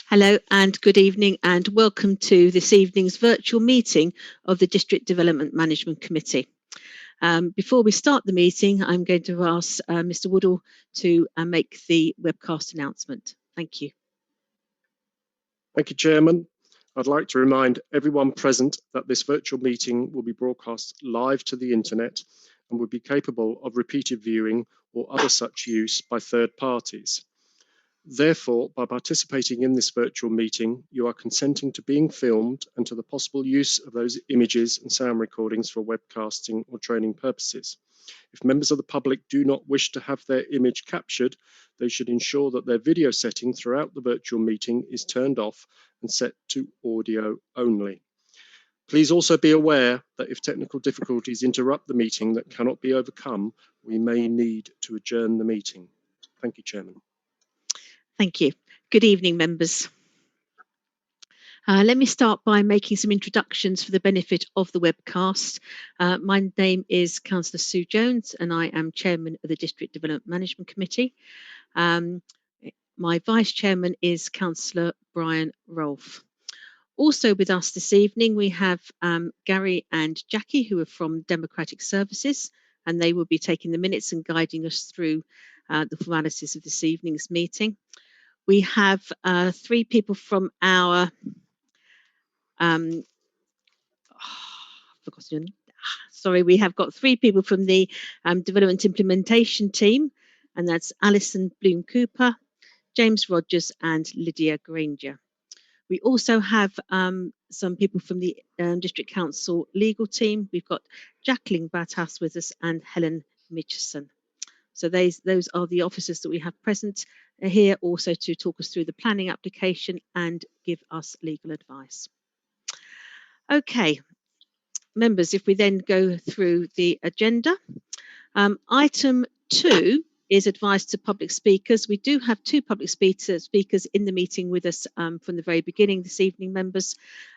Hello and good evening and welcome to this evening's virtual meeting of the District Development Management Committee. Before we start the meeting, I'm going to ask Mr. Woodall to make the webcast announcement. Thank you. Thank you, Chairman. I'd like to remind everyone present that this virtual meeting will be broadcast live to the internet and will be capable of repeated viewing or other such use by third parties. Therefore, by participating in this virtual meeting, you are consenting to being filmed and to the possible use of those images and sound recordings for webcasting or training purposes. If members of the public do not wish to have their image captured, they should ensure that their video setting throughout the virtual meeting is turned off and set to audio only. Please also be aware that if technical difficulties interrupt the meeting that cannot be overcome, we may need to adjourn the meeting. Thank you, Chairman. Thank you. Good evening, members. Let me start by making some introductions for the benefit of the webcast. My name is Councillor Sue Jones and I am Chairman of the District Development Management Committee. My Vice Chairman is Councillor Brian Rolfe. Also with us this evening we have Gary and Jackie, who are from Democratic Services, and they will be taking the minutes and guiding us through the formalities of this evening's meeting. We have three people from our we have got three people from the Development Implementation Team, and that's Alison Bloom-Cooper, James Rogers and Lydia Granger. We also have some people from the District Council Legal Team. We've got Jacqueline Batas with us and Helen Mitchison. So those are the officers that we have present here also to talk us through the planning application and give us legal advice. Okay, members, if we then go through the agenda. Item 2 is advice to public speakers. We do have two public speakers in the meeting with us from the very beginning this evening, members,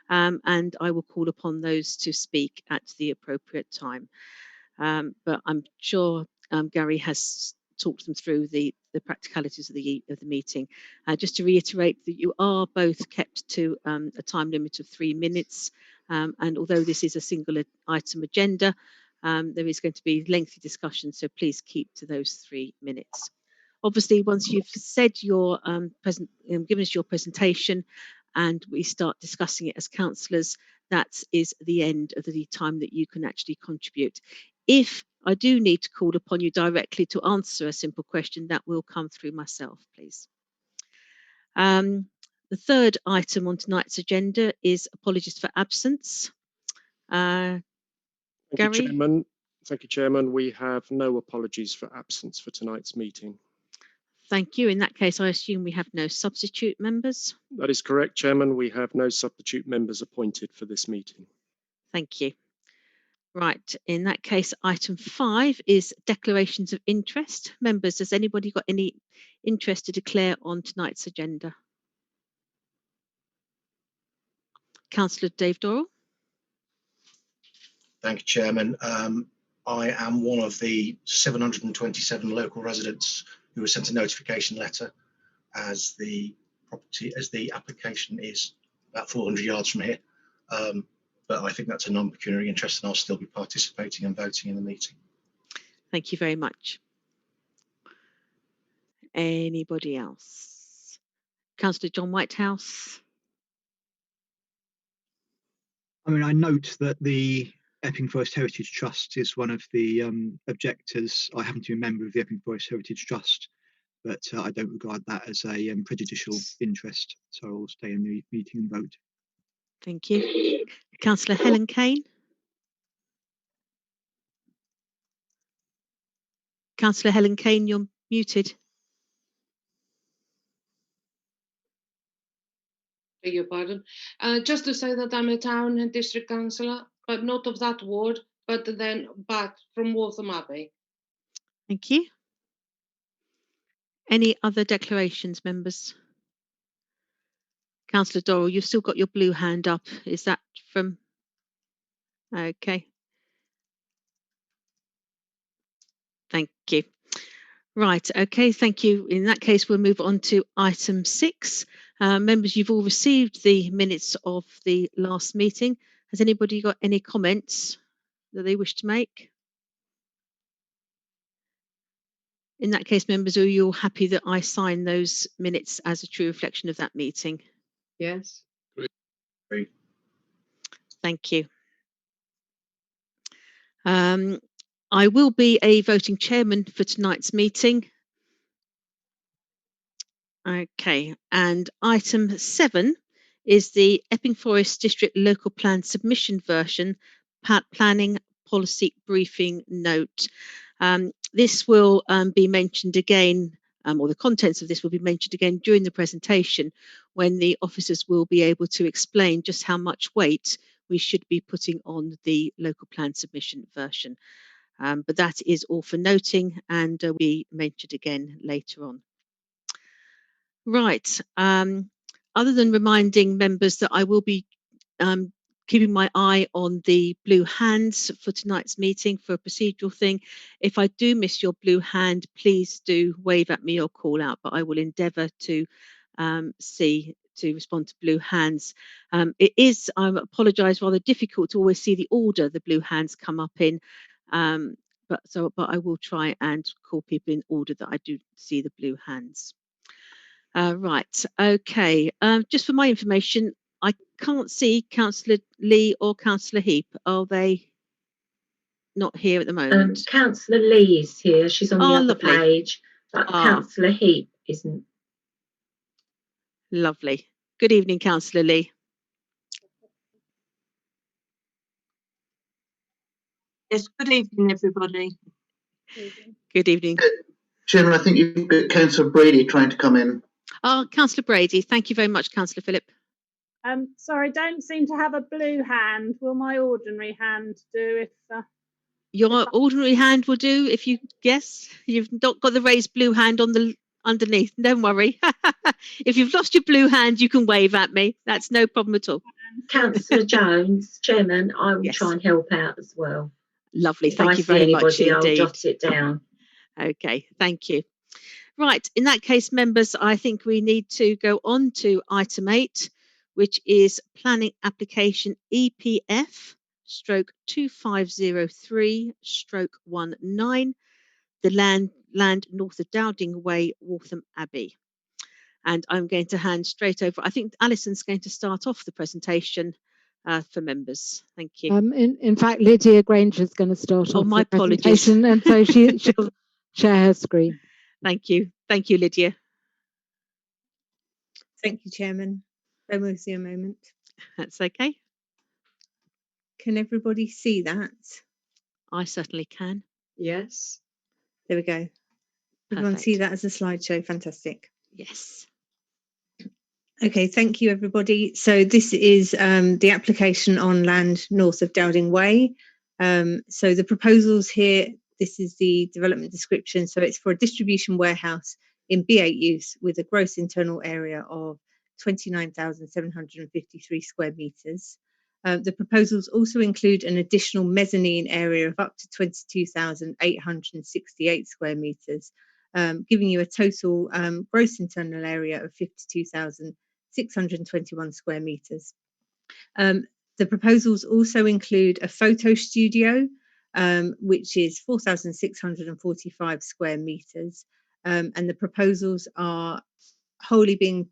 and I will call upon those to speak at the appropriate time. But I'm sure Gary has talked them through the practicalities of the meeting. Just to reiterate that you are both kept to a time limit of 3 minutes, and although this is a single item agenda, there is going to be lengthy discussion, so please keep to those 3 minutes. Obviously, once you've said your given us your presentation and we start discussing it as councillors, that is the end of the time that you can actually contribute. If I do need to call upon you directly to answer a simple question, that will come through myself, please. The third item on tonight's agenda is apologies for absence. Gary? Thank you, Chairman. We have no apologies for absence for tonight's meeting. Thank you. In that case, I assume we have no substitute members? That is correct, Chairman. We have no substitute members appointed for this meeting. Thank you. Right, in that case, item 5 is declarations of interest. Members, has anybody got any interest to declare on tonight's agenda? Councillor Dave Dorrell. Thank you, Chairman. I am one of the 727 local residents who were sent a notification letter as the application is about 400 yards from here. But I think that's a non-pecuniary interest and I'll still be participating and voting in the meeting. Thank you very much. Anybody else? Councillor John Whitehouse. I mean, I note that the Epping Forest Heritage Trust is one of the objectors. I happen to be a member of the Epping Forest Heritage Trust, but I don't regard that as a prejudicial interest, so I'll stay in the meeting and vote. Thank you. Councillor Helen Kane. Councillor Helen Kane, you're muted. Beg your pardon. Just to say that I'm a town and district councillor, but not of that ward, but from Waltham Abbey. Thank you. Any other declarations, members? Councillor Dorrell, you've still got your blue hand up. Is that from? Okay. Thank you. Right, okay, thank you. In that case, we'll move on to item 6. Members, you've all received the minutes of the last meeting. Has anybody got any comments that they wish to make? In that case, members, are you all happy that I sign those minutes as a true reflection of that meeting? Yes. Great. Thank you. I will be a voting chairman for tonight's meeting. Okay, and item 7 is the Epping Forest District Local Plan Submission Version Planning Policy Briefing Note. This will be mentioned again, or the contents of this will be mentioned again during the presentation, when the officers will be able to explain just how much weight we should be putting on the local plan submission version. But that is all for noting, and will be mentioned again later on. Right. Other than reminding members that I will be keeping my eye on the blue hands for tonight's meeting for a procedural thing. If I do miss your blue hand, please do wave at me or call out, but I will endeavour to respond to blue hands. It is, I apologise, rather difficult to always see the order the blue hands come up in. But I will try and call people in order that I do see the blue hands. Right, okay. Just for my information, I can't see Councillor Lee or Councillor Heap. Are they not here at the moment? Councillor Lee is here. She's on the other lovely. page, but Councillor Heap isn't. Lovely. Good evening, Councillor Lee. Yes, good evening, everybody. Good evening. Chairman, I think you've got Councillor Brady trying to come in. Councillor Brady. Thank you very much, Councillor Phillip. Sorry, don't seem to have a blue hand. Will my ordinary hand do if... Your ordinary hand will do if you guess. You've not got the raised blue hand on the underneath. Don't worry. If you've lost your blue hand, you can wave at me. That's no problem at all. Councillor Jones, Chairman, I will Yes. try and help out as well. Lovely. If Thank I you see very anybody, much I'll indeed. jot it down. Okay, thank you. Right, in that case, members, I think we need to go on to item 8, which is planning application EPF stroke 2503/19, the land north of Dowding Way, Waltham Abbey. And I'm going to hand straight over. I think Alison's going to start off the presentation for members. Thank you. In fact, Lydia Granger is going to start off my the presentation, and so she'll share her screen. Thank you. Thank you, Lydia. Thank you, Chairman. Bear with me a moment. That's okay. Can everybody see that? I certainly can. Yes. There we go. Everyone see that as a slideshow? Fantastic. Yes. Okay, thank you, everybody. So this is the application on land north of Dowding Way. So the proposals here, this is the development description. So it's for a distribution warehouse in B8 use with a gross internal area of 29,753 square metres. The proposals also include an additional mezzanine area of up to 22,868 square metres, giving you a total gross internal area of 52,621 square metres. The proposals also include a photo studio, which is 4,645 square metres, and the proposals are wholly being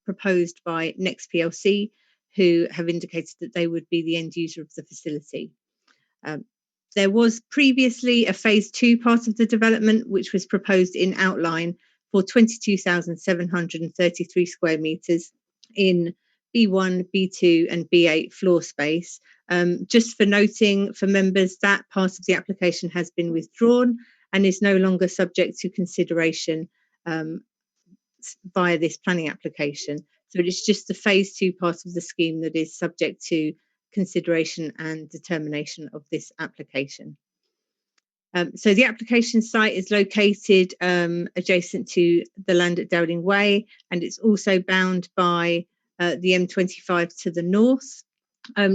proposed by Next PLC, who have indicated that they would be the end user of the facility. There was previously a phase 2 part of the development, which was proposed in outline for 22,733 square metres in B1, B2 and B8 floor space. Just for noting for members, that part of the application has been withdrawn and is no longer subject to consideration via this planning application. So it's just the phase 2 part of the scheme that is subject to consideration and determination of this application. So the application site is located adjacent to the land at Dowding Way, and it's also bound by the M25 to the north.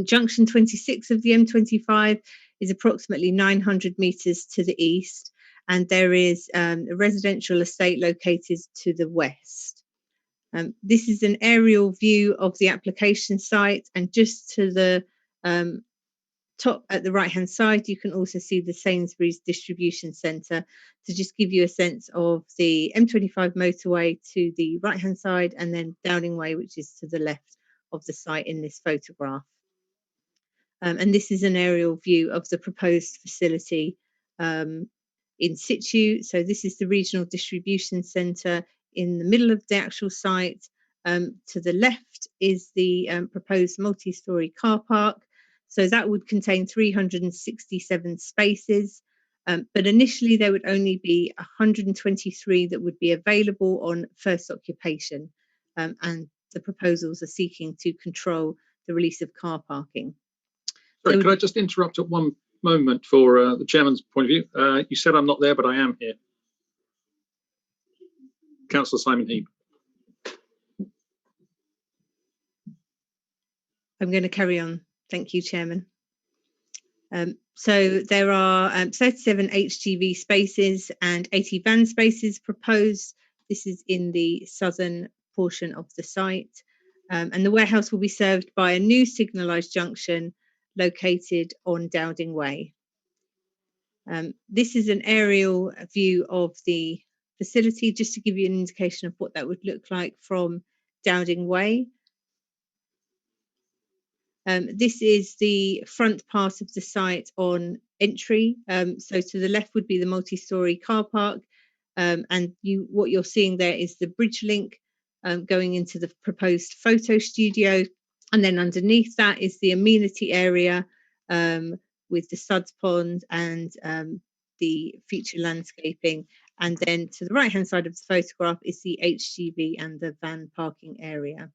Junction 26 of the M25 is approximately 900 metres to the east, and there is a residential estate located to the west. This is an aerial view of the application site, and just to the top at the right hand side you can also see the Sainsbury's distribution centre, to just give you a sense of the M25 motorway to the right hand side, and then Downing Way, which is to the left of the site in this photograph. And this is an aerial view of the proposed facility in situ. So this is the regional distribution centre in the middle of the actual site. To the left is the proposed multi-storey car park. So that would contain 367 spaces, but initially there would only be 123 that would be available on first occupation, and the proposals are seeking to control the release of car parking. Sorry, could I just interrupt at one moment for the chairman's point of view? You said I'm not there, but I am here. Councillor Simon Heap. I'm going to carry on. Thank you, Chairman. So there are 37 HGV spaces and 80 van spaces proposed. This is in the southern portion of the site. And the warehouse will be served by a new signalised junction located on Dowding Way. This is an aerial view of the facility, just to give you an indication of what that would look like from Dowding Way. This is the front part of the site on entry. So to the left would be the multi-storey car park, and what you're seeing there is the bridge link going into the proposed photo studio, and then underneath that is the amenity area with the suds pond and the future landscaping, and then to the right hand side of the photograph is the HGV and the van parking area.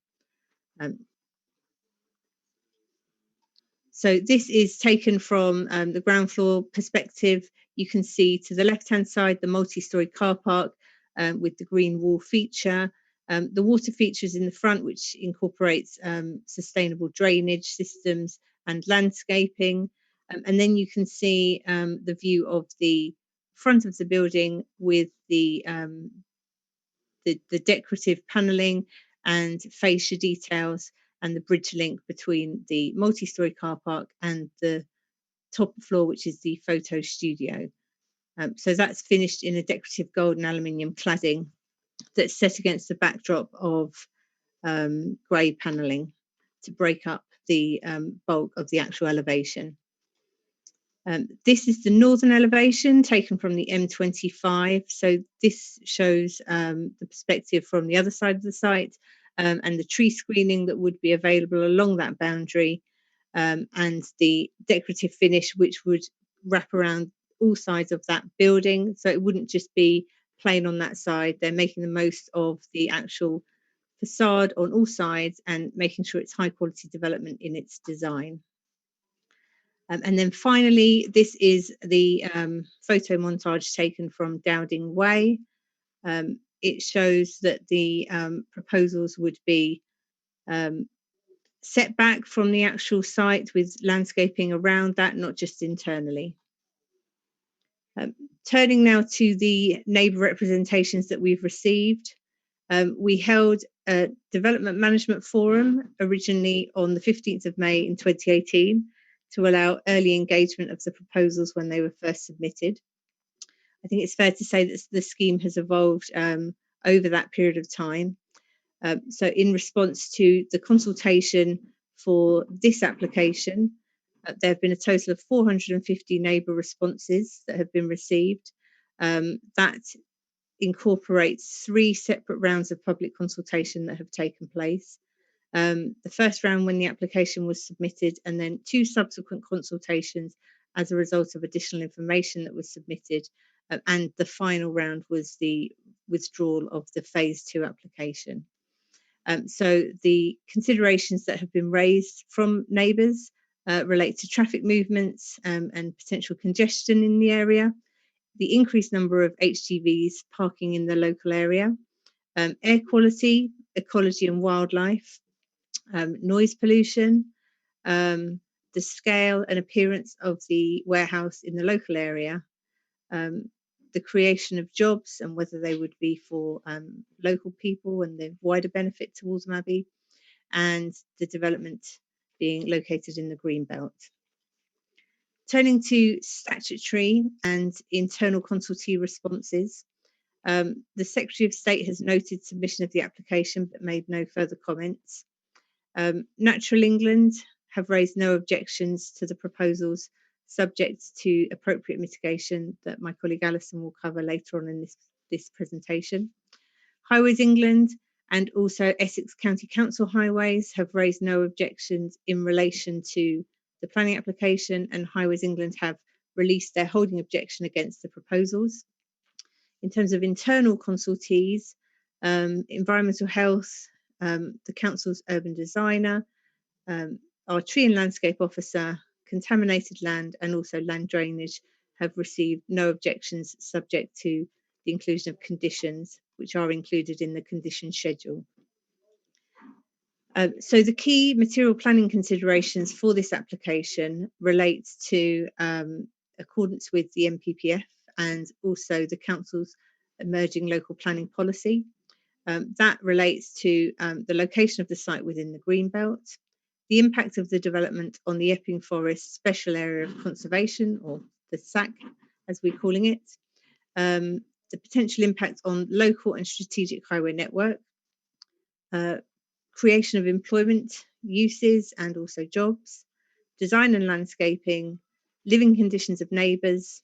So this is taken from the ground floor perspective. You can see to the left-hand side the multi-storey car park with the green wall feature. The water features in the front, which incorporates sustainable drainage systems and landscaping. And then you can see the view of the front of the building with the decorative panelling and fascia details, and the bridge link between the multi-storey car park and the top floor, which is the photo studio. So that's finished in a decorative gold and aluminium cladding that's set against the backdrop of grey panelling to break up the bulk of the actual elevation. This is the northern elevation taken from the M25. So this shows the perspective from the other side of the site, and the tree screening that would be available along that boundary, and the decorative finish which would wrap around all sides of that building. So it wouldn't just be plain on that side. They're making the most of the actual facade on all sides and making sure it's high quality development in its design. And then finally, this is the photo montage taken from Dowding Way. It shows that the proposals would be set back from the actual site with landscaping around that, not just internally. Turning now to the neighbour representations that we've received. We held a development management forum originally on the 15th of May in 2018 to allow early engagement of the proposals when they were first submitted. I think it's fair to say that the scheme has evolved over that period of time. So in response to the consultation for this application, there have been a total of 450 neighbour responses that have been received. That incorporates 3 separate rounds of public consultation that have taken place. The first round when the application was submitted, and then 2 subsequent consultations as a result of additional information that was submitted, and the final round was the withdrawal of the phase 2 application. So the considerations that have been raised from neighbours relate to traffic movements and potential congestion in the area, the increased number of HGVs parking in the local area, air quality, ecology and wildlife, noise pollution, the scale and appearance of the warehouse in the local area, the creation of jobs and whether they would be for local people and the wider benefit to Waltham Abbey, and the development being located in the Greenbelt. Turning to statutory and internal consultee responses, the Secretary of State has noted submission of the application but made no further comments. Natural England have raised no objections to the proposals, subject to appropriate mitigation that my colleague Alison will cover later on in this presentation. Highways England and also Essex County Council Highways have raised no objections in relation to the planning application, and Highways England have released their holding objection against the proposals. In terms of internal consultees, environmental health, the council's urban designer, our tree and landscape officer, contaminated land, and also land drainage have received no objections, subject to the inclusion of conditions which are included in the condition schedule. So the key material planning considerations for this application relate to accordance with the NPPF and also the council's emerging local planning policy. That relates to the location of the site within the Greenbelt, the impact of the development on the Epping Forest Special Area of Conservation, or the SAC as we're calling it, the potential impact on local and strategic highway network, creation of employment, uses and also jobs, design and landscaping, living conditions of neighbours,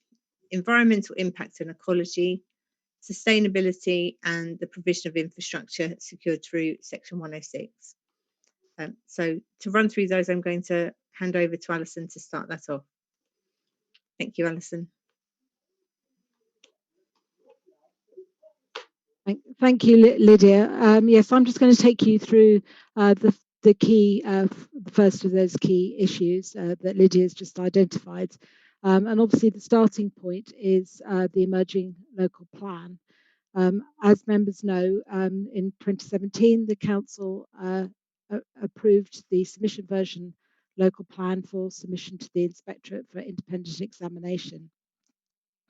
environmental impact and ecology, sustainability, and the provision of infrastructure secured through Section 106. So to run through those, I'm going to hand over to Alison to start that off. Thank you, Alison. Thank you, Lydia. Yes, I'm just going to take you through the key, the first of those key issues that Lydia has just identified. And obviously the starting point is the emerging local plan. As members know, in 2017, the council approved the submission version local plan for submission to the Inspectorate for Independent Examination.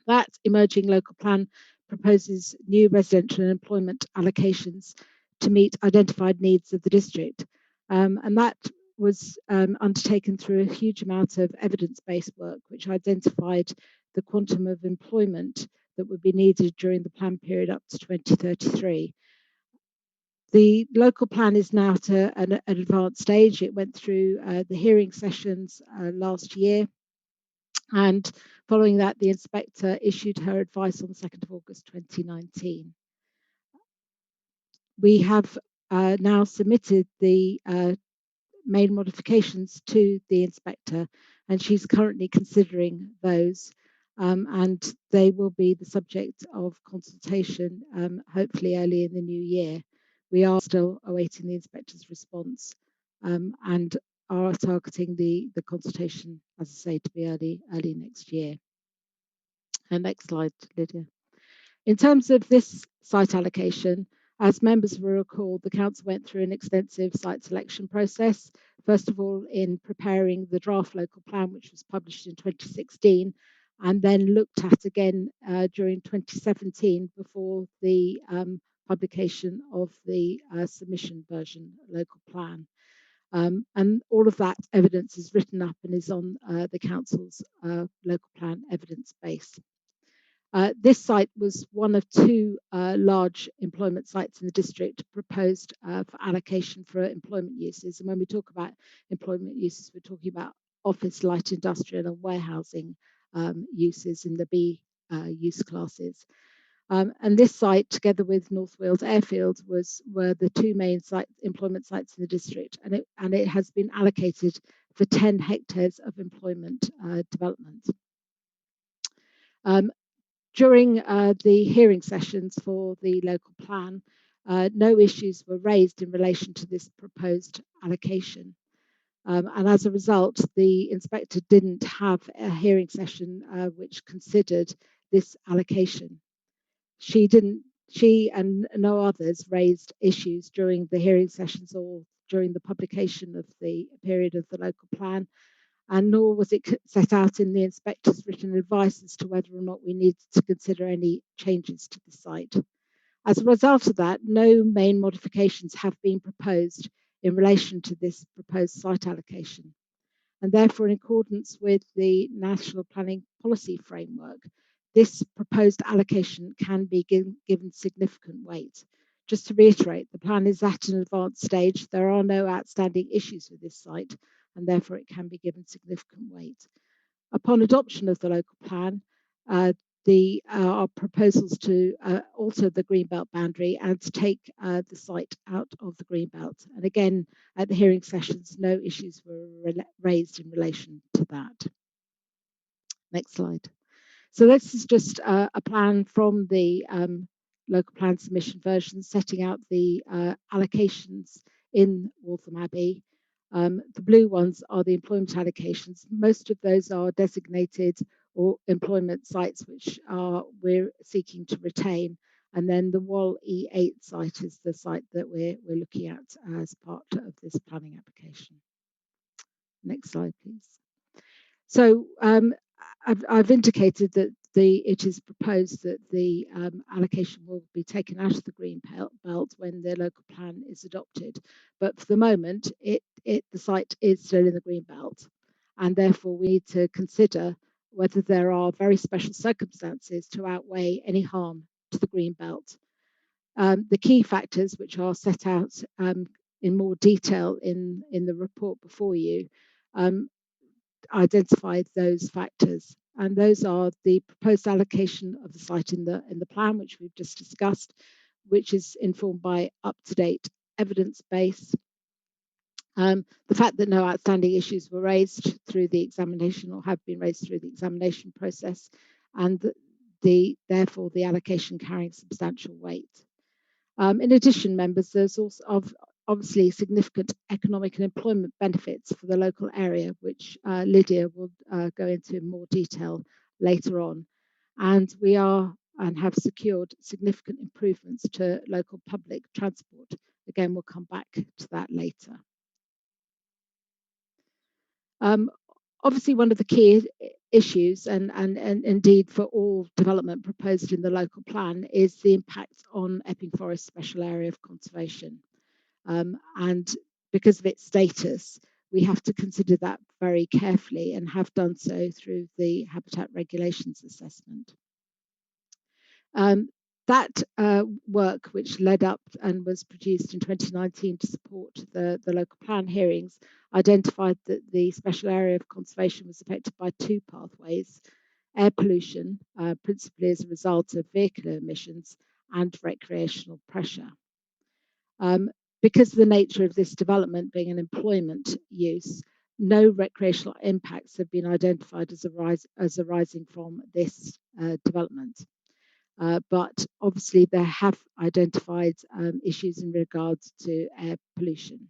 That emerging local plan proposes new residential and employment allocations to meet identified needs of the district. And that was undertaken through a huge amount of evidence-based work, which identified the quantum of employment that would be needed during the plan period up to 2033. The local plan is now at an advanced stage. It went through the hearing sessions last year. And following that, the inspector issued her advice on the 2nd of August 2019. We have now submitted the main modifications to the inspector, and she's currently considering those, and they will be the subject of consultation, hopefully early in the new year. We are still awaiting the inspector's response and are targeting the consultation, as I say, to be early next year. And next slide, Lydia. In terms of this site allocation, as members will recall, the council went through an extensive site selection process, first of all in preparing the draft local plan, which was published in 2016, and then looked at again during 2017 before the publication of the submission version local plan. And all of that evidence is written up and is on the council's local plan evidence base. This site was one of two large employment sites in the district proposed for allocation for employment uses. And when we talk about employment uses, we're talking about office, light industrial and warehousing uses in the B use classes. And this site, together with North Wales Airfield, were the two main employment sites in the district, and it has been allocated for 10 hectares of employment development. During the hearing sessions for the local plan, no issues were raised in relation to this proposed allocation. And as a result, the inspector didn't have a hearing session which considered this allocation. She and no others raised issues during the hearing sessions or during the publication of the period of the local plan. and nor was it set out in the inspector's written advice as to whether or not we needed to consider any changes to the site. As a result of that, no main modifications have been proposed in relation to this proposed site allocation. And therefore, in accordance with the National Planning Policy Framework, this proposed allocation can be given significant weight. Just to reiterate, the plan is at an advanced stage. There are no outstanding issues with this site, and therefore it can be given significant weight. Upon adoption of the local plan, our proposals to alter the Greenbelt boundary and to take the site out of the Greenbelt. And again, at the hearing sessions, no issues were raised in relation to that. Next slide. So this is just a plan from the local plan submission version, setting out the allocations in Waltham Abbey. The blue ones are the employment allocations. Most of those are designated or employment sites which we're seeking to retain. And then the Wall E8 site is the site that we're looking at as part of this planning application. Next slide, please. So I've indicated that it is proposed that the allocation will be taken out of the green belt when the local plan is adopted. But for the moment, the site is still in the green belt, and therefore we need to consider whether there are very special circumstances to outweigh any harm to the green belt. The key factors, which are set out in more detail in the report before you, identify those factors, and those are the proposed allocation of the site in the plan, which we've just discussed, which is informed by up-to-date evidence base. The fact that no outstanding issues were raised through the examination or have been raised through the examination process, and therefore the allocation carrying substantial weight. In addition, members, there's also obviously significant economic and employment benefits for the local area, which Lydia will go into more detail later on. And we are and have secured significant improvements to local public transport. Again, we'll come back to that later. Obviously, one of the key issues, and indeed for all development proposed in the local plan, is the impact on Epping Forest Special Area of Conservation. And because of its status, we have to consider that very carefully and have done so through the Habitat Regulations Assessment. That work, which led up and was produced in 2019 to support the local plan hearings, identified that the special area of conservation was affected by two pathways: air pollution, principally as a result of vehicular emissions, and recreational pressure. Because of the nature of this development being an employment use, no recreational impacts have been identified as arising from this development. But obviously there have identified issues in regards to air pollution.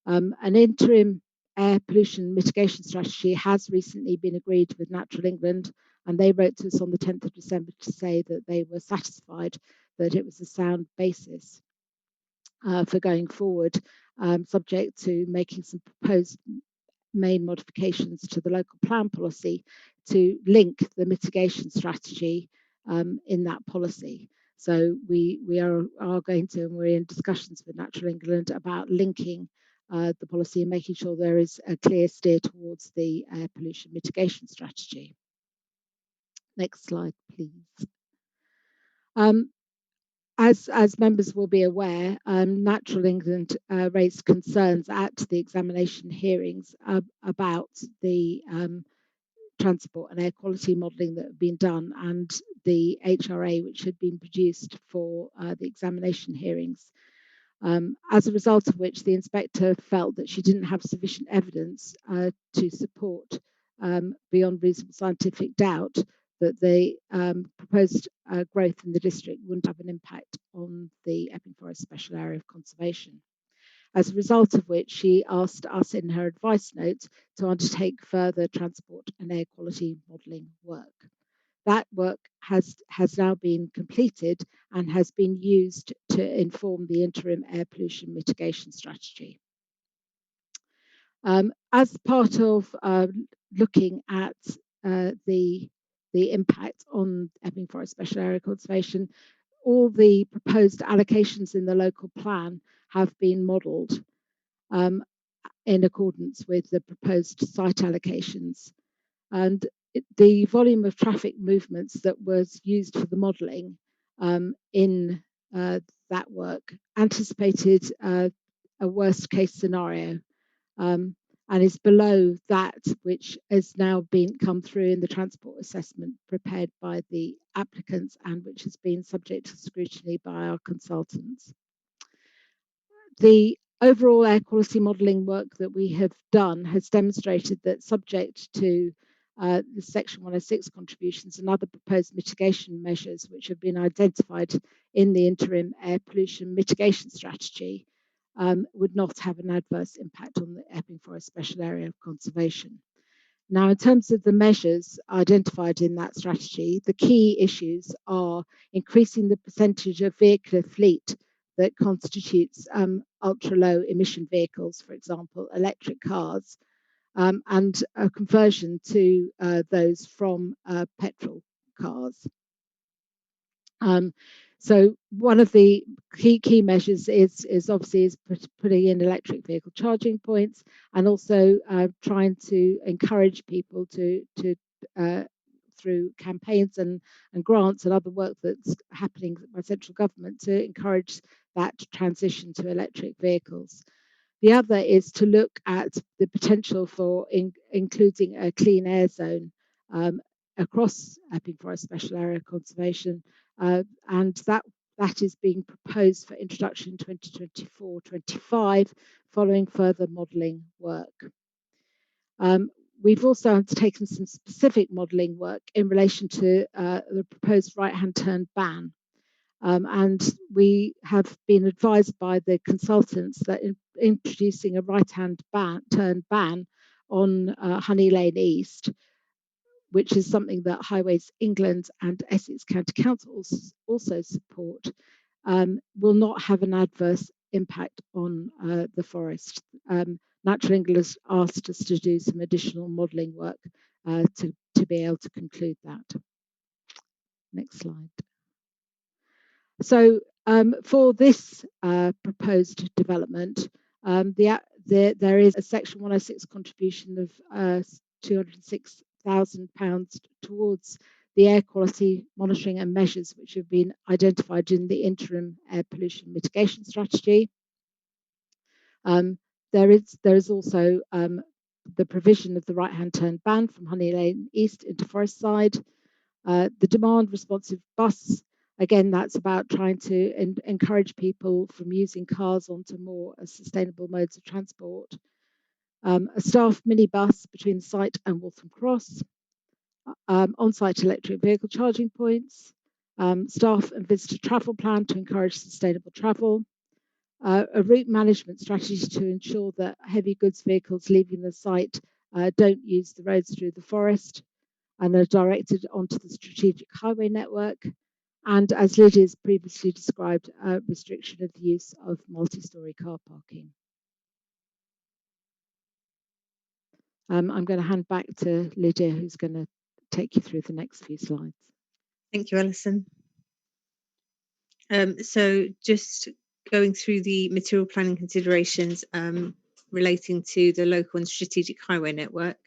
An interim air pollution mitigation strategy has recently been agreed with Natural England, and they wrote to us on the 10th of December to say that they were satisfied that it was a sound basis for going forward, subject to making some proposed main modifications to the local plan policy to link the mitigation strategy in that policy. So we are going to, and we're in discussions with Natural England about linking the policy and making sure there is a clear steer towards the air pollution mitigation strategy. Next slide, please. As members will be aware, Natural England raised concerns at the examination hearings about the transport and air quality modelling that had been done and the HRA which had been produced for the examination hearings. As a result of which, the inspector felt that she didn't have sufficient evidence to support beyond reasonable scientific doubt that the proposed growth in the district wouldn't have an impact on the Epping Forest Special Area of Conservation. As a result of which, she asked us in her advice note to undertake further transport and air quality modelling work. That work has now been completed and has been used to inform the interim air pollution mitigation strategy. As part of looking at the impact on Epping Forest Special Area Conservation, all the proposed allocations in the local plan have been modelled in accordance with the proposed site allocations. And the volume of traffic movements that was used for the modelling in that work anticipated a worst case scenario, and is below that which has now come through in the transport assessment prepared by the applicants and which has been subject to scrutiny by our consultants. The overall air quality modelling work that we have done has demonstrated that, subject to the Section 106 contributions and other proposed mitigation measures which have been identified in the interim air pollution mitigation strategy, would not have an adverse impact on the Epping Forest Special Area of Conservation. Now, in terms of the measures identified in that strategy, the key issues are increasing the percentage of vehicular fleet that constitutes ultra-low emission vehicles, for example, electric cars, and a conversion to those from petrol cars. So one of the key measures is obviously putting in electric vehicle charging points, and also trying to encourage people to through campaigns and grants and other work that's happening by central government to encourage that transition to electric vehicles. The other is to look at the potential for including a clean air zone across Epping Forest Special Area Conservation, and that is being proposed for introduction in 2024-25 following further modelling work. We've also undertaken some specific modelling work in relation to the proposed right-hand turn ban. And we have been advised by the consultants that introducing a right-hand turn ban on Honey Lane East, which is something that Highways England and Essex County Council also support, will not have an adverse impact on the forest. Natural England has asked us to do some additional modelling work to be able to conclude that. Next slide. So for this proposed development, there is a Section 106 contribution of £206,000 towards the air quality monitoring and measures which have been identified in the interim air pollution mitigation strategy. There is also the provision of the right-hand turn ban from Honey Lane East into Forest Side. The demand responsive bus, again, that's about trying to encourage people from using cars onto more sustainable modes of transport. A staff minibus between the site and Waltham Cross. On-site electric vehicle charging points. Staff and visitor travel plan to encourage sustainable travel. A route management strategy to ensure that heavy goods vehicles leaving the site don't use the roads through the forest and are directed onto the strategic highway network. And as Lydia's previously described, restriction of the use of multi-storey car parking. I'm going to hand back to Lydia, who's going to take you through the next few slides. Thank you, Alison. So just going through the material planning considerations relating to the local and strategic highway network.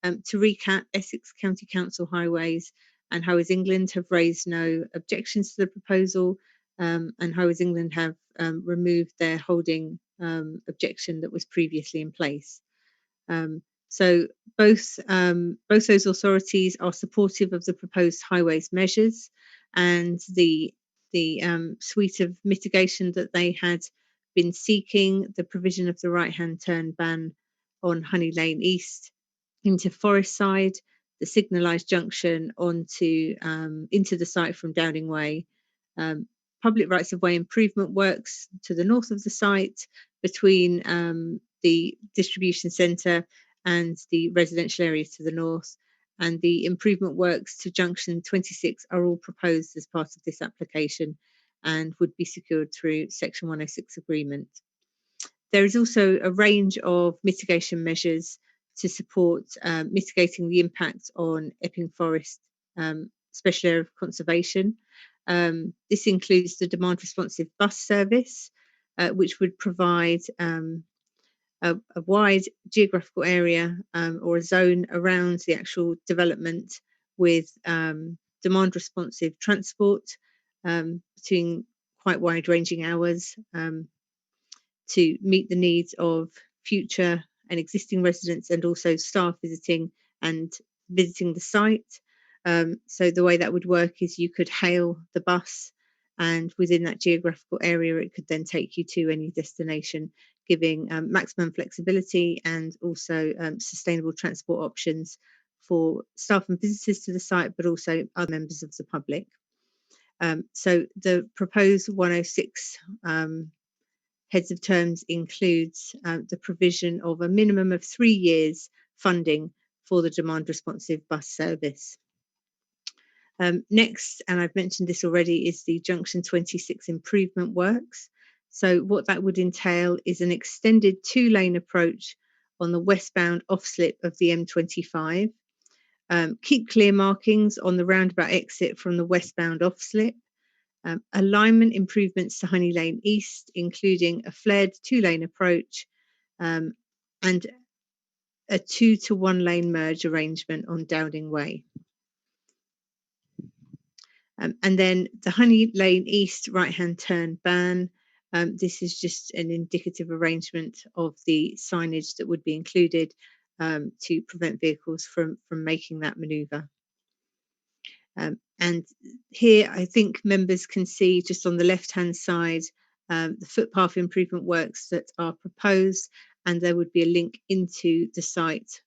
To recap, Essex County Council Highways and Highways England have raised no objections to the proposal, and Highways England have removed their holding objection that was previously in place. So both those authorities are supportive of the proposed highways measures, and the suite of mitigation that they had been seeking, the provision of the right-hand turn ban on Honey Lane East into Forest Side, the signalised junction onto into the site from Downing Way, public rights of way improvement works to the north of the site between the distribution centre and the residential areas to the north, and the improvement works to junction 26 are all proposed as part of this application and would be secured through Section 106 agreement. There is also a range of mitigation measures to support mitigating the impact on Epping Forest Special Area of Conservation. This includes the demand responsive bus service, which would provide a wide geographical area or a zone around the actual development with demand responsive transport between quite wide ranging hours to meet the needs of future and existing residents and also staff visiting the site. So the way that would work is you could hail the bus, and within that geographical area it could then take you to any destination, giving maximum flexibility and also sustainable transport options for staff and visitors to the site, but also other members of the public. So the proposed 106 heads of terms includes the provision of a minimum of 3 years funding for the demand responsive bus service. Next, and I've mentioned this already, is the Junction 26 improvement works. So what that would entail is an extended 2-lane approach on the westbound off-slip of the M25. Keep clear markings on the roundabout exit from the westbound off-slip. Alignment improvements to Honey Lane East, including a flared 2-lane approach and a 2-to-1 lane merge arrangement on Dowding Way. And then the Honey Lane East right-hand turn ban. This is just an indicative arrangement of the signage that would be included to prevent vehicles from making that manoeuvre. And here I think members can see just on the left-hand side the footpath improvement works that are proposed, and there would be a link into the site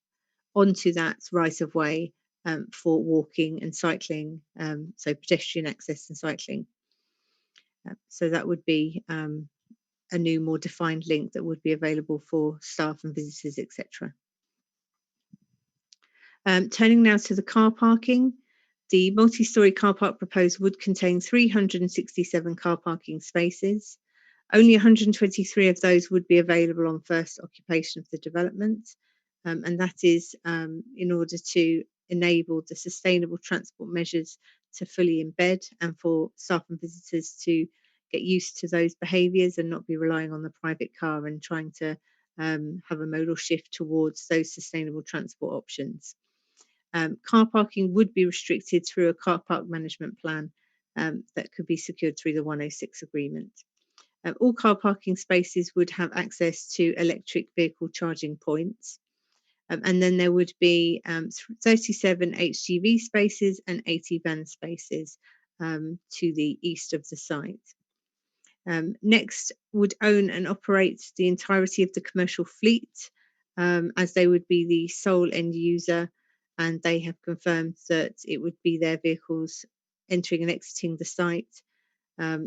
onto that right-of-way for walking and cycling, so pedestrian access and cycling. So that would be a new, more defined link that would be available for staff and visitors, etc. Turning now to the car parking. The multi-storey car park proposed would contain 367 car parking spaces. Only 123 of those would be available on first occupation of the development, and that is in order to enable the sustainable transport measures to fully embed and for staff and visitors to get used to those behaviours and not be relying on the private car and trying to have a modal shift towards those sustainable transport options. Car parking would be restricted through a car park management plan that could be secured through the 106 agreement. All car parking spaces would have access to electric vehicle charging points. And then there would be 37 HGV spaces and 80 van spaces to the east of the site. Next would own and operate the entirety of the commercial fleet, as they would be the sole end user, and they have confirmed that it would be their vehicles entering and exiting the site.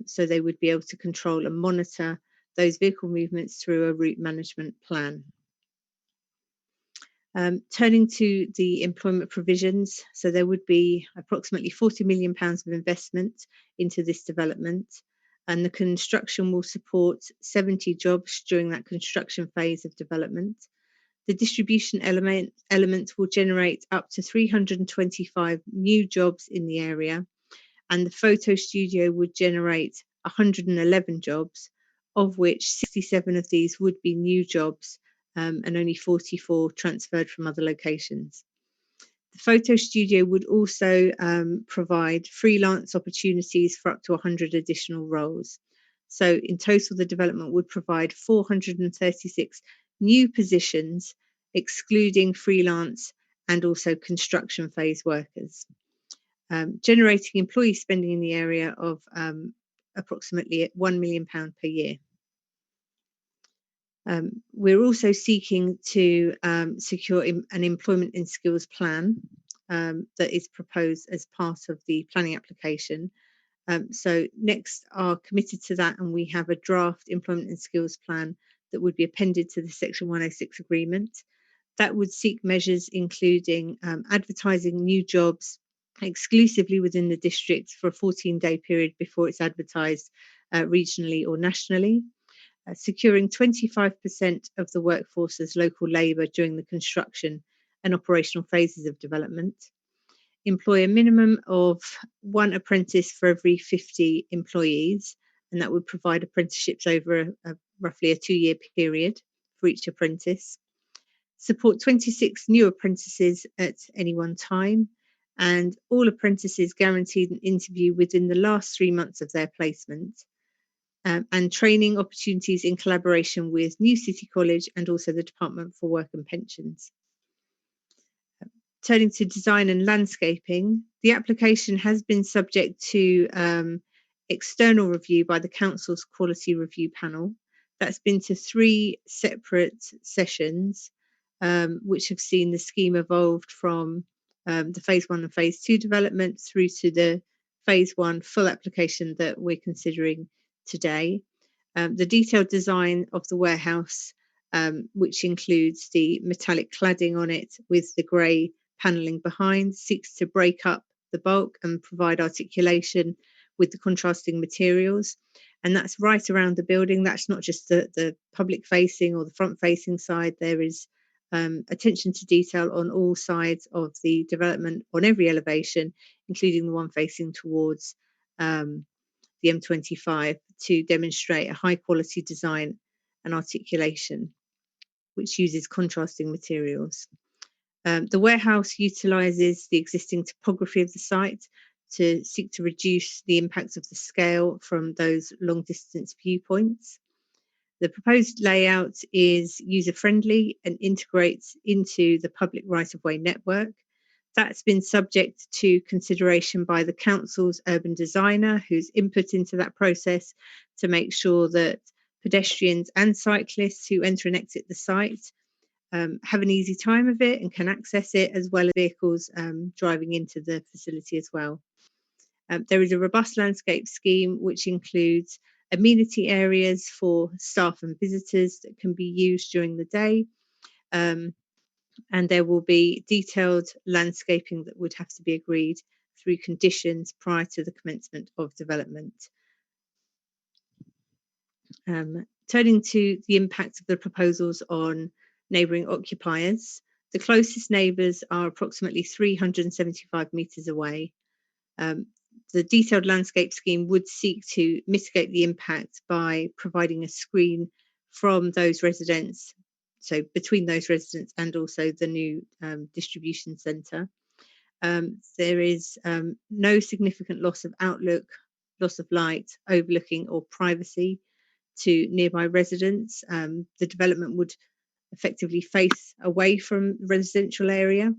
So they would be able to control and monitor those vehicle movements through a route management plan. Turning to the employment provisions, so there would be approximately £40 million of investment into this development, and the construction will support 70 jobs during that construction phase of development. The distribution element will generate up to 325 new jobs in the area, and the photo studio would generate 111 jobs, of which 67 of these would be new jobs and only 44 transferred from other locations. The photo studio would also provide freelance opportunities for up to 100 additional roles. So in total, the development would provide 436 new positions, excluding freelance and also construction phase workers, generating employee spending in the area of approximately £1 million per year. We're also seeking to secure an employment and skills plan that is proposed as part of the planning application. So next are committed to that, and we have a draft employment and skills plan that would be appended to the Section 106 agreement. That would seek measures including advertising new jobs exclusively within the district for a 14-day period before it's advertised regionally or nationally. securing 25% of the workforce as local labour during the construction and operational phases of development, employ a minimum of 1 apprentice for every 50 employees, and that would provide apprenticeships over roughly a 2-year period for each apprentice, support 26 new apprentices at any one time, and all apprentices guaranteed an interview within the last 3 months of their placement, and training opportunities in collaboration with New City College and also the Department for Work and Pensions. Turning to design and landscaping, the application has been subject to external review by the Council's Quality Review Panel. That's been to 3 separate sessions, which have seen the scheme evolved from the Phase 1 and Phase 2 development through to the Phase 1 full application that we're considering today. The detailed design of the warehouse, which includes the metallic cladding on it with the grey panelling behind, seeks to break up the bulk and provide articulation with the contrasting materials. And that's right around the building. That's not just the public facing or the front facing side. There is attention to detail on all sides of the development on every elevation, including the one facing towards the M25, to demonstrate a high quality design and articulation, which uses contrasting materials. The warehouse utilises the existing topography of the site to seek to reduce the impact of the scale from those long distance viewpoints. The proposed layout is user-friendly and integrates into the public right-of-way network. That's been subject to consideration by the Council's urban designer, who's input into that process to make sure that pedestrians and cyclists who enter and exit the site have an easy time of it and can access it, as well as vehicles driving into the facility as well. There is a robust landscape scheme which includes amenity areas for staff and visitors that can be used during the day, and there will be detailed landscaping that would have to be agreed through conditions prior to the commencement of development. Turning to the impact of the proposals on neighbouring occupiers, the closest neighbours are approximately 375 metres away. The detailed landscape scheme would seek to mitigate the impact by providing a screen from those residents, so between those residents and also the new distribution centre. There is no significant loss of outlook, loss of light, overlooking or privacy to nearby residents. The development would effectively face away from the residential area,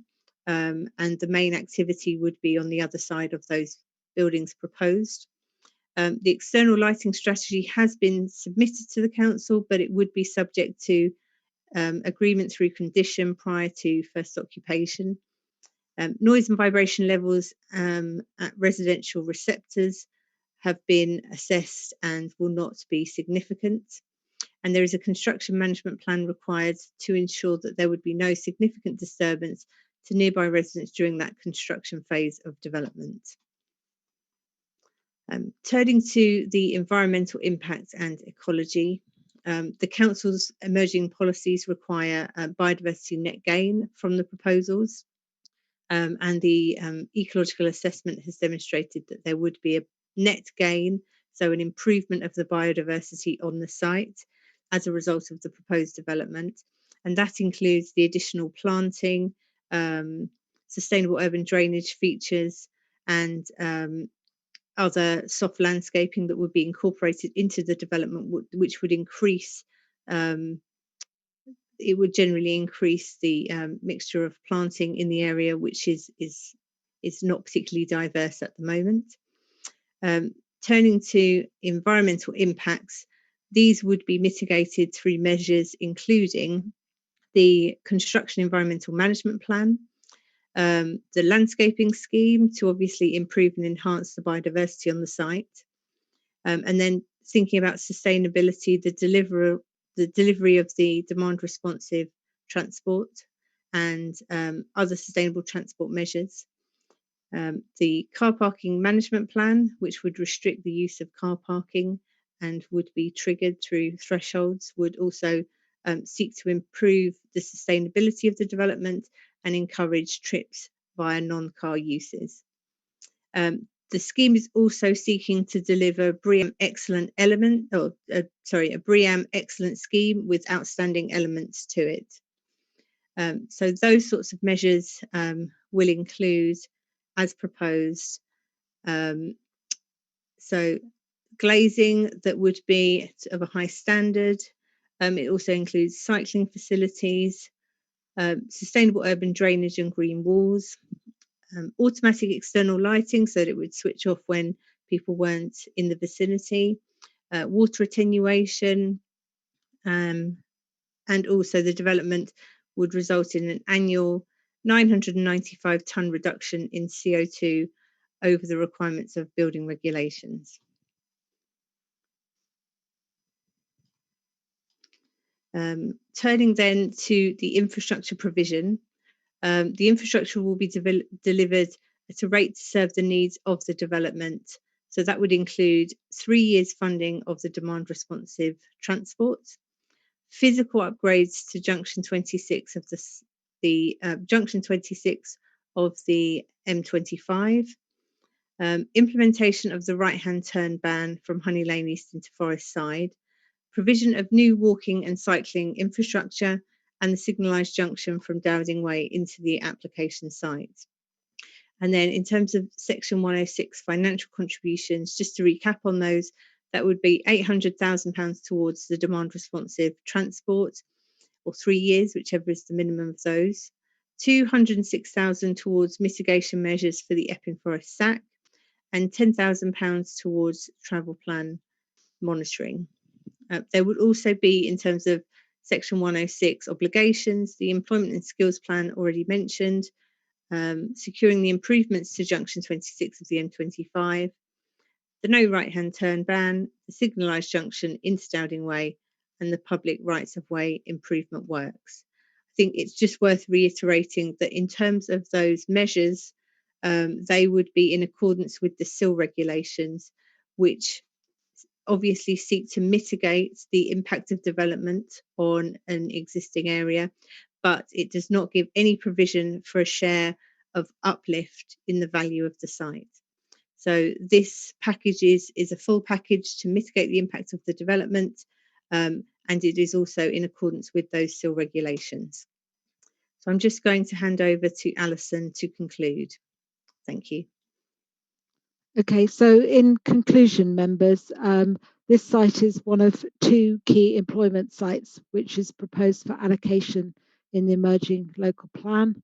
and the main activity would be on the other side of those buildings proposed. The external lighting strategy has been submitted to the council, but it would be subject to agreement through condition prior to first occupation. Noise and vibration levels at residential receptors have been assessed and will not be significant. And there is a construction management plan required to ensure that there would be no significant disturbance to nearby residents during that construction phase of development. Turning to the environmental impact and ecology, the council's emerging policies require biodiversity net gain from the proposals, and the ecological assessment has demonstrated that there would be a net gain, so an improvement of the biodiversity on the site as a result of the proposed development, and that includes the additional planting, sustainable urban drainage features, and other soft landscaping that would be incorporated into the development, which would increase, it would generally increase the mixture of planting in the area, which is not particularly diverse at the moment. Turning to environmental impacts, these would be mitigated through measures including the construction environmental management plan, the landscaping scheme to obviously improve and enhance the biodiversity on the site, and then thinking about sustainability, the delivery of the demand responsive transport and other sustainable transport measures. The car parking management plan, which would restrict the use of car parking and would be triggered through thresholds, would also seek to improve the sustainability of the development and encourage trips via non-car uses. The scheme is also seeking to deliver BREEAM excellent a BREEAM excellent scheme with outstanding elements to it. So those sorts of measures will include, as proposed, so glazing that would be of a high standard. It also includes cycling facilities, sustainable urban drainage and green walls, automatic external lighting so that it would switch off when people weren't in the vicinity, water attenuation, and also the development would result in an annual 995 tonne reduction in CO2 over the requirements of building regulations. Turning then to the infrastructure provision, the infrastructure will be delivered at a rate to serve the needs of the development. So that would include 3 years funding of the demand responsive transport, physical upgrades to junction 26 of the junction 26 of the M25, implementation of the right-hand turn ban from Honey Lane East into Forest Side, provision of new walking and cycling infrastructure, and the signalised junction from Dowding Way into the application site. And then in terms of Section 106 financial contributions, just to recap on those, that would be £800,000 towards the demand responsive transport, or 3 years, whichever is the minimum of those, £206,000 towards mitigation measures for the Epping Forest SAC, and £10,000 towards travel plan monitoring. There would also be, in terms of Section 106 obligations, the employment and skills plan already mentioned, securing the improvements to junction 26 of the M25, the no right-hand turn ban, the signalised junction into Dowding Way, and the public rights of way improvement works. I think it's just worth reiterating that in terms of those measures, they would be in accordance with the SIL regulations, which obviously seek to mitigate the impact of development on an existing area, but it does not give any provision for a share of uplift in the value of the site. So this package is a full package to mitigate the impact of the development, and it is also in accordance with those SIL regulations. So I'm just going to hand over to Alison to conclude. Thank you. Okay, so in conclusion, members, this site is one of 2 key employment sites which is proposed for allocation in the emerging local plan.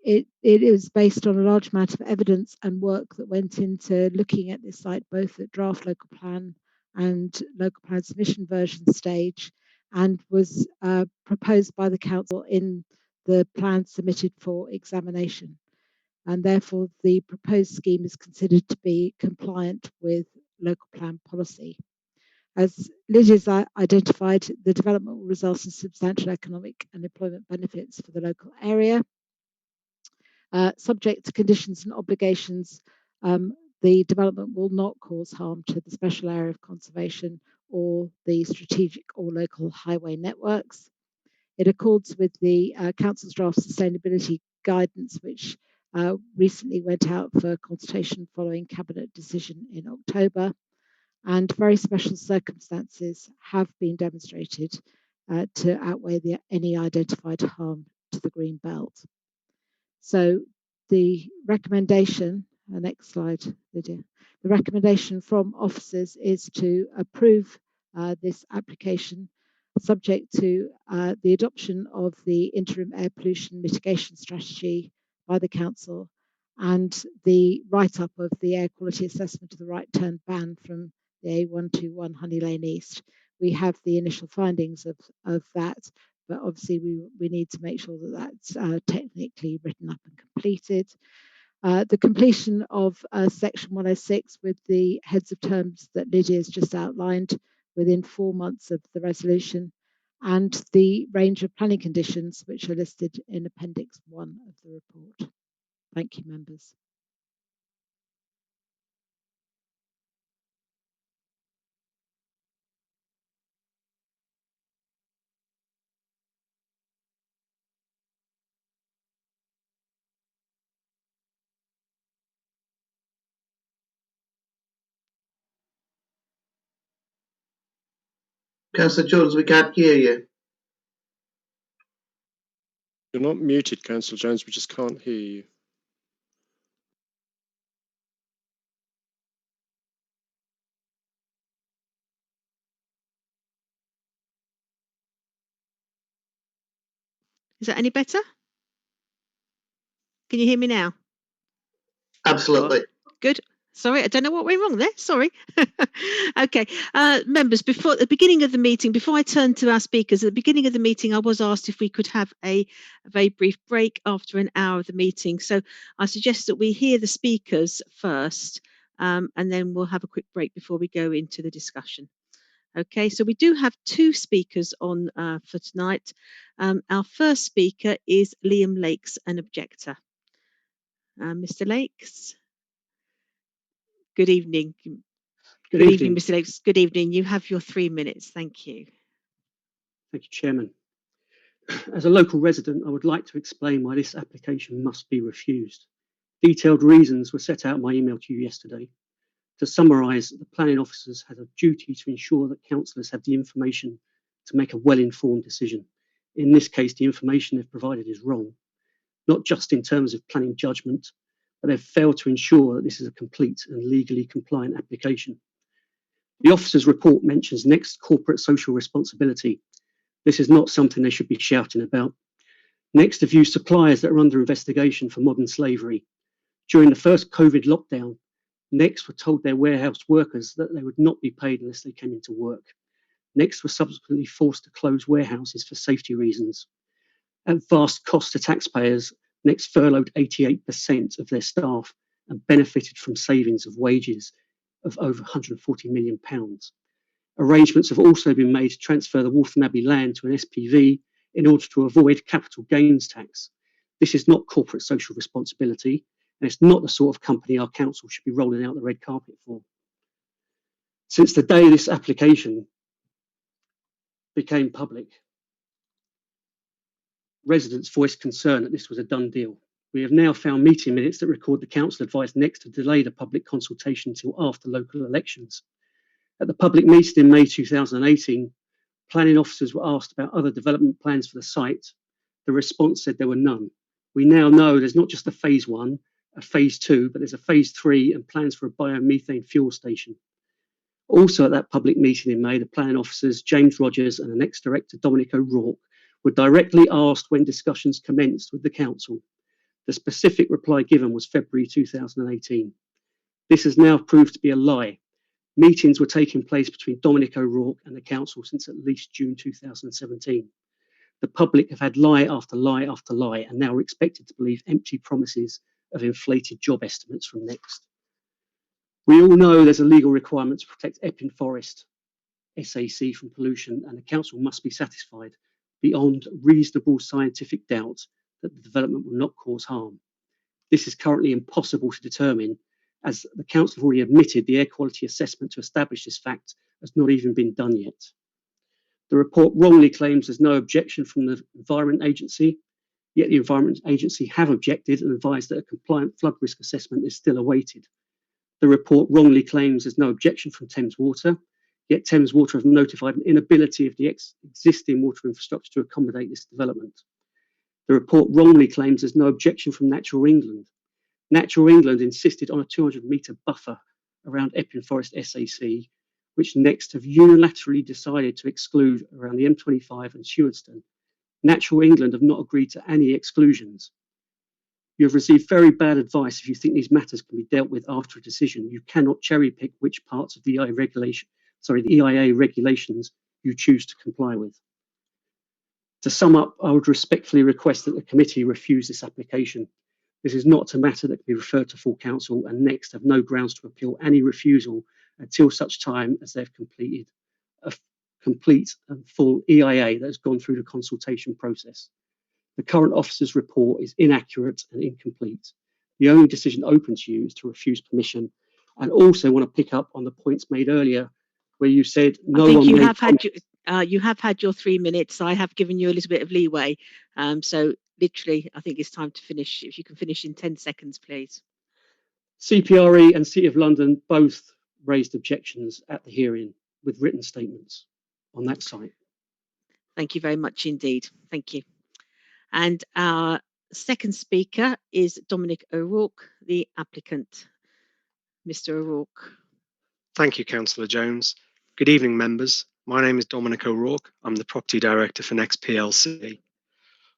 It is based on a large amount of evidence and work that went into looking at this site, both at draft local plan and local plan submission version stage, and was proposed by the council in the plan submitted for examination. And therefore the proposed scheme is considered to be compliant with local plan policy. As Lydia's identified, the development will result in substantial economic and employment benefits for the local area. Subject to conditions and obligations, the development will not cause harm to the special area of conservation or the strategic or local highway networks. It accords with the Council's draft sustainability guidance, which recently went out for consultation following Cabinet decision in October, and very special circumstances have been demonstrated to outweigh any identified harm to the green belt. So the recommendation, next slide, Lydia. The recommendation from officers is to approve this application subject to the adoption of the interim air pollution mitigation strategy by the council and the write-up of the air quality assessment of the right turn ban from the A121 Honey Lane East. We have the initial findings of that, but obviously we need to make sure that that's technically written up and completed. The completion of Section 106 with the heads of terms that Lydia has just outlined within 4 months of the resolution, and the range of planning conditions which are listed in Appendix 1 of the report. Thank you, members. Councillor Jones, we can't hear you. You're not muted, Councillor Jones. We just can't hear you. Is that any better? Can you hear me now? Absolutely. Good. Sorry, I don't know what went wrong there. Sorry. Okay. Members, before at the beginning of the meeting, before I turn to our speakers, at the beginning of the meeting, I was asked if we could have a very brief break after an hour of the meeting. So I suggest that we hear the speakers first, and then we'll have a quick break before we go into the discussion. Okay, so we do have two speakers on for tonight. Our first speaker is Liam Lakes, an objector. Mr. Lakes. Good evening. Good evening, Mr. Lakes. Good evening. You have your 3 minutes. Thank you. Thank you, Chairman. As a local resident, I would like to explain why this application must be refused. Detailed reasons were set out in my email to you yesterday. To summarise, the planning officers had a duty to ensure that councillors have the information to make a well-informed decision. In this case, the information they've provided is wrong, not just in terms of planning judgment, but they've failed to ensure that this is a complete and legally compliant application. The officer's report mentions Next corporate social responsibility. This is not something they should be shouting about. Next have used suppliers that are under investigation for modern slavery. During the first COVID lockdown, Next were told their warehouse workers that they would not be paid unless they came into work. Next were subsequently forced to close warehouses for safety reasons. At vast cost to taxpayers, Next furloughed 88% of their staff and benefited from savings of wages of over £140 million. Arrangements have also been made to transfer the Waltham Abbey land to an SPV in order to avoid capital gains tax. This is not corporate social responsibility, and it's not the sort of company our council should be rolling out the red carpet for. Since the day this application became public, residents voiced concern that this was a done deal. We have now found meeting minutes that record the council advised Next to delay the public consultation until after local elections. At the public meeting in May 2018, planning officers were asked about other development plans for the site. The response said there were none. We now know there's not just a phase 1, a phase 2, but there's a phase 3 and plans for a biomethane fuel station. Also at that public meeting in May, the planning officers, James Rogers and the Next director, Dominic O'Rourke, were directly asked when discussions commenced with the council. The specific reply given was February 2018. This has now proved to be a lie. Meetings were taking place between Dominic O'Rourke and the council since at least June 2017. The public have had lie after lie after lie and now are expected to believe empty promises of inflated job estimates from Next. We all know there's a legal requirement to protect Epping Forest, SAC, from pollution, and the council must be satisfied beyond reasonable scientific doubt that the development will not cause harm. This is currently impossible to determine, as the council have already admitted the air quality assessment to establish this fact has not even been done yet. The report wrongly claims there's no objection from the Environment Agency, yet the Environment Agency have objected and advised that a compliant flood risk assessment is still awaited. The report wrongly claims there's no objection from Thames Water, yet Thames Water have notified an inability of the existing water infrastructure to accommodate this development. The report wrongly claims there's no objection from Natural England. Natural England insisted on a 200-metre buffer around Epping Forest SAC, which Next have unilaterally decided to exclude around the M25 and Sewardstone. Natural England have not agreed to any exclusions. You have received very bad advice if you think these matters can be dealt with after a decision. You cannot cherry pick which parts of the EIA regulations you choose to comply with. To sum up, I would respectfully request that the committee refuse this application. This is not a matter that can be referred to full council, and Next have no grounds to appeal any refusal until such time as they've completed a complete and full EIA that has gone through the consultation process. The current officer's report is inaccurate and incomplete. The only decision open to you is to refuse permission. And also want to pick up on the points made earlier where you said no one. You have had your 3 minutes. I have given you a little bit of leeway. So literally, I think it's time to finish. If you can finish in 10 seconds, please. CPRE and City of London both raised objections at the hearing with written statements. on that site. Thank you very much indeed. Thank you. And our second speaker is Dominic O'Rourke, the applicant. Mr. O'Rourke. Thank you, Councillor Jones. Good evening, members. My name is Dominic O'Rourke. I'm the Property Director for Next PLC.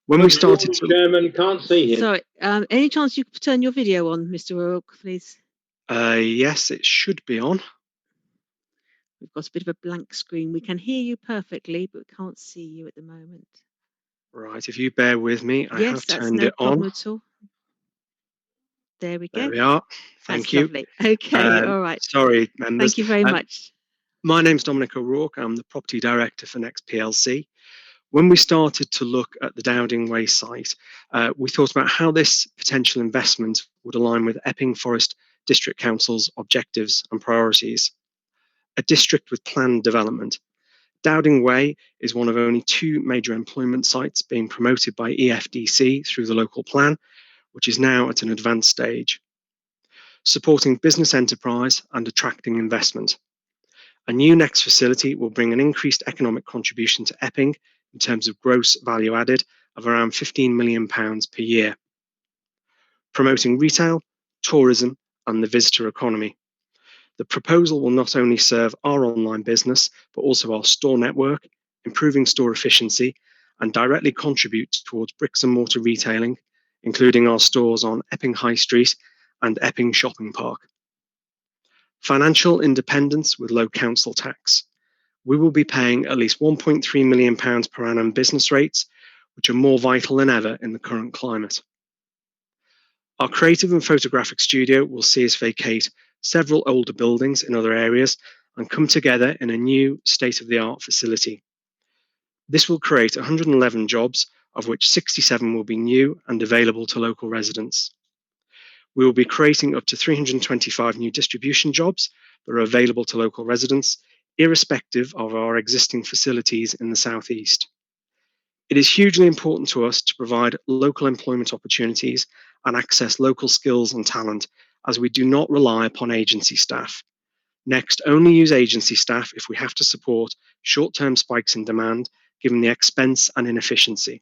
When we started to... Chairman, can't see him. Sorry, any chance you could turn your video on, Mr. O'Rourke, please? Yes, it should be on. We've got a bit of a blank screen. We can hear you perfectly, but we can't see you at the moment. Right, if you bear with me, I have turned no it problem on. at all. There we go. There we are. Thank That's you. Lovely. Okay, all right. Sorry, members. Thank you very much. My name's Dominic O'Rourke. I'm the Property Director for Next PLC. When we started to look at the Dowding Way site, we thought about how this potential investment would align with Epping Forest District Council's objectives and priorities. A district with planned development. Dowding Way is one of only 2 major employment sites being promoted by EFDC through the local plan, which is now at an advanced stage. Supporting business enterprise and attracting investment. A new Next facility will bring an increased economic contribution to Epping in terms of gross value added of around £15 million per year. Promoting retail, tourism and the visitor economy. The proposal will not only serve our online business, but also our store network, improving store efficiency, and directly contribute towards bricks and mortar retailing, including our stores on Epping High Street and Epping Shopping Park. Financial independence with low council tax. We will be paying at least £1.3 million per annum business rates, which are more vital than ever in the current climate. Our creative and photographic studio will see us vacate several older buildings in other areas and come together in a new state-of-the-art facility. This will create 111 jobs, of which 67 will be new and available to local residents. We will be creating up to 325 new distribution jobs that are available to local residents, irrespective of our existing facilities in the southeast. It is hugely important to us to provide local employment opportunities and access local skills and talent, as we do not rely upon agency staff. Next, only use agency staff if we have to support short-term spikes in demand, given the expense and inefficiency.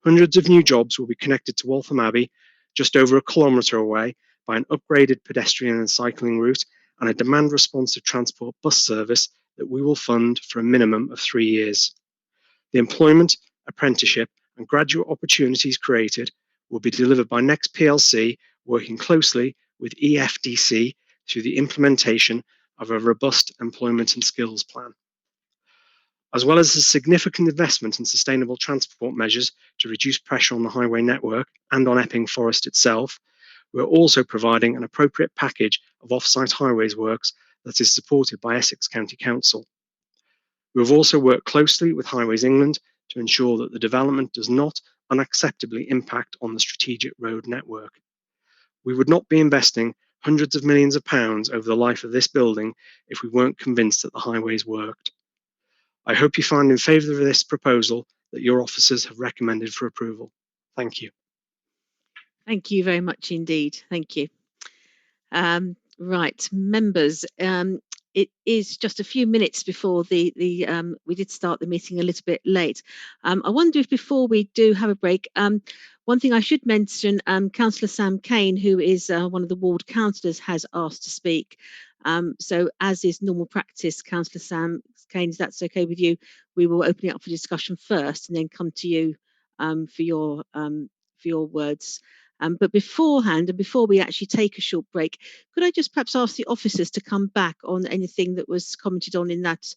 Hundreds of new jobs will be connected to Waltham Abbey, just over a kilometre away, by an upgraded pedestrian and cycling route and a demand-responsive transport bus service that we will fund for a minimum of 3 years. The employment, apprenticeship and graduate opportunities created will be delivered by Next PLC, working closely with EFDC through the implementation of a robust employment and skills plan. As well as a significant investment in sustainable transport measures to reduce pressure on the highway network and on Epping Forest itself, we're also providing an appropriate package of off-site highways works that is supported by Essex County Council. We have also worked closely with Highways England to ensure that the development does not unacceptably impact on the strategic road network. We would not be investing hundreds of millions of pounds over the life of this building if we weren't convinced that the highways worked. I hope you find in favour of this proposal that your officers have recommended for approval. Thank you. Thank you very much indeed. Thank you. Right, members, it is just a few minutes before we did start the meeting a little bit late. I wonder if before we do have a break, one thing I should mention, Councillor Sam Kane, who is one of the ward councillors, has asked to speak. So as is normal practice, Councillor Sam Kane, if that's okay with you, we will open it up for discussion first and then come to you for your words. But beforehand, and before we actually take a short break, could I just perhaps ask the officers to come back on anything that was commented on in that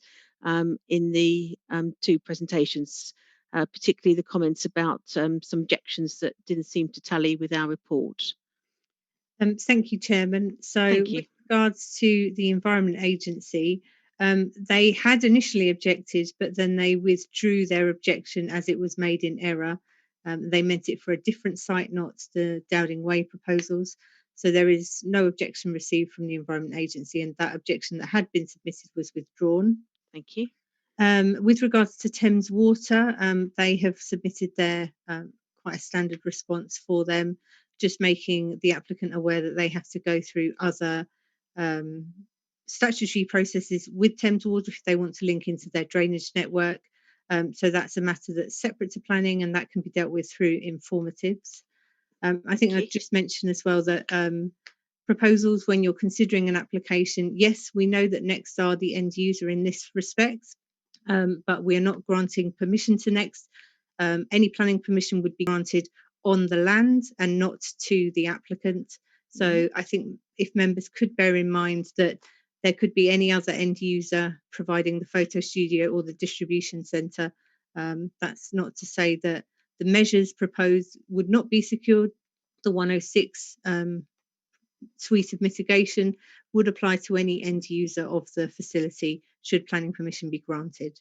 in the 2 presentations, particularly the comments about some objections that didn't seem to tally with our report? Thank you, Chairman. So with regards to the Environment Agency, they had initially objected, but then they withdrew their objection as it was made in error. They meant it for a different site, not the Dowding Way proposals. So there is no objection received from the Environment Agency, and that objection that had been submitted was withdrawn. Thank you. With regards to Thames Water, they have submitted their quite a standard response for them, just making the applicant aware that they have to go through other statutory processes with Thames Water if they want to link into their drainage network. So that's a matter that's separate to planning, and that can be dealt with through informatives. I think I'd just mention as well that proposals, when you're considering an application, yes, we know that Next are the end user in this respect, but we are not granting permission to Next. Any planning permission would be granted on the land and not to the applicant. So I think if members could bear in mind that there could be any other end user providing the photo studio or the distribution centre. That's not to say that the measures proposed would not be secured. The 106 suite of mitigation would apply to any end user of the facility should planning permission be granted.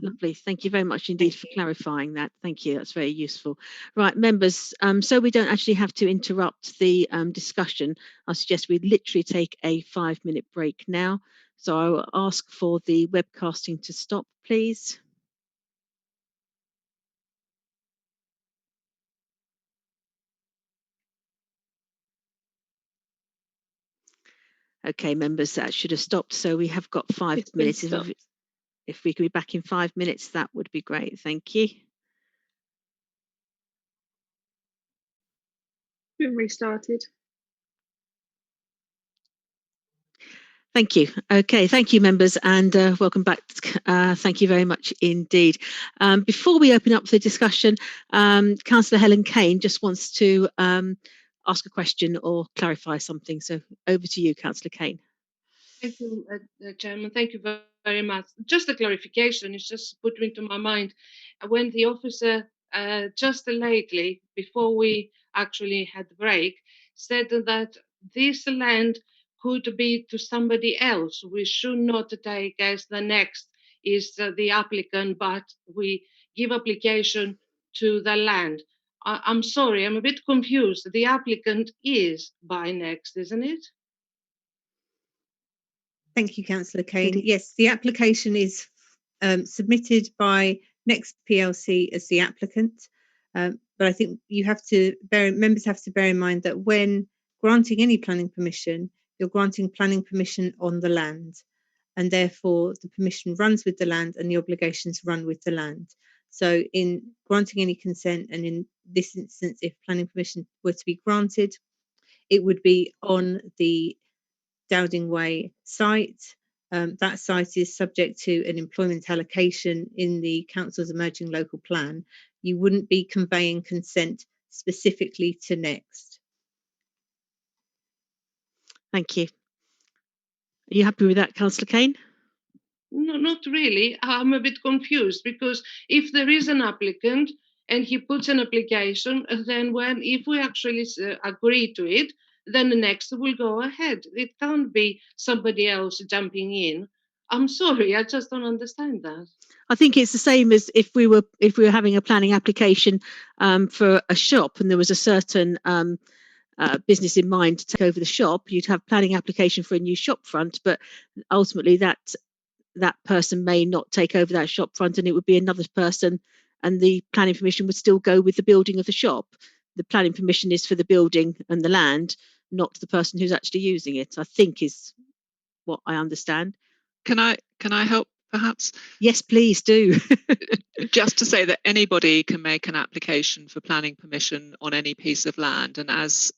Lovely. Thank you very much indeed for clarifying that. Thank you. That's very useful. Right, members, so we don't actually have to interrupt the discussion, I suggest we literally take a 5-minute break now. So I will ask for the webcasting to stop, please. Okay, members, that should have stopped. So we have got 5 minutes. If we could be back in 5 minutes, that would be great. Thank you. Been restarted. Thank you. Okay, thank you, members, and welcome back. Thank you very much indeed. Before we open up the discussion, Councillor Helen Kane just wants to ask a question or clarify something. So over to you, Councillor Kane. Thank you, Chairman. Thank you very much. Just a clarification, it's just put into my mind. When the officer just lately, before we actually had the break, said that this land could be to somebody else. We should not take as the Next is the applicant, but we give application to the land. I'm sorry, I'm a bit confused. The applicant is by Next, isn't it? Thank you, Councillor Kane. Yes, the application is submitted by Next PLC as the applicant, but I think members have to bear in mind that when granting any planning permission, you're granting planning permission on the land, and therefore the permission runs with the land and the obligations run with the land. So in granting any consent, and in this instance, if planning permission were to be granted, it would be on the Dowding Way site. That site is subject to an employment allocation in the council's emerging local plan. You wouldn't be conveying consent specifically to Next. Thank you. Are you happy with that, Councillor Kane? No, not really. I'm a bit confused because if there is an applicant and he puts an application, then if we actually agree to it, then the Next will go ahead. It can't be somebody else jumping in. I'm sorry, I just don't understand that. I think it's the same as if we were having a planning application for a shop and there was a certain business in mind to take over the shop. You'd have planning application for a new shop front, but ultimately that person may not take over that shop front, and it would be another person, and the planning permission would still go with the building of the shop. The planning permission is for the building and the land, not the person who's actually using it, I think is what I understand. Can I help perhaps? Yes, please do. Just to say that anybody can make an application for planning permission on any piece of land, and as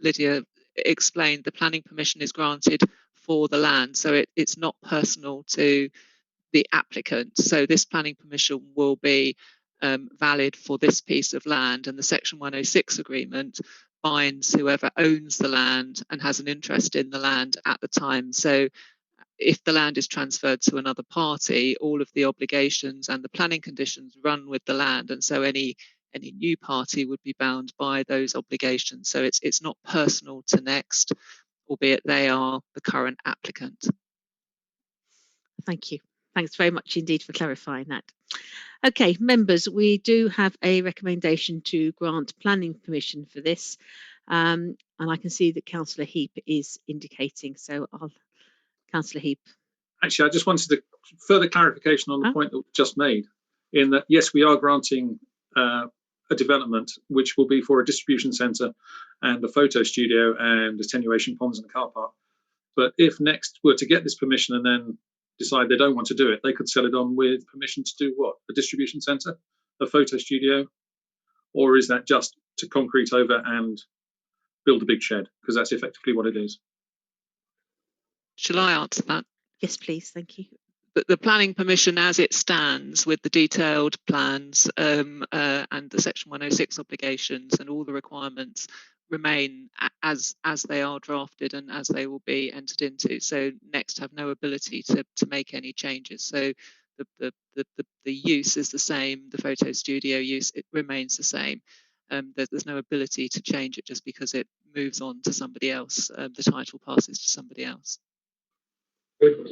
Lydia explained, the planning permission is granted for the land, so it's not personal to the applicant. So this planning permission will be valid for this piece of land, and the Section 106 agreement binds whoever owns the land and has an interest in the land at the time. So if the land is transferred to another party, all of the obligations and the planning conditions run with the land, and so any new party would be bound by those obligations. So it's not personal to Next, albeit they are the current applicant. Thank you. Thanks very much indeed for clarifying that. Okay, members, we do have a recommendation to grant planning permission for this, and I can see that Councillor Heap is indicating, so Councillor Heap. Actually, I just wanted to further clarification on the point that was just made, in that yes, we are granting a development which will be for a distribution centre and a photo studio and attenuation ponds and a car park. But if Next were to get this permission and then decide they don't want to do it, they could sell it on with permission to do what? A distribution centre, a photo studio, or is that just to concrete over and build a big shed? Because that's effectively what it is. Shall I answer that? Yes, please. Thank you. The planning permission as it stands with the detailed plans and the Section 106 obligations and all the requirements remain as they are drafted and as they will be entered into. So Next have no ability to make any changes. So the use is the same, the photo studio use, it remains the same. There's no ability to change it just because it moves on to somebody else. The title passes to somebody else. But,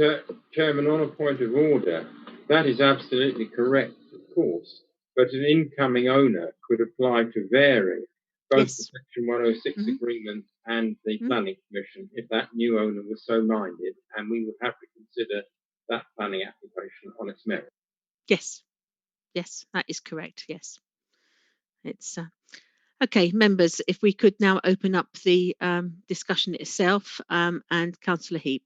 Chairman, on a point of order, that is absolutely correct, of course. But an incoming owner could apply to vary both the Section 106 agreement and the planning permission if that new owner was so minded, and we would have to consider that planning application on its merit. Yes, that is correct. Yes, it's okay. Members, if we could now open up the discussion itself, and Councillor Heap.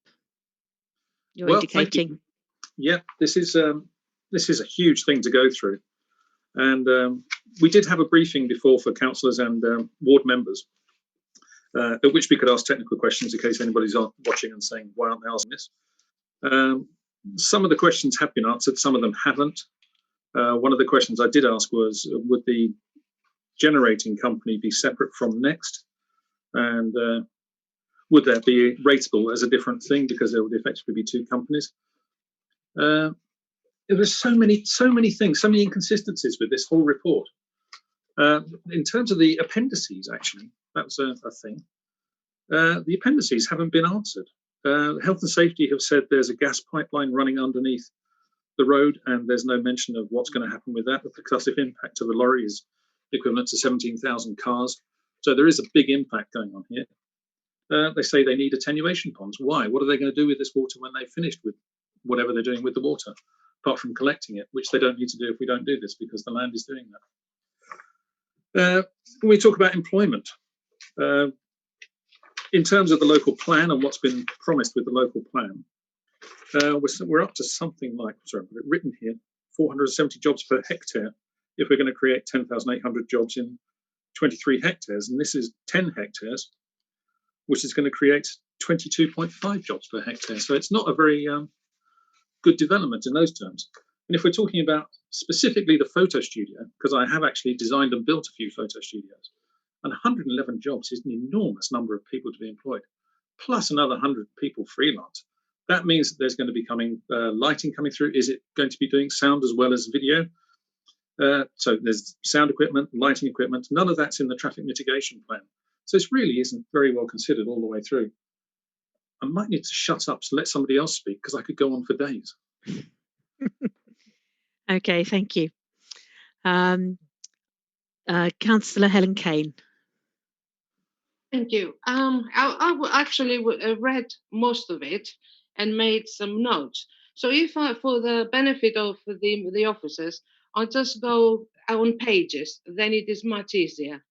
You're indicating. Thank you. Yeah, this is a huge thing to go through, and we did have a briefing before for councillors and ward members, at which we could ask technical questions in case anybody's watching and saying, "Why aren't they asking this?" Some of the questions have been answered, some of them haven't. One of the questions I did ask was, would the generating company be separate from Next, and would that be rateable as a different thing because there would effectively be two companies? There's so many things, so many inconsistencies with this whole report. In terms of the appendices, actually, that's a thing. The appendices haven't been answered. Health and Safety have said there's a gas pipeline running underneath the road, and there's no mention of what's going to happen with that. The percussive impact of the lorry is equivalent to 17,000 cars. So there is a big impact going on here. They say they need attenuation ponds. Why? What are they going to do with this water when they've finished with whatever they're doing with the water, apart from collecting it, which they don't need to do if we don't do this because the land is doing that. When we talk about employment, in terms of the local plan and what's been promised with the local plan, we're up to something like, sorry, I've got it written here, 470 jobs per hectare if we're going to create 10,800 jobs in 23 hectares. And this is 10 hectares, which is going to create 22.5 jobs per hectare. So it's not a very good development in those terms. And if we're talking about specifically the photo studio, because I have actually designed and built a few photo studios, and 111 jobs is an enormous number of people to be employed, plus another 100 people freelance. That means that there's going to be lighting coming through. Is it going to be doing sound as well as video? So there's sound equipment, lighting equipment. None of that's in the traffic mitigation plan. So this really isn't very well considered all the way through. I might need to shut up to let somebody else speak because I could go on for days. Okay, thank you. Councillor Helen Kane. Thank you. I actually read most of it and made some notes. So if for the benefit of the officers, I'll just go on pages, then it is much easier.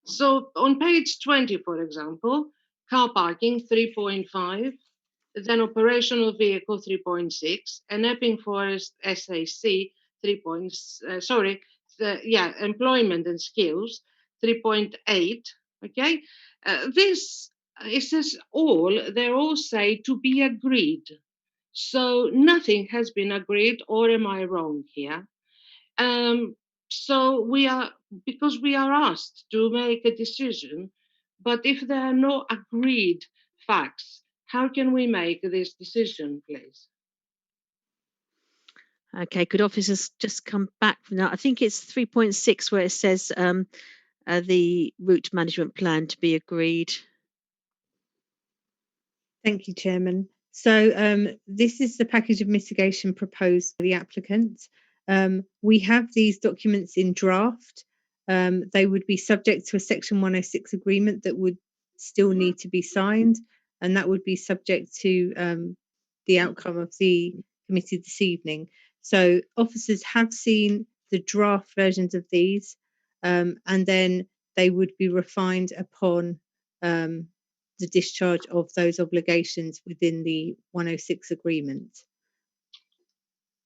So on page 20, for example, car parking 3.5, then operational vehicle 3.6, and Epping Forest SAC employment and skills 3.8. Okay, it says they're all say to be agreed. So nothing has been agreed, or am I wrong here? So because we are asked to make a decision, but if there are no agreed facts, how can we make this decision, please? Okay, could officers just come back from that? I think it's 3.6 where it says the route management plan to be agreed. Thank you, Chairman. So this is the package of mitigation proposed by the applicant. We have these documents in draft. They would be subject to a Section 106 agreement that would still need to be signed, and that would be subject to the outcome of the committee this evening. So officers have seen the draft versions of these, and then they would be refined upon the discharge of those obligations within the 106 agreement.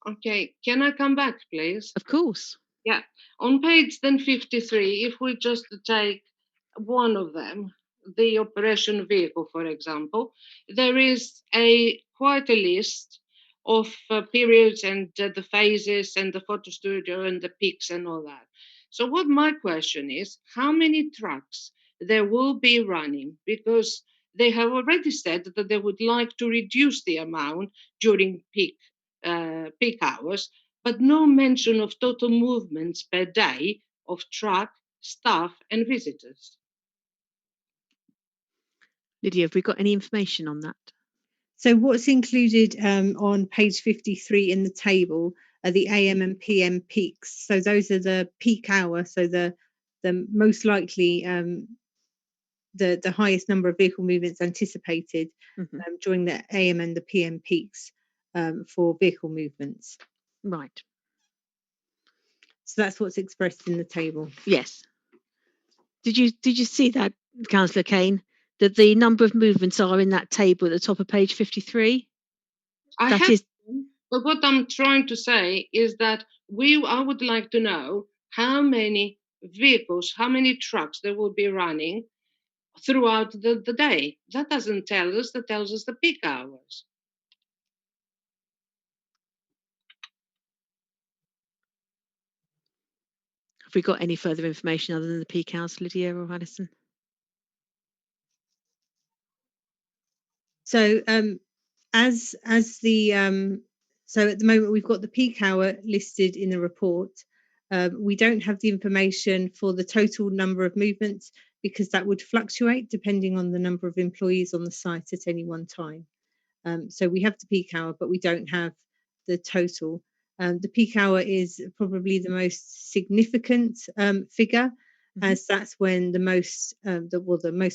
Okay, can I come back, please? Of course. Yeah, on page then 53, if we just take one of them, the operation vehicle, for example, there is quite a list of periods and the phases and the photo studio and the peaks and all that. So what my question is, how many trucks there will be running? Because they have already said that they would like to reduce the amount during peak hours, but no mention of total movements per day of truck, staff and visitors. Lydia, have we got any information on that? So what's included on page 53 in the table are the AM and PM peaks. So those are the peak hour, so the most likely the highest number of vehicle movements anticipated during the AM and the PM peaks for vehicle movements. Right. So that's what's expressed in the table. Yes. Did you see that, Councillor Kane, that the number of movements are in that table at the top of page 53? But what I'm trying to say is that I would like to know how many vehicles, how many trucks there will be running throughout the day. That doesn't tell us, that tells us the peak hours. Have we got any further information other than the peak hours, Lydia or Alison? So so at the moment we've got the peak hour listed in the report. We don't have the information for the total number of movements because that would fluctuate depending on the number of employees on the site at any one time. So we have the peak hour, but we don't have the total. The peak hour is probably the most significant figure, as that's when the most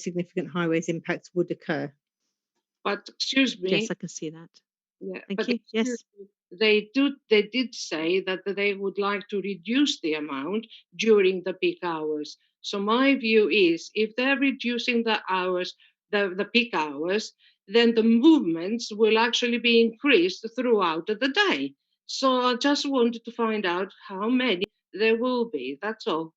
significant highways impacts would occur. But excuse me. Yes, I can see that. Yeah, Thank you. Yes. They did say that they would like to reduce the amount during the peak hours. So my view is, if they're reducing the hours, the peak hours, then the movements will actually be increased throughout the day. So I just wanted to find out how many there will be. That's all.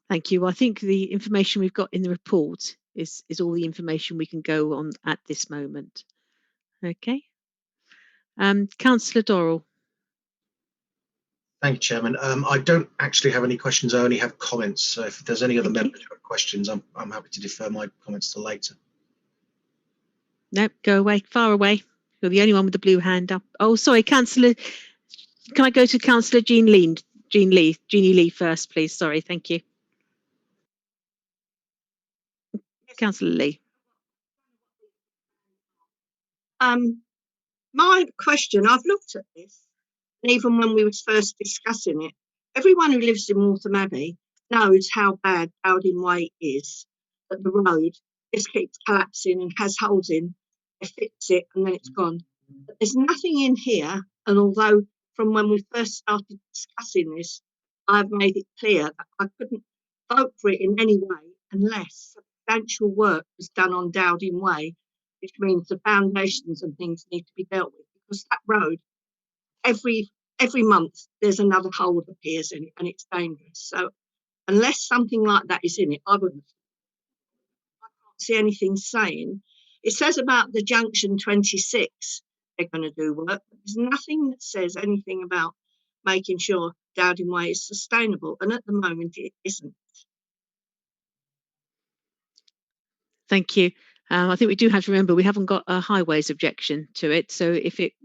Thank you. I think the information we've got in the report is all the information we can go on at this moment. Okay. Councillor Dorrell. Thank you, Chairman. I don't actually have any questions. I only have comments. So if there's any other members who have questions, I'm happy to defer my comments till later. No, go away, far away. You're the only one with the blue hand up. Oh, sorry, Councillor. Can I go to Councillor Jeanie Lee first, please? Sorry, thank you. Councillor Lee. My question, I've looked at this, and even when we was first discussing it, everyone who lives in Waltham Abbey knows how bad Dowding Way is, that the road just keeps collapsing and has holes in. They fix it and then it's gone. But there's nothing in here, and although from when we first started discussing this, I've made it clear that I couldn't vote for it in any way unless substantial work was done on Dowding Way, which means the foundations and things need to be dealt with, because that road, every month there's another hole that appears in it and it's dangerous. So unless something like that is in it, I can't see anything saying. It says about the junction 26 they're going to do work, but there's nothing that says anything about making sure Dowding Way is sustainable, and at the moment it isn't. Thank you. I think we do have to remember we haven't got a highways objection to it. So that's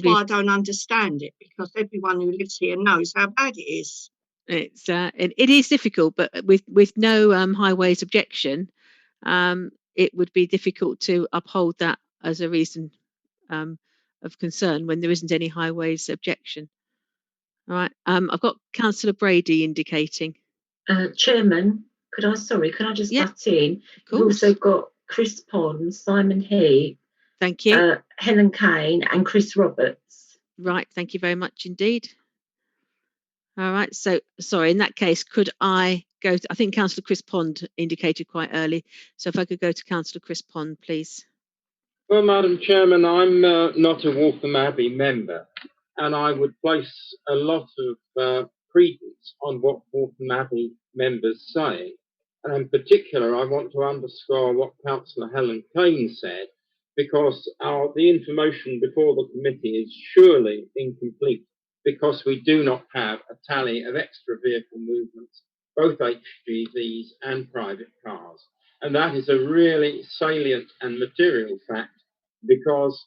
why I don't understand it, because everyone who lives here knows how bad it is. It is difficult, but with no highways objection, it would be difficult to uphold that as a reason of concern when there isn't any highways objection. All right. I've got Councillor Brady indicating. Chairman, could I just butt in? We've also got Chris Pond, Simon Heath. Thank you. Helen Kane and Chris Roberts. Right. Thank you very much indeed. All right. So, sorry, in that case, could I go to, I think Councillor Chris Pond indicated quite early. So if I could go to Councillor Chris Pond, please. Well, Madam Chairman, I'm not a Waltham Abbey member, and I would place a lot of credence on what Waltham Abbey members say. And in particular, I want to underscore what Councillor Helen Kane said, because the information before the committee is surely incomplete, because we do not have a tally of extra vehicle movements, both HGVs and private cars. And that is a really salient and material fact, because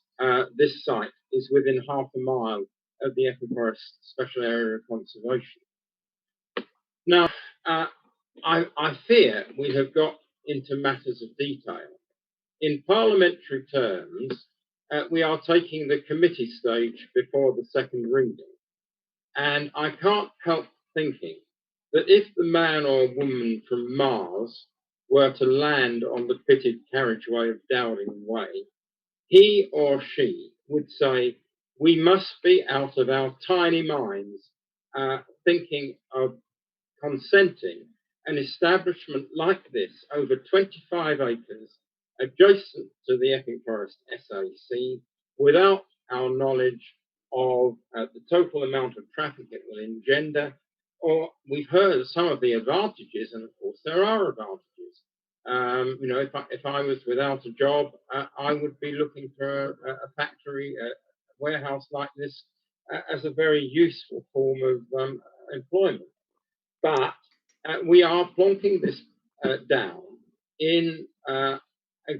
this site is within half a mile of the Epping Forest Special Area of Conservation. Now, I fear we have got into matters of detail. In parliamentary terms, we are taking the committee stage before the second reading. And I can't help thinking that if the man or woman from Mars were to land on the pitted carriageway of Dowling Way, he or she would say, we must be out of our tiny minds thinking of consenting an establishment like this over 25 acres adjacent to the Epping Forest SAC without our knowledge of the total amount of traffic it will engender. Or we've heard some of the advantages, and of course there are advantages. You know, if I was without a job, I would be looking for a factory, a warehouse like this as a very useful form of employment. But we are plonking this down in a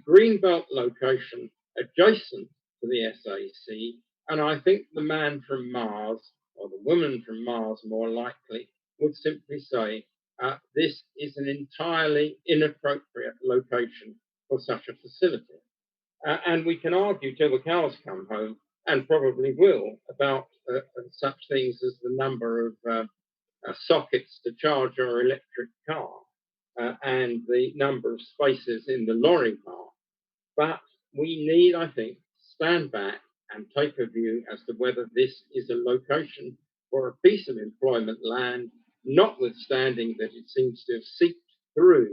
greenbelt location adjacent to the SAC, and I think the man from Mars, or the woman from Mars more likely, would simply say, this is an entirely inappropriate location for such a facility. And we can argue till the cows come home, and probably will, about such things as the number of sockets to charge our electric car and the number of spaces in the lorry park. But we need, I think, stand back and take a view as to whether this is a location for a piece of employment land, notwithstanding that it seems to have seeped through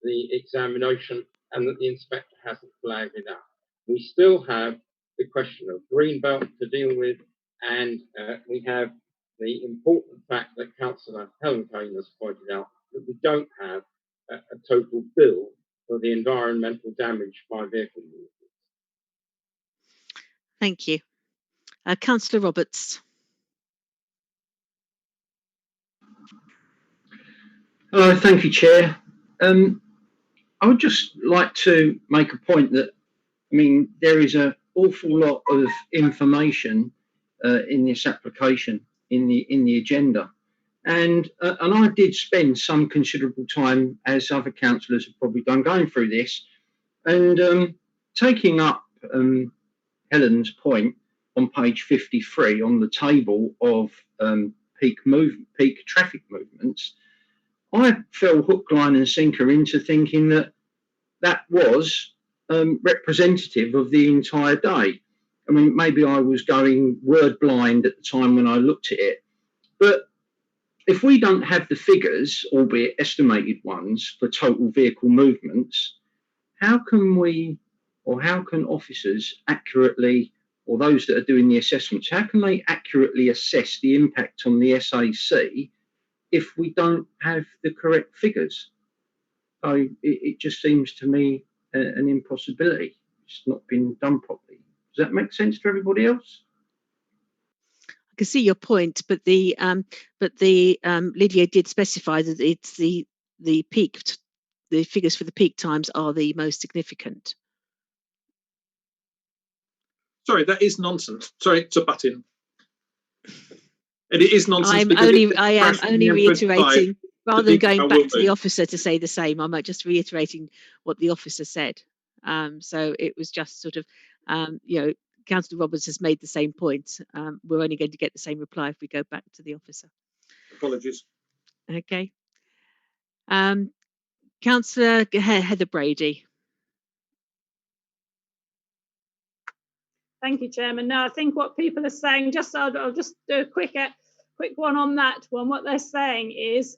the examination and that the inspector hasn't flagged it up. We still have the question of greenbelt to deal with, and we have the important fact that Councillor Helen Kane has pointed out, that we don't have a total bill for the environmental damage by vehicle movements. Thank you. Councillor Roberts. Hello, thank you, Chair. I would just like to make a point that, I mean, there is an awful lot of information in this application, in the agenda, and I did spend some considerable time, as other councillors have probably done, going through this, and taking up Helen's point on page 53 on the table of peak traffic movements. I fell hook, line and sinker into thinking that that was representative of the entire day. I mean, maybe I was going word blind at the time when I looked at it, but if we don't have the figures, albeit estimated ones, for total vehicle movements, how can we, or how can officers accurately, or those that are doing the assessments, how can they accurately assess the impact on the SAC if we don't have the correct figures? So it just seems to me an impossibility. It's not been done properly. Does that make sense to everybody else? I can see your point, but the Lydia did specify that it's the figures for the peak times are the most significant. Sorry, that is nonsense. Sorry to butt in. And it is nonsense. I am only reiterating, rather than going back to the officer to say the same, I'm just reiterating what the officer said. So it was just sort of, you know, Councillor Roberts has made the same point. We're only going to get the same reply if we go back to the officer. Apologies. Okay. Councillor Heather Brady. Thank you, Chairman. No, I think what people are saying, I'll just do a quick one on that one. What they're saying is,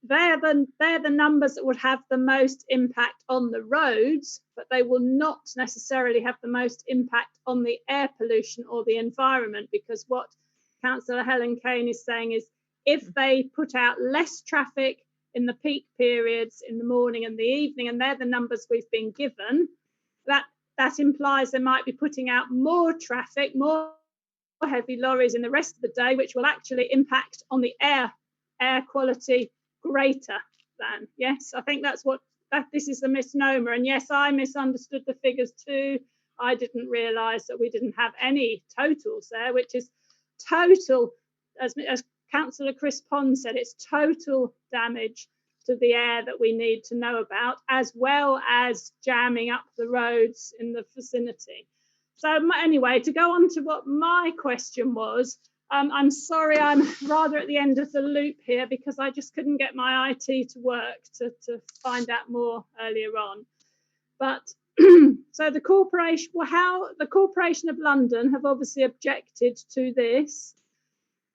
they're the numbers that would have the most impact on the roads, but they will not necessarily have the most impact on the air pollution or the environment, because what Councillor Helen Kane is saying is if they put out less traffic in the peak periods in the morning and the evening, and they're the numbers we've been given, that implies they might be putting out more traffic, more heavy lorries in the rest of the day, which will actually impact on the air quality greater than. Yes, I think that's what this is a misnomer. And yes, I misunderstood the figures too. I didn't realise that we didn't have any totals there, which is total, as Councillor Chris Pond said, it's total damage to the air that we need to know about, as well as jamming up the roads in the vicinity. So anyway, to go on to what my question was, I'm sorry I'm rather at the end of the loop here because I just couldn't get my IT to work to find out more earlier on. But so the Corporation, the Corporation of London have obviously objected to this.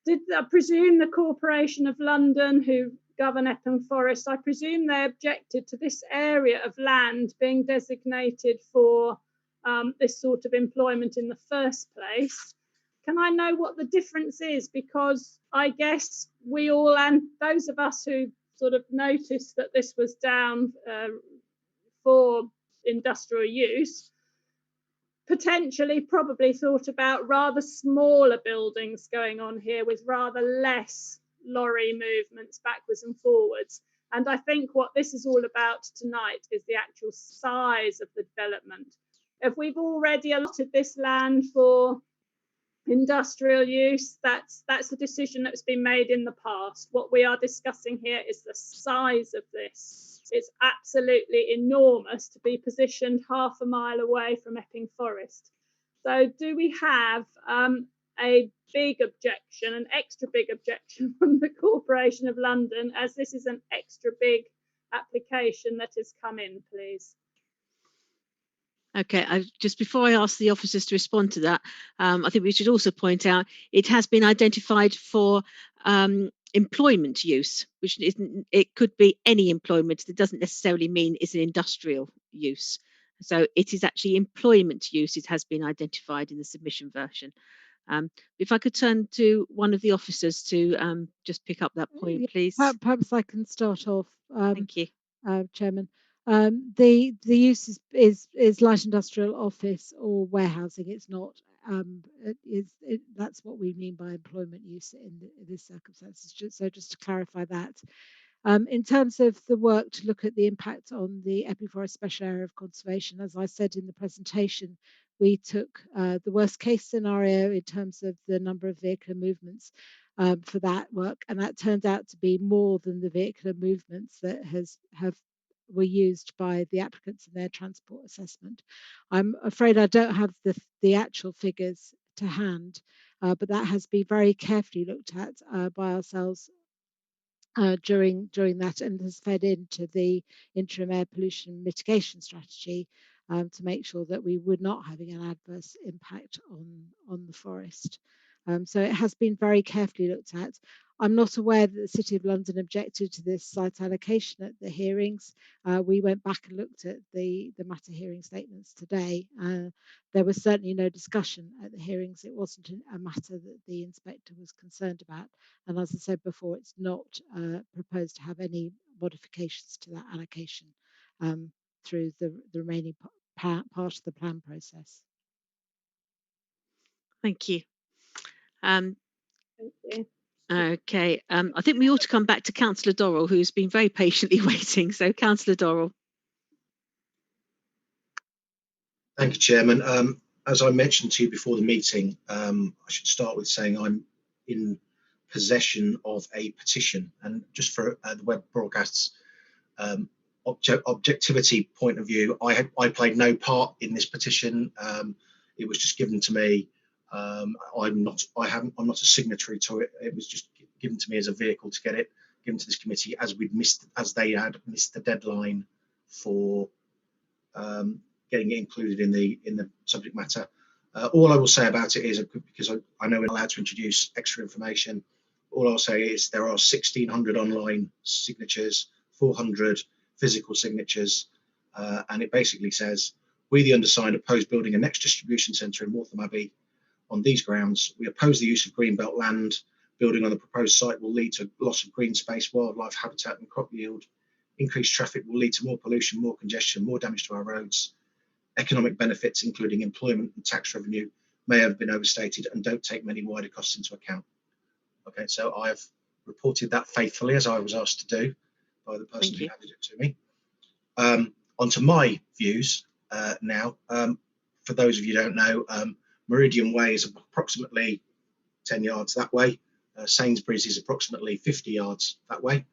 I presume the Corporation of London, who govern Epping Forest, I presume they objected to this area of land being designated for this sort of employment in the first place. Can I know what the difference is? Because I guess we all, and those of us who sort of noticed that this was down for industrial use, potentially probably thought about rather smaller buildings going on here with rather less lorry movements backwards and forwards. And I think what this is all about tonight is the actual size of the development. If we've already allotted this land for industrial use, that's a decision that's been made in the past. What we are discussing here is the size of this. It's absolutely enormous to be positioned half a mile away from Epping Forest. So do we have a big objection, an extra big objection from the Corporation of London, as this is an extra big application that has come in, please? Okay, just before I ask the officers to respond to that, I think we should also point out it has been identified for employment use, which isn't, it could be any employment. It doesn't necessarily mean it's an industrial use. So it is actually employment use. It has been identified in the submission version. If I could turn to one of the officers to just pick up that point, please. Perhaps I can start off. Thank you, Chairman. The use is light industrial, office or warehousing. It's not. That's what we mean by employment use in this circumstances. So just to clarify that. In terms of the work to look at the impact on the Epping Forest Special Area of Conservation, as I said in the presentation, we took the worst case scenario in terms of the number of vehicular movements for that work, and that turned out to be more than the vehicular movements that were used by the applicants in their transport assessment. I'm afraid I don't have the actual figures to hand, but that has been very carefully looked at by ourselves during that, and has fed into the interim air pollution mitigation strategy to make sure that we were not having an adverse impact on the forest. So it has been very carefully looked at. I'm not aware that the City of London objected to this site allocation at the hearings. We went back and looked at the matter hearing statements today. There was certainly no discussion at the hearings. It wasn't a matter that the inspector was concerned about. And as I said before, it's not proposed to have any modifications to that allocation through the remaining part of the plan process. Thank you. Thank you. Okay, I think we ought to come back to Councillor Dorrell, who's been very patiently waiting. So, Councillor Dorrell. Thank you, Chairman. As I mentioned to you before the meeting, I should start with saying I'm in possession of a petition, and just for the web broadcasts objectivity point of view, I played no part in this petition. It was just given to me. I'm not a signatory to it. It was just given to me as a vehicle to get it given to this committee, as they had missed the deadline for getting it included in the subject matter. All I will say about it is, because I know we're allowed to introduce extra information, all I'll say is there are 1,600 online signatures, 400 physical signatures, and it basically says, we the undersigned oppose building a next distribution centre in Waltham Abbey on these grounds. We oppose the use of greenbelt land. Building on the proposed site will lead to loss of green space, wildlife habitat and crop yield. Increased traffic will lead to more pollution, more congestion, more damage to our roads. Economic benefits, including employment and tax revenue, may have been overstated and don't take many wider costs into account. Okay, so I've reported that faithfully as I was asked to do by the person who handed it to me. Onto my views now. For those of you who don't know, Meridian Way is approximately 10 yards that way. Sainsbury's is approximately 50 yards that way.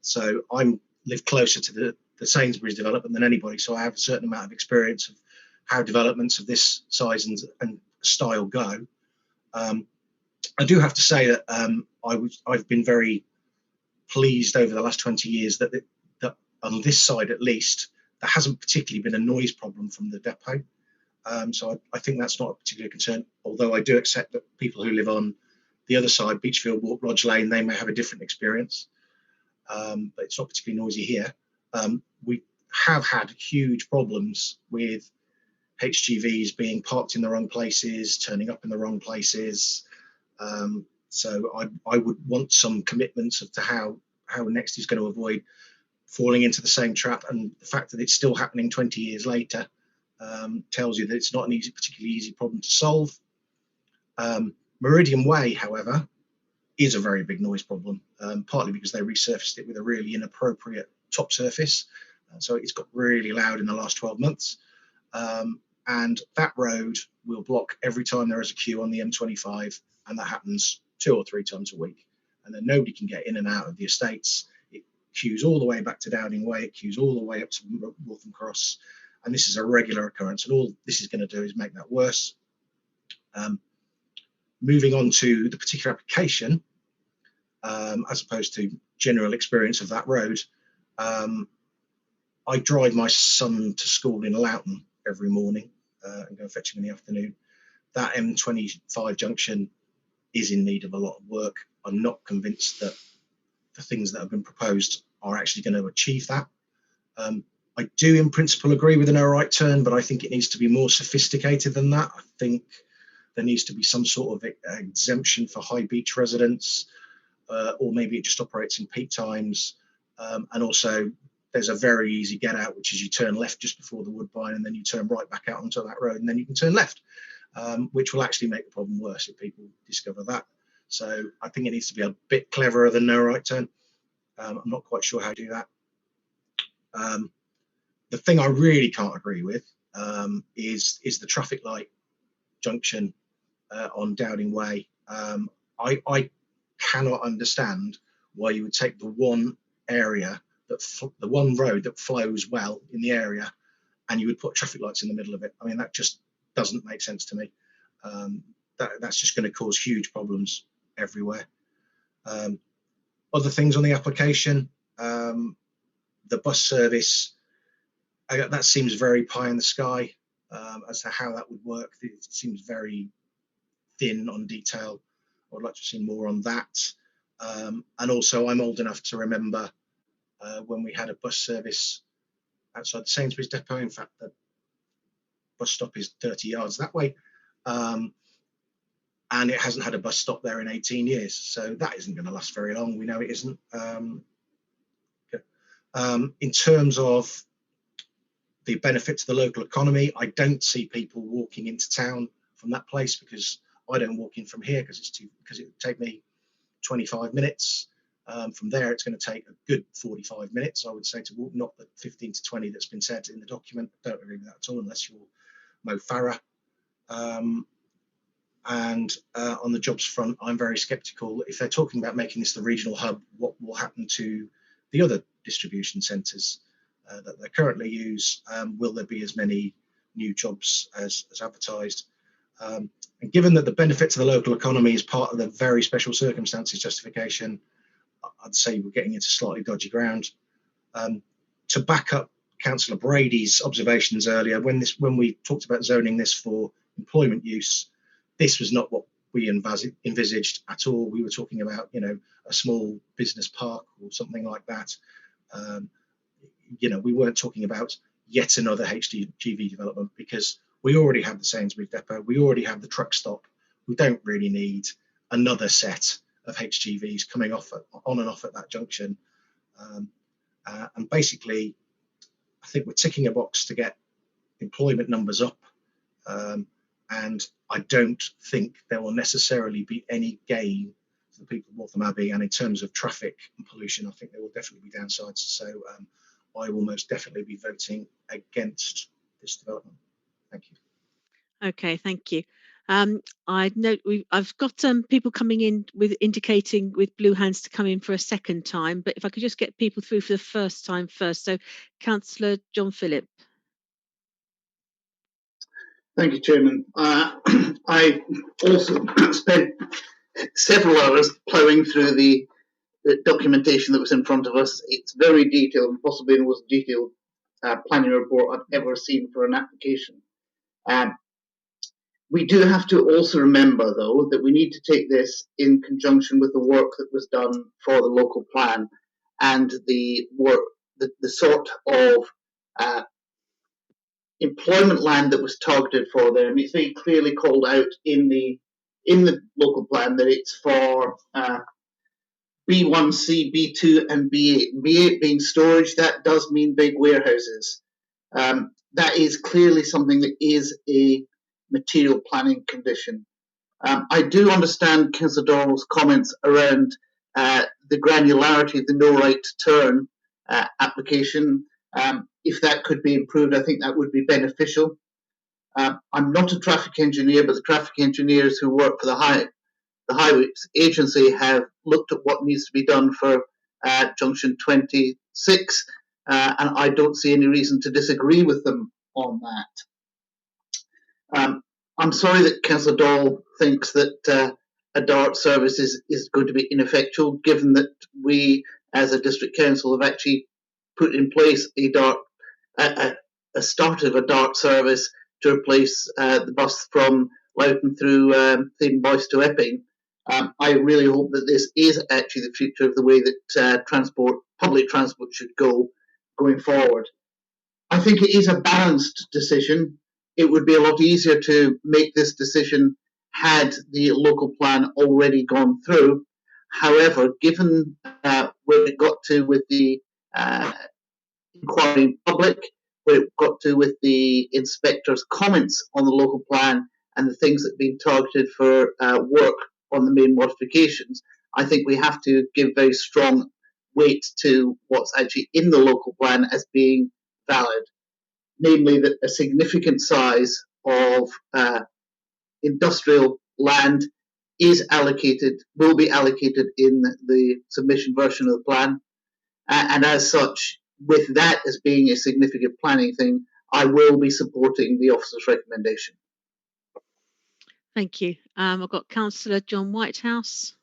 So I live closer to the Sainsbury's development than anybody, so I have a certain amount of experience of how developments of this size and style go. I do have to say that I've been very pleased over the last 20 years that on this side at least, there hasn't particularly been a noise problem from the depot. So I think that's not a particular concern, although I do accept that people who live on the other side, Beachfield Walk, Lodge Lane, they may have a different experience, but it's not particularly noisy here. We have had huge problems with HGVs being parked in the wrong places, turning up in the wrong places. So I would want some commitments as to how Next is going to avoid falling into the same trap, and the fact that it's still happening 20 years later tells you that it's not an particularly easy problem to solve. Meridian Way, however, is a very big noise problem, partly because they resurfaced it with a really inappropriate top surface. So it's got really loud in the last 12 months. And that road will block every time there is a queue on the M25, and that happens 2 or 3 times a week. And then nobody can get in and out of the estates. It queues all the way back to Dowding Way, it queues all the way up to Waltham Cross, and this is a regular occurrence, and all this is going to do is make that worse. Moving on to the particular application, as opposed to general experience of that road, I drive my son to school in Loughton every morning and go fetch him in the afternoon. That M25 junction is in need of a lot of work. I'm not convinced that the things that have been proposed are actually going to achieve that. I do in principle agree with a no right turn, but I think it needs to be more sophisticated than that. I think there needs to be some sort of exemption for high beach residents, or maybe it just operates in peak times. And also there's a very easy get out, which is you turn left just before the Woodbine and then you turn right back out onto that road and then you can turn left, which will actually make the problem worse if people discover that. So I think it needs to be a bit cleverer than no right turn. I'm not quite sure how to do that. The thing I really can't agree with is the traffic light junction on Dowding Way. I cannot understand why you would take the one area the one road that flows well in the area and you would put traffic lights in the middle of it. I mean, that just doesn't make sense to me. That's just going to cause huge problems everywhere. Other things on the application, the bus service, that seems very pie in the sky as to how that would work. It seems very thin on detail. I would like to see more on that. And also, I'm old enough to remember when we had a bus service outside the Sainsbury's depot. In fact, the bus stop is 30 yards that way. And it hasn't had a bus stop there in 18 years. So that isn't going to last very long. We know it isn't. In terms of the benefit to the local economy, I don't see people walking into town from that place, because I don't walk in from here because it would take me 25 minutes. From there, it's going to take a good 45 minutes, I would say, to walk, not the 15 to 20 that's been said in the document. I don't agree with that at all, unless you're Mo Farah. And on the jobs front, I'm very sceptical. If they're talking about making this the regional hub, what will happen to the other distribution centres that they currently use? Will there be as many new jobs as advertised? And given that the benefit to the local economy is part of the very special circumstances justification, I'd say we're getting into slightly dodgy ground. To back up Councillor Brady's observations earlier, when we talked about zoning this for employment use, this was not what we envisaged at all. We were talking about, a small business park or something like that. We weren't talking about yet another HGV development, because we already have the Sainsbury's depot, we already have the truck stop. We don't really need another set of HGVs coming on and off at that junction. And basically, I think we're ticking a box to get employment numbers up. And I don't think there will necessarily be any gain for the people of Waltham Abbey. And in terms of traffic and pollution, I think there will definitely be downsides. So I will most definitely be voting against this development. Thank you. Okay, thank you. I note I've got people coming in with indicating with blue hands to come in for a second time, but if I could just get people through for the first time first. So, Councillor John Phillip. Thank you, Chairman. I also spent several hours ploughing through the documentation that was in front of us. It's very detailed, and possibly the most detailed planning report I've ever seen for an application. We do have to also remember, though, that we need to take this in conjunction with the work that was done for the local plan and the work, the sort of employment land that was targeted for there. And it's very clearly called out in the local plan that it's for B1C, B2, and B8. B8 being storage, that does mean big warehouses. That is clearly something that is a material planning condition. I do understand Councillor Dorrell's comments around the granularity of the no right to turn application. If that could be improved, I think that would be beneficial. I'm not a traffic engineer, but the traffic engineers who work for the Highways Agency have looked at what needs to be done for Junction 26, and I don't see any reason to disagree with them on that. I'm sorry that Councillor Doll thinks that a DART service is going to be ineffectual, given that we, as a district council, have actually put in place a start of a DART service to replace the bus from Loughton through Thin Boyce to Epping. I really hope that this is actually the future of the way that public transport should go going forward. I think it is a balanced decision. It would be a lot easier to make this decision had the local plan already gone through. However, given where it got to with the inquiry in public, where it got to with the inspector's comments on the local plan and the things that have been targeted for work on the main modifications, I think we have to give very strong weight to what's actually in the local plan as being valid, namely that a significant size of industrial land will be allocated in the submission version of the plan. And as such, with that as being a significant planning thing, I will be supporting the officer's recommendation. Thank you. I've got Councillor John Whitehouse.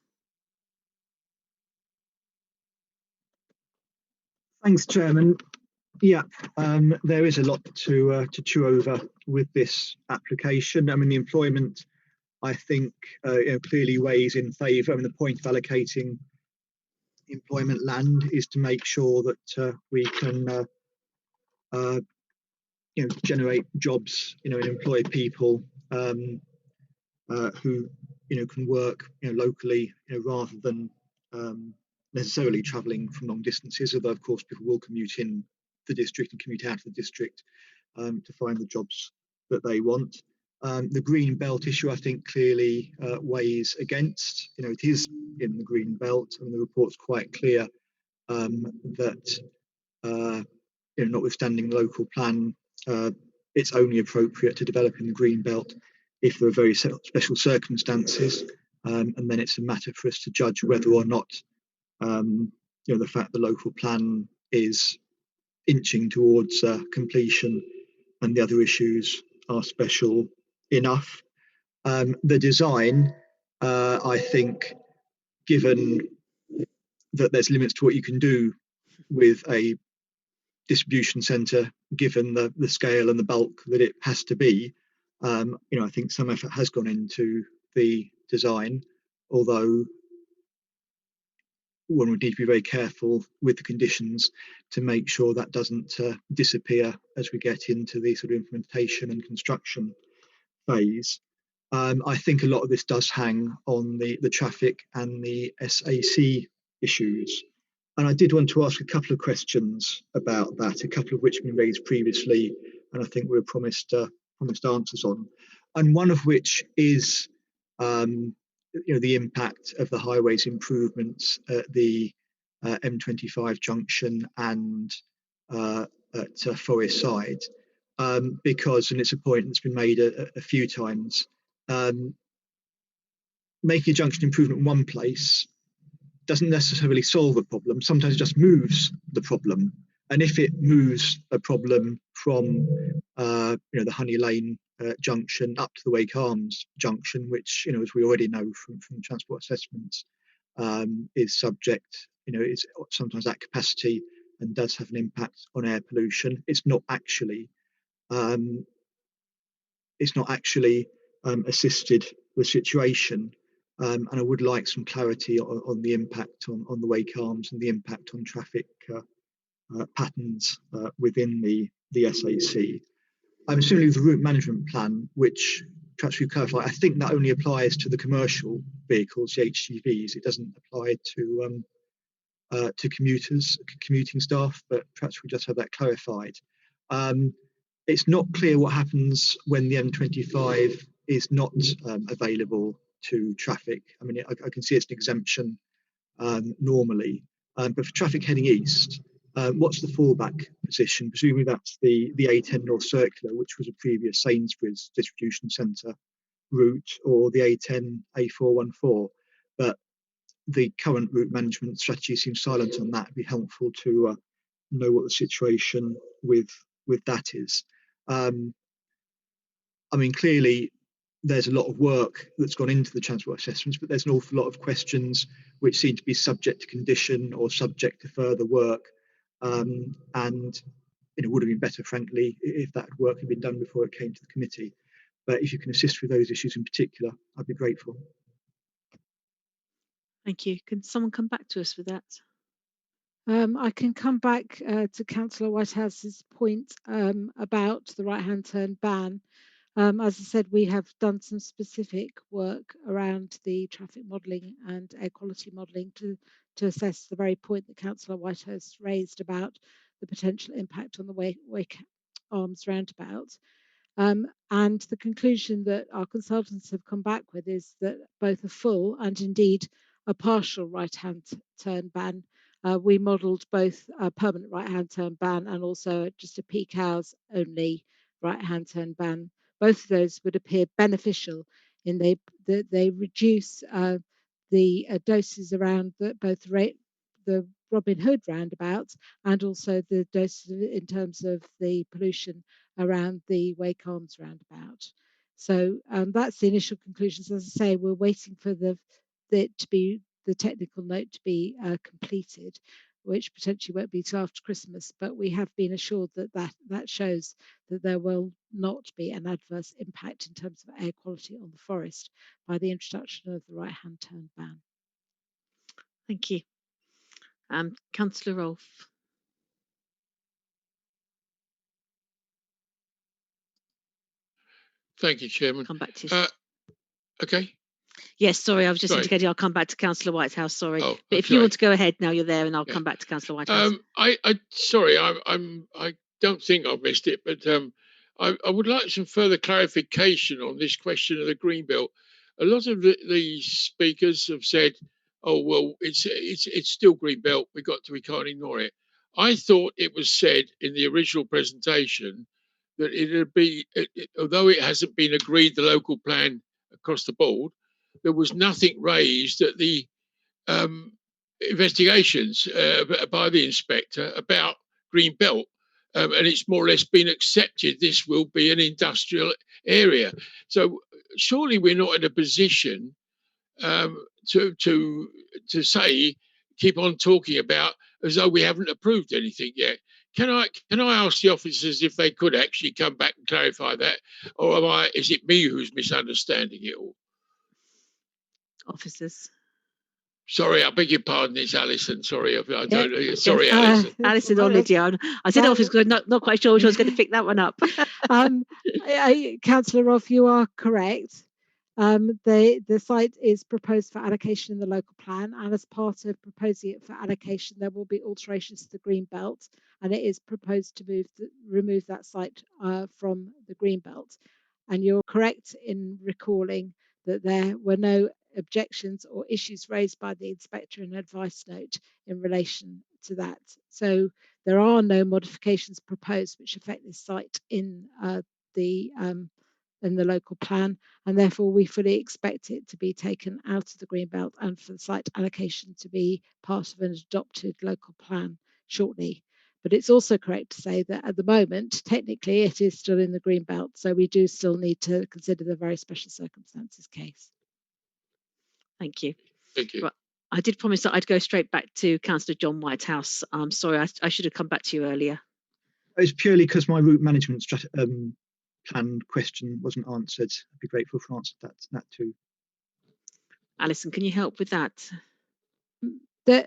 Thanks, Chairman. Yeah, there is a lot to chew over with this application. I mean, the employment, I think, clearly weighs in favour. I mean, the point of allocating employment land is to make sure that we can, generate jobs, and employ people who, can work, locally, rather than necessarily travelling from long distances. Although, of course, people will commute in the district and commute out of the district to find the jobs that they want. The green belt issue, I think, clearly weighs against. It is in the green belt, and the report's quite clear that, notwithstanding the local plan, it's only appropriate to develop in the green belt if there are very special circumstances, and then it's a matter for us to judge whether or not the fact the local plan is inching towards completion and the other issues are special enough. The design, I think, given that there's limits to what you can do with a distribution centre, given the scale and the bulk that it has to be, I think some effort has gone into the design, although one would need to be very careful with the conditions to make sure that doesn't disappear as we get into the sort of implementation and construction phase. I think a lot of this does hang on the traffic and the SAC issues. And I did want to ask a couple of questions about that, a couple of which have been raised previously, and I think we were promised answers on. And one of which is the impact of the highways improvements at the M25 junction and at Forest Side, because, and it's a point that's been made a few times, making a junction improvement in one place doesn't necessarily solve a problem. Sometimes it just moves the problem. And if it moves a problem from the Honey Lane junction up to the Wake Arms junction, which, as we already know from transport assessments, is subject, is sometimes at capacity and does have an impact on air pollution. It's not actually assisted the situation. And I would like some clarity on the impact on the Wake Arms and the impact on traffic patterns within the SAC. Similarly with the route management plan, which perhaps we clarify, I think that only applies to the commercial vehicles, the HGVs. It doesn't apply to commuters, commuting staff, but perhaps we just have that clarified. It's not clear what happens when the M25 is not available to traffic. I can see it's an exemption normally, but for traffic heading east, what's the fallback position? Presumably that's the A10 North Circular, which was a previous Sainsbury's distribution centre route, or the A10 A414. But the current route management strategy seems silent on that. It'd be helpful to know what the situation with that is. Clearly there's a lot of work that's gone into the transport assessments, but there's an awful lot of questions which seem to be subject to condition or subject to further work. And it would have been better, frankly, if that work had been done before it came to the committee. But if you can assist with those issues in particular, I'd be grateful. Thank you. Can someone come back to us with that? I can come back to Councillor Whitehouse's point about the right-hand turn ban. As I said, we have done some specific work around the traffic modelling and air quality modelling to assess the very point that Councillor Whitehouse raised about the potential impact on the Wake Arms roundabout. And the conclusion that our consultants have come back with is that both a full and indeed a partial right-hand turn ban, we modelled both a permanent right-hand turn ban and also just a peak hours only right-hand turn ban. Both of those would appear beneficial in that they reduce the doses around both the Robin Hood roundabout and also the doses in terms of the pollution around the Wake Arms roundabout. So that's the initial conclusions. As I say, we're waiting for the technical note to be completed, which potentially won't be till after Christmas, but we have been assured that shows that there will not be an adverse impact in terms of air quality on the forest by the introduction of the right-hand turn ban. Thank you. Councillor Rolfe. Thank you, Chairman. Come back to you. Okay. Yes, sorry, I was just indicating I'll come back to Councillor Whitehouse, sorry. Oh, but if you want to go ahead now, you're there, and I'll come back to Councillor Whitehouse. I don't think I've missed it, but I would like some further clarification on this question of the green belt. A lot of the speakers have said, "Oh well, it's still green belt. We can't ignore it." I thought it was said in the original presentation that it'd be, although it hasn't been agreed the local plan across the board, there was nothing raised at the investigations by the inspector about green belt, and it's more or less been accepted this will be an industrial area. So surely we're not in a position to say, keep on talking about as though we haven't approved anything yet. Can I ask the officers if they could actually come back and clarify that, or is it me who's misunderstanding it all? officers. Sorry, I beg your pardon. It's Alison. Sorry, I don't know. Sorry, Alison. Alison or Lydia. I said officers because I'm not quite sure which one's going to pick that one up. Councillor Roth, you are correct. The site is proposed for allocation in the local plan, and as part of proposing it for allocation, there will be alterations to the green belt, and it is proposed to remove that site from the green belt. And you're correct in recalling that there were no objections or issues raised by the inspector in advice note in relation to that. So there are no modifications proposed which affect this site in the local plan, and therefore we fully expect it to be taken out of the green belt and for the site allocation to be part of an adopted local plan shortly. But it's also correct to say that at the moment, technically, it is still in the green belt, so we do still need to consider the very special circumstances case. Thank you. Thank you. Right. I did promise that I'd go straight back to Councillor John Whitehouse. I'm sorry, I should have come back to you earlier. It's purely because my route management plan question wasn't answered. I'd be grateful for answer that too. Alison, can you help with that?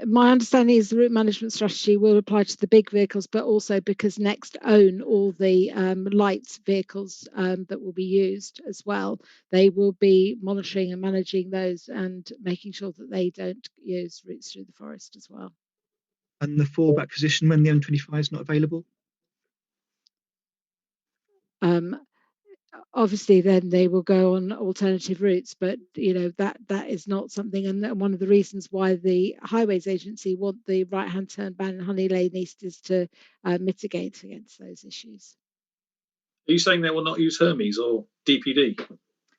My understanding is the route management strategy will apply to the big vehicles, but also because Next own all the light vehicles that will be used as well. They will be monitoring and managing those and making sure that they don't use routes through the forest as well. And the fallback position when the M25 is not available? Obviously then they will go on alternative routes, but that is not something, and one of the reasons why the Highways Agency want the right-hand turn ban in Honey Lane East is to mitigate against those issues. Are you saying they will not use Hermes or DPD?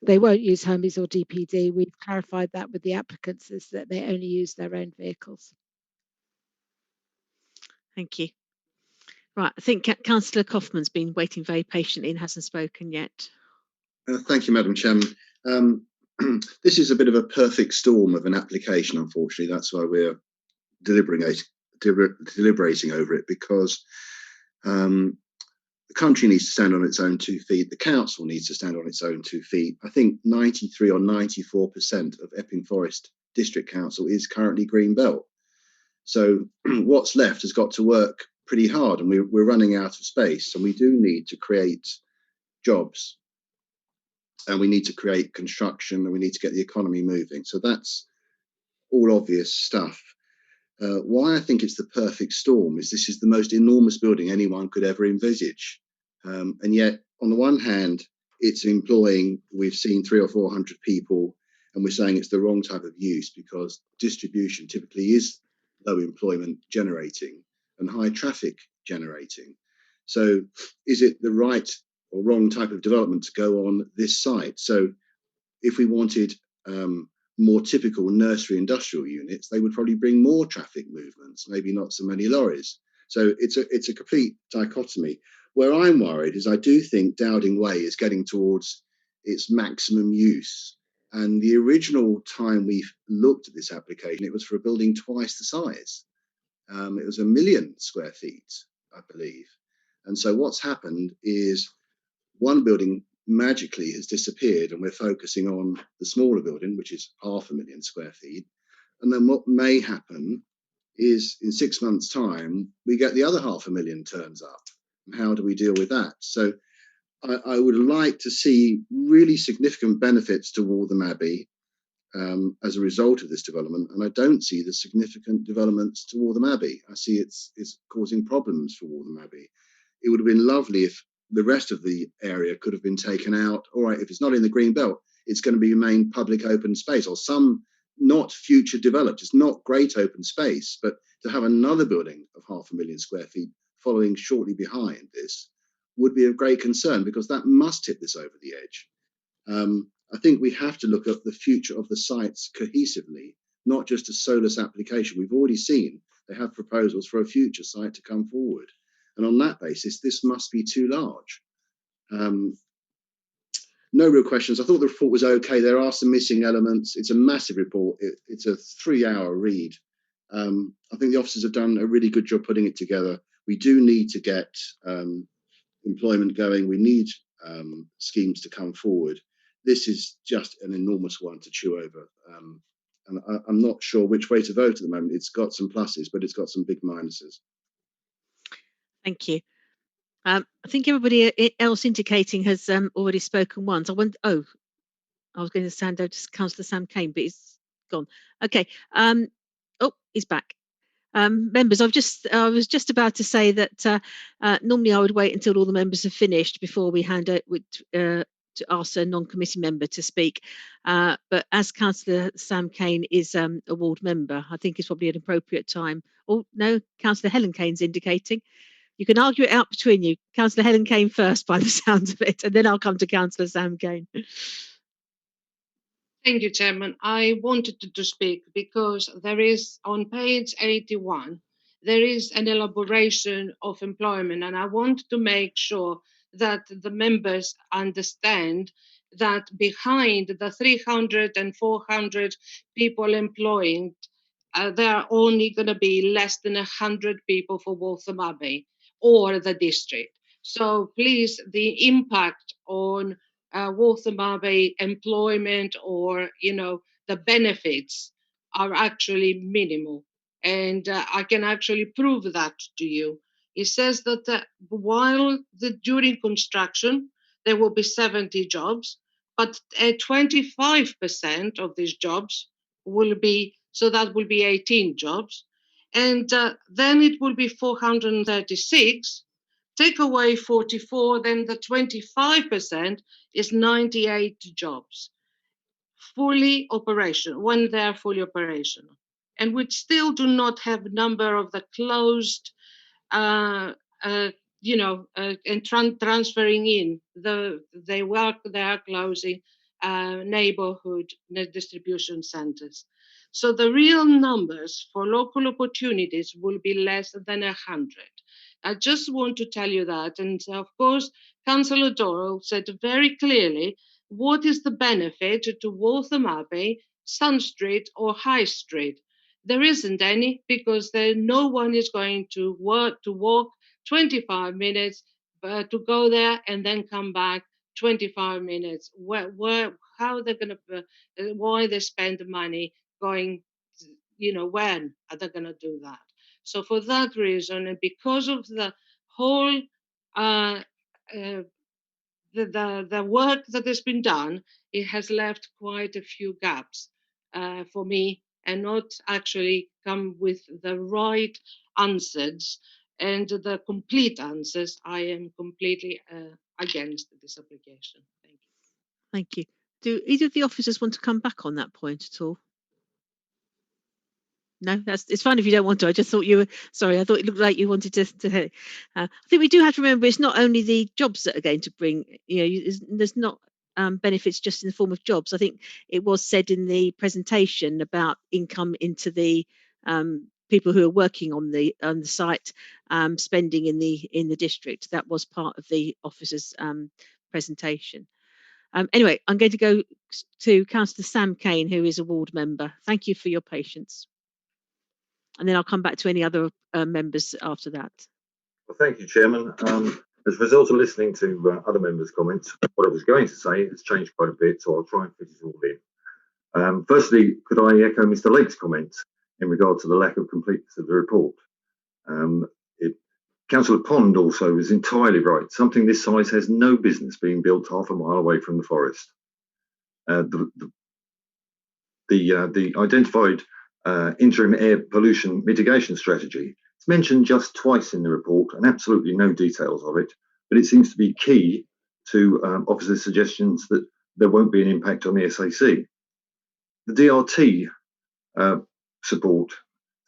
They won't use Hermes or DPD. We've clarified that with the applicants, is that they only use their own vehicles. Thank you. Right, I think Councillor Kaufman's been waiting very patiently and hasn't spoken yet. Thank you, Madam Chairman. This is a bit of a perfect storm of an application, unfortunately. That's why we're deliberating over it, because the country needs to stand on its own 2 feet. The council needs to stand on its own 2 feet. I think 93 or 94% of Epping Forest District Council is currently green belt. So what's left has got to work pretty hard, and we're running out of space. And we do need to create jobs, and we need to create construction, and we need to get the economy moving. So that's all obvious stuff. Why I think it's the perfect storm is this is the most enormous building anyone could ever envisage. And yet, on the one hand, it's employing, we've seen 300 or 400 people, and we're saying it's the wrong type of use because distribution typically is low employment generating and high traffic generating. So is it the right or wrong type of development to go on this site? So if we wanted more typical nursery industrial units, they would probably bring more traffic movements, maybe not so many lorries. So it's a complete dichotomy. Where I'm worried is I do think Dowding Way is getting towards its maximum use. And the original time we looked at this application, it was for a building twice the size. It was 1 million square feet, I believe. And so what's happened is one building magically has disappeared, and we're focusing on the smaller building, which is 500,000 square feet. And then what may happen is in 6 months' time, we get the other 500,000 turns up. And how do we deal with that? So I would like to see really significant benefits to Waltham Abbey as a result of this development. And I don't see the significant developments to Waltham Abbey. I see it's causing problems for Waltham Abbey. It would have been lovely if the rest of the area could have been taken out. All right, if it's not in the green belt, it's going to be main public open space or some not future developed. It's not great open space, but to have another building of 500,000 square feet following shortly behind this would be of great concern, because that must tip this over the edge. I think we have to look at the future of the sites cohesively, not just a solus application. We've already seen they have proposals for a future site to come forward. And on that basis, this must be too large. No real questions. I thought the report was okay. There are some missing elements. It's a massive report. It's a 3-hour read. I think the officers have done a really good job putting it together. We do need to get employment going. We need schemes to come forward. this is just an enormous one to chew over. And I'm not sure which way to vote at the moment. It's got some pluses, but it's got some big minuses. Thank you. I think everybody else indicating has already spoken once. I was going to stand over to Councillor Sam Cane, but he's gone. Okay. He's back. Members, I was just about to say that normally I would wait until all the members have finished before we hand out to ask a non-committee member to speak. But as Councillor Sam Cane is a ward member, I think it's probably an appropriate time. Oh no, Councillor Helen Cane's indicating. You can argue it out between you. Councillor Helen Cane first, by the sounds of it, and then I'll come to Councillor Sam Cane. Thank you, Chairman. I wanted to speak because there is on page 81, there is an elaboration of employment, and I want to make sure that the members understand that behind the 300 and 400 people employed, there are only going to be less than 100 people for Waltham Abbey or the district. So please, the impact on Waltham Abbey employment or, the benefits are actually minimal. And I can actually prove that to you. It says that during construction, there will be 70 jobs, but 25% of these jobs will be, so that will be 18 jobs. And then it will be 436. Take away 44, then the 25% is 98 jobs, fully operational, when they're fully operational. And we still do not have number of the closed, and transferring in. They are closing neighborhood distribution centers. So the real numbers for local opportunities will be less than 100. I just want to tell you that. And of course, Councillor Doyle said very clearly what is the benefit to Waltham Abbey, Sun Street or High Street. There isn't any, because no one is going to walk 25 minutes to go there and then come back 25 minutes. How they're going to, why they spend money going, when are they going to do that? So for that reason, and because of the whole the work that has been done, it has left quite a few gaps for me, and not actually come with the right answers and the complete answers. I am completely against this application. Thank you. Thank you. Do either of the officers want to come back on that point at all? No, it's fine if you don't want to. I just thought you were sorry. I thought it looked like you wanted to. I think we do have to remember it's not only the jobs that are going to bring. There's not benefits just in the form of jobs. I think it was said in the presentation about income into the people who are working on the site, spending in the district. That was part of the officers' presentation. Anyway, I'm going to go to Councillor Sam Cane, who is a ward member. Thank you for your patience. And then I'll come back to any other members after that. Well, thank you, Chairman. As a result of listening to other members' comments, what I was going to say has changed quite a bit, so I'll try and fit it all in. Firstly, could I echo Mr. Lake's comments in regard to the lack of completeness of the report? Councillor Pond also was entirely right. Something this size has no business being built half a mile away from the forest. The identified interim air pollution mitigation strategy. It's mentioned just twice in the report and absolutely no details of it, but it seems to be key to officers' suggestions that there won't be an impact on the SAC. The DRT support,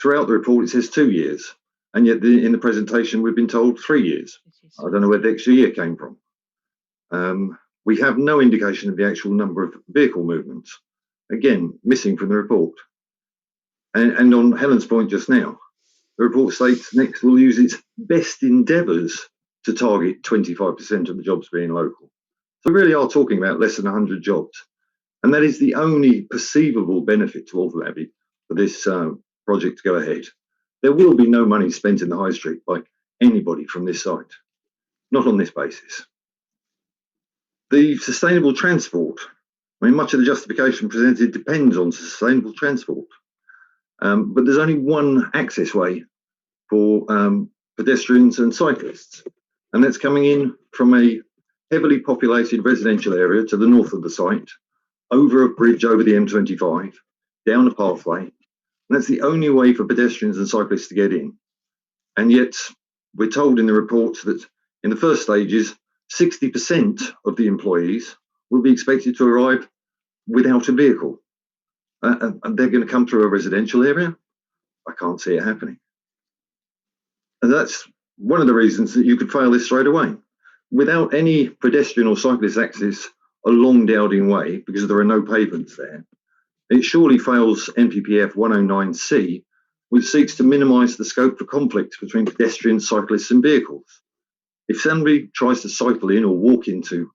throughout the report it says 2 years, and yet in the presentation we've been told 3 years. I don't know where the extra year came from. We have no indication of the actual number of vehicle movements, again, missing from the report. And on Helen's point just now, the report states Next will use its best endeavours to target 25% of the jobs being local. So we really are talking about less than 100 jobs. And that is the only perceivable benefit to Waltham Abbey for this project to go ahead. There will be no money spent in the High Street by anybody from this site, not on this basis. The sustainable transport, I mean, much of the justification presented depends on sustainable transport, but there's only one access way for pedestrians and cyclists, and that's coming in from a heavily populated residential area to the north of the site, over a bridge over the M25, down a pathway, and that's the only way for pedestrians and cyclists to get in. And yet, we're told in the report that in the first stages, 60% of the employees will be expected to arrive without a vehicle. And they're going to come through a residential area? I can't see it happening. And that's one of the reasons that you could fail this straight away. Without any pedestrian or cyclist access along Dowding Way, because there are no pavements there, it surely fails NPPF 109C, which seeks to minimise the scope for conflict between pedestrians, cyclists and vehicles. If somebody tries to cycle in or walk into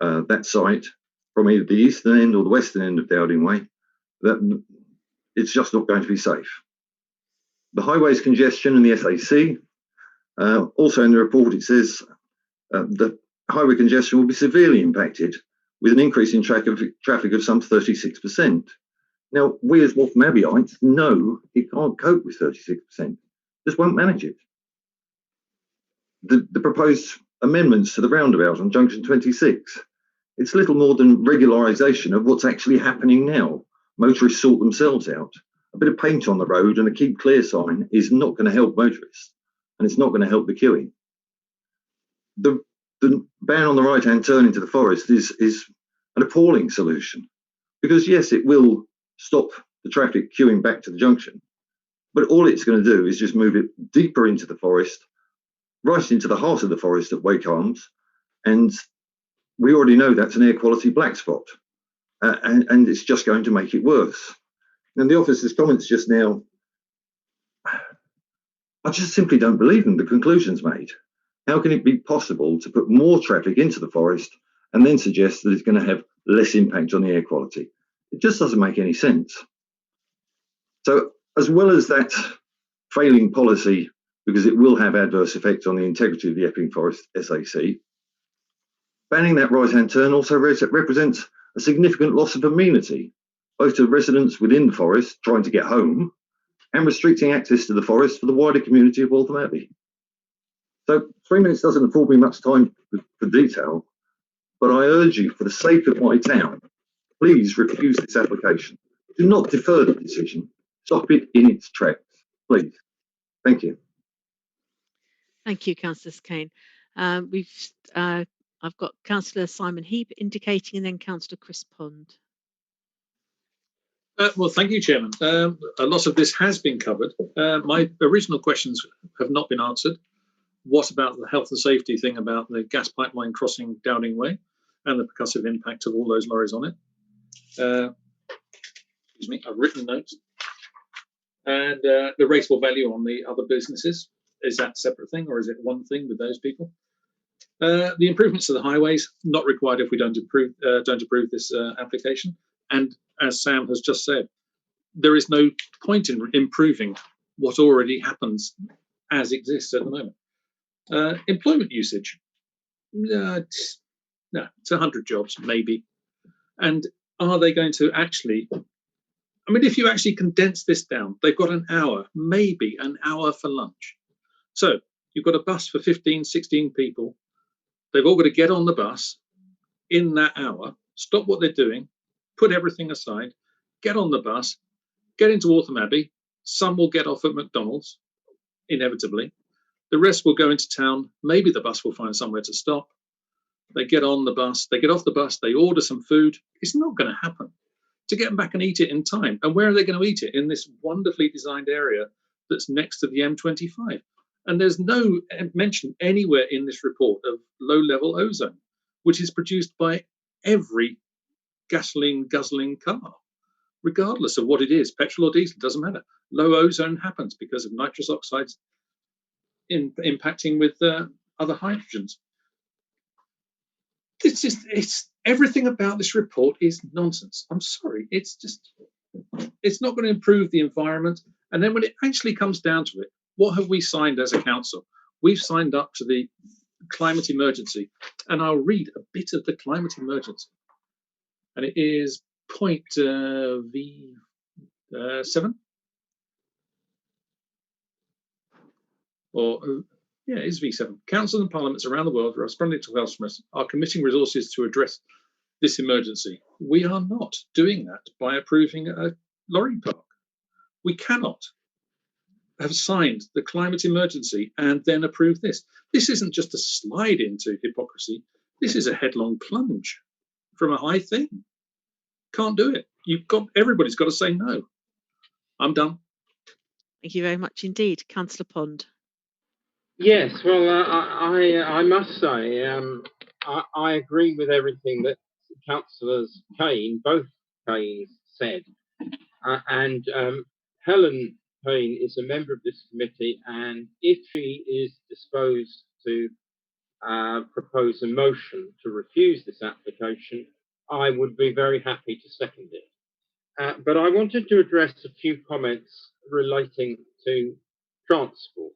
that site from either the eastern end or the western end of Dowding Way, it's just not going to be safe. The highways congestion and the SAC, also in the report it says the highway congestion will be severely impacted with an increase in traffic of some 36%. Now, we as Waltham Abbeyites know it can't cope with 36%, just won't manage it. The proposed amendments to the roundabout on Junction 26, it's little more than regularisation of what's actually happening now. Motorists sort themselves out. A bit of paint on the road and a keep clear sign is not going to help motorists, and it's not going to help the queuing. The ban on the right-hand turn into the forest is an appalling solution, because yes, it will stop the traffic queuing back to the junction, but all it's going to do is just move it deeper into the forest, right into the heart of the forest at Wake Arms, and we already know that's an air quality black spot, and it's just going to make it worse. And the officer's comments just now, I just simply don't believe in the conclusions made. How can it be possible to put more traffic into the forest and then suggest that it's going to have less impact on the air quality? It just doesn't make any sense. So as well as that failing policy, because it will have adverse effects on the integrity of the Epping Forest SAC, banning that right-hand turn also represents a significant loss of amenity, both to residents within the forest trying to get home and restricting access to the forest for the wider community of Waltham Abbey. So 3 minutes doesn't afford me much time for detail, but I urge you, for the sake of my town, please refuse this application. Do not defer the decision. Stop it in its tracks, please. Thank you. Thank you, Councillor Kane. I've got Councillor Simon Heap indicating, and then Councillor Chris Pond. Well, thank you, Chairman. A lot of this has been covered. My original questions have not been answered. What about the health and safety thing about the gas pipeline crossing Dowding Way and the percussive impact of all those lorries on it? Excuse me, I've written notes. And the rateable value on the other businesses, is that a separate thing, or is it one thing with those people? The improvements to the highways, not required if we don't approve this application. And as Sam has just said, there is no point in improving what already happens as exists at the moment. Employment usage, no, it's 100 jobs, maybe. And are they going to actually, I mean, if you actually condense this down, they've got an hour, maybe an hour for lunch. So you've got a bus for 15, 16 people. They've all got to get on the bus in that hour, stop what they're doing, put everything aside, get on the bus, get into Waltham Abbey. Some will get off at McDonald's, inevitably. The rest will go into town. Maybe the bus will find somewhere to stop. They get on the bus, they get off the bus, they order some food. It's not going to happen to get them back and eat it in time. And where are they going to eat it? In this wonderfully designed area that's next to the M25. And there's no mention anywhere in this report of low-level ozone, which is produced by every gasoline guzzling car, regardless of what it is, petrol or diesel, doesn't matter. Low ozone happens because of nitrous oxides impacting with other hydrogens. It's everything about this report is nonsense. I'm sorry, it's not going to improve the environment. And then when it actually comes down to it, what have we signed as a council? We've signed up to the climate emergency, and I'll read a bit of the climate emergency. and it is point V7. Yeah, it is V7. Councils and parliaments around the world responding to health threats are committing resources to address this emergency. We are not doing that by approving a lorry park. We cannot have signed the climate emergency and then approve this. This isn't just a slide into hypocrisy. This is a headlong plunge from a high thing. Can't do it. Everybody's got to say no. I'm done. Thank you very much indeed, Councillor Pond. Yes, well, I must say I agree with everything that Councillors both Keynes said, and Helen Payne is a member of this committee, and if she is disposed to propose a motion to refuse this application, I would be very happy to second it. But I wanted to address a few comments relating to transport.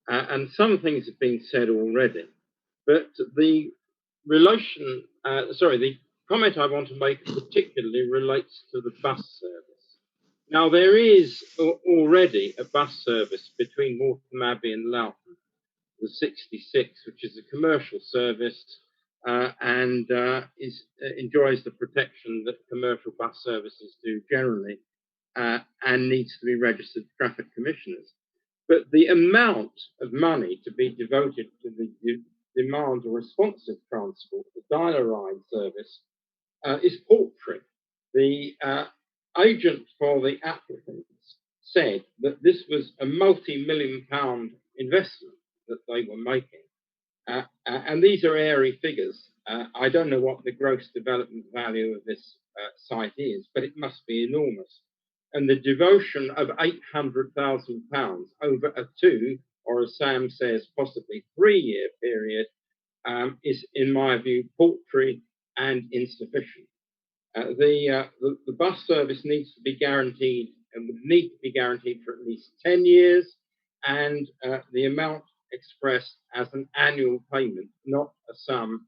And some things have been said already, but the comment I want to make particularly relates to the bus service. Now, there is already a bus service between Waltham Abbey and Loughton, the 66, which is a commercial service and enjoys the protection that commercial bus services do generally and needs to be registered to traffic commissioners. But the amount of money to be devoted to the demand or responsive transport, the dial-a-ride service, is paltry. The agent for the applicants said that this was a multi-million-pound investment that they were making. And these are airy figures. I don't know what the gross development value of this site is, but it must be enormous. And the devotion of £800,000 over a 2, or as Sam says, possibly 3-year period is, in my view, paltry and insufficient. The bus service needs to be guaranteed and would need to be guaranteed for at least 10 years, and the amount expressed as an annual payment, not a sum,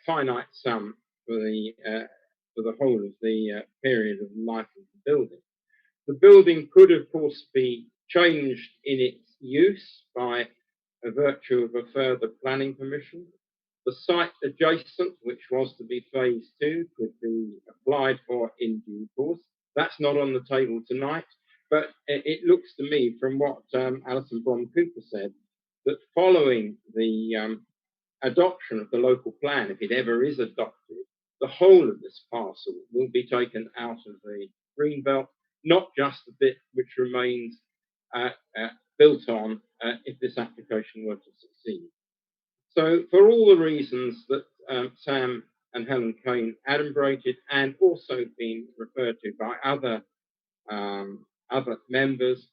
finite sum for the whole of the period of life of the building. The building could, of course, be changed in its use by a virtue of a further planning permission. The site adjacent, which was to be phase 2, could be applied for in due course. That's not on the table tonight, but it looks to me, from what Alison Blom-Cooper said, that following the adoption of the local plan, if it ever is adopted, the whole of this parcel will be taken out of the greenbelt, not just the bit which remains built on if this application were to succeed. So for all the reasons that Sam and Helen Kane adumbrated and also been referred to by other members,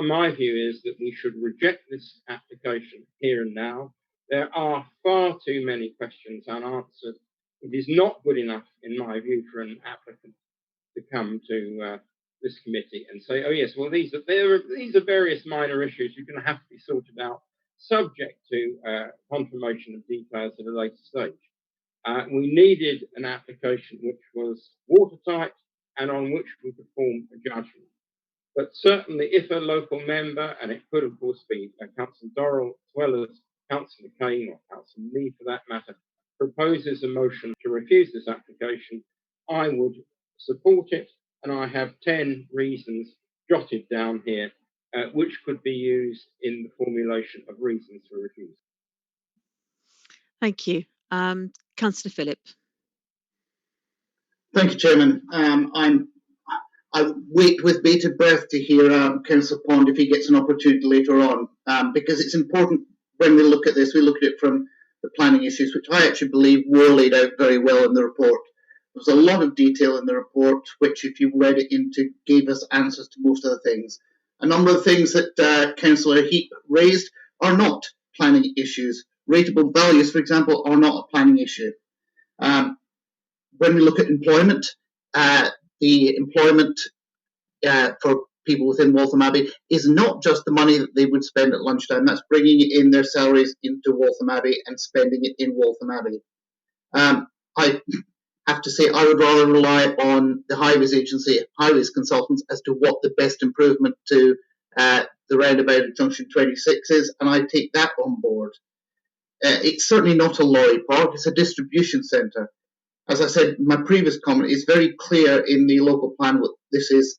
my view is that we should reject this application here and now. There are far too many questions unanswered. It is not good enough, in my view, for an applicant to come to this committee and say, oh yes, well these are various minor issues you're going to have to be sorted out, subject to confirmation of details at a later stage. We needed an application which was watertight and on which we could form a judgment. But certainly if a local member, and it could of course be Councillor Dorrell as well as Councillor Kane or Councillor Lee for that matter, proposes a motion to refuse this application, I would support it, and I have 10 reasons jotted down here which could be used in the formulation of reasons for refusal. Thank you. Councillor Phillip. Thank you, Chairman. I wait with bated breath to hear Councillor Pond if he gets an opportunity later on, because it's important when we look at this, we look at it from the planning issues, which I actually believe were laid out very well in the report. There was a lot of detail in the report, which if you read it into, gave us answers to most of the things. A number of things that Councillor Heap raised are not planning issues. Rateable values, for example, are not a planning issue. When we look at employment, the employment for people within Waltham Abbey is not just the money that they would spend at lunchtime. That's bringing in their salaries into Waltham Abbey and spending it in Waltham Abbey. I have to say I would rather rely on the highways agency, highways consultants, as to what the best improvement to the roundabout at junction 26 is, and I take that on board. It's certainly not a lorry park, it's a distribution centre. As I said in my previous comment, it's very clear in the local plan what this is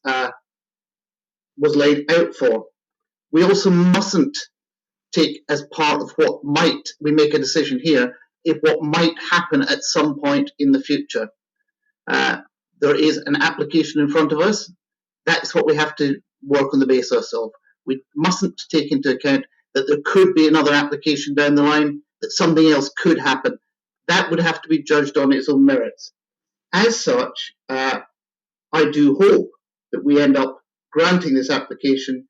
was laid out for. We also mustn't take as part of what might, we make a decision here, if what might happen at some point in the future. There is an application in front of us. That's what we have to work on the basis of. We mustn't take into account that there could be another application down the line, that something else could happen. That would have to be judged on its own merits. As such, I do hope that we end up granting this application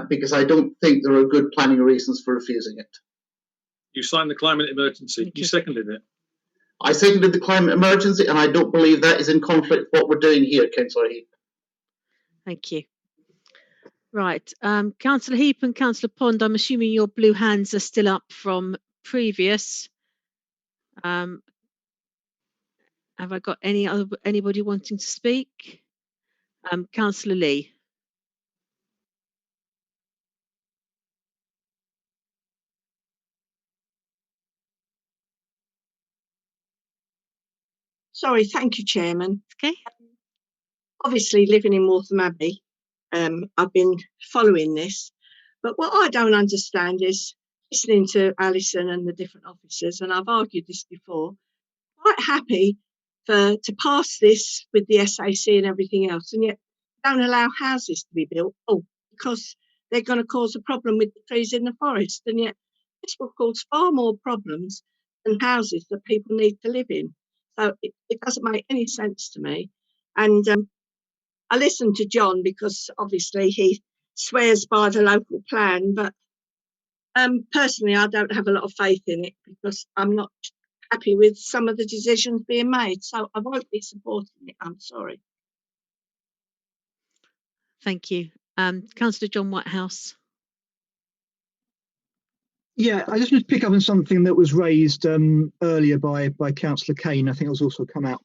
because I don't think there are good planning reasons for refusing it. You signed the climate emergency. You seconded it. I seconded the climate emergency, and I don't believe that is in conflict with what we're doing here, Councillor Heap. Thank you. Right, Councillor Heap and Councillor Pond, I'm assuming your blue hands are still up from previous. Have I got anybody wanting to speak? Councillor Lee. Sorry, thank you, Chairman. Okay. Obviously, living in Waltham Abbey, I've been following this, but what I don't understand is listening to Alison and the different officers, and I've argued this before, quite happy to pass this with the SAC and everything else, and yet don't allow houses to be built. Oh, because they're going to cause a problem with the trees in the forest, and yet this will cause far more problems than houses that people need to live in. So it doesn't make any sense to me. And I listened to John because obviously he swears by the local plan, but personally I don't have a lot of faith in it because I'm not happy with some of the decisions being made. So I won't be supporting it, I'm sorry. Thank you. Councillor John Whitehouse. Yeah, I just want to pick up on something that was raised earlier by Councillor Kane. I think it was also come out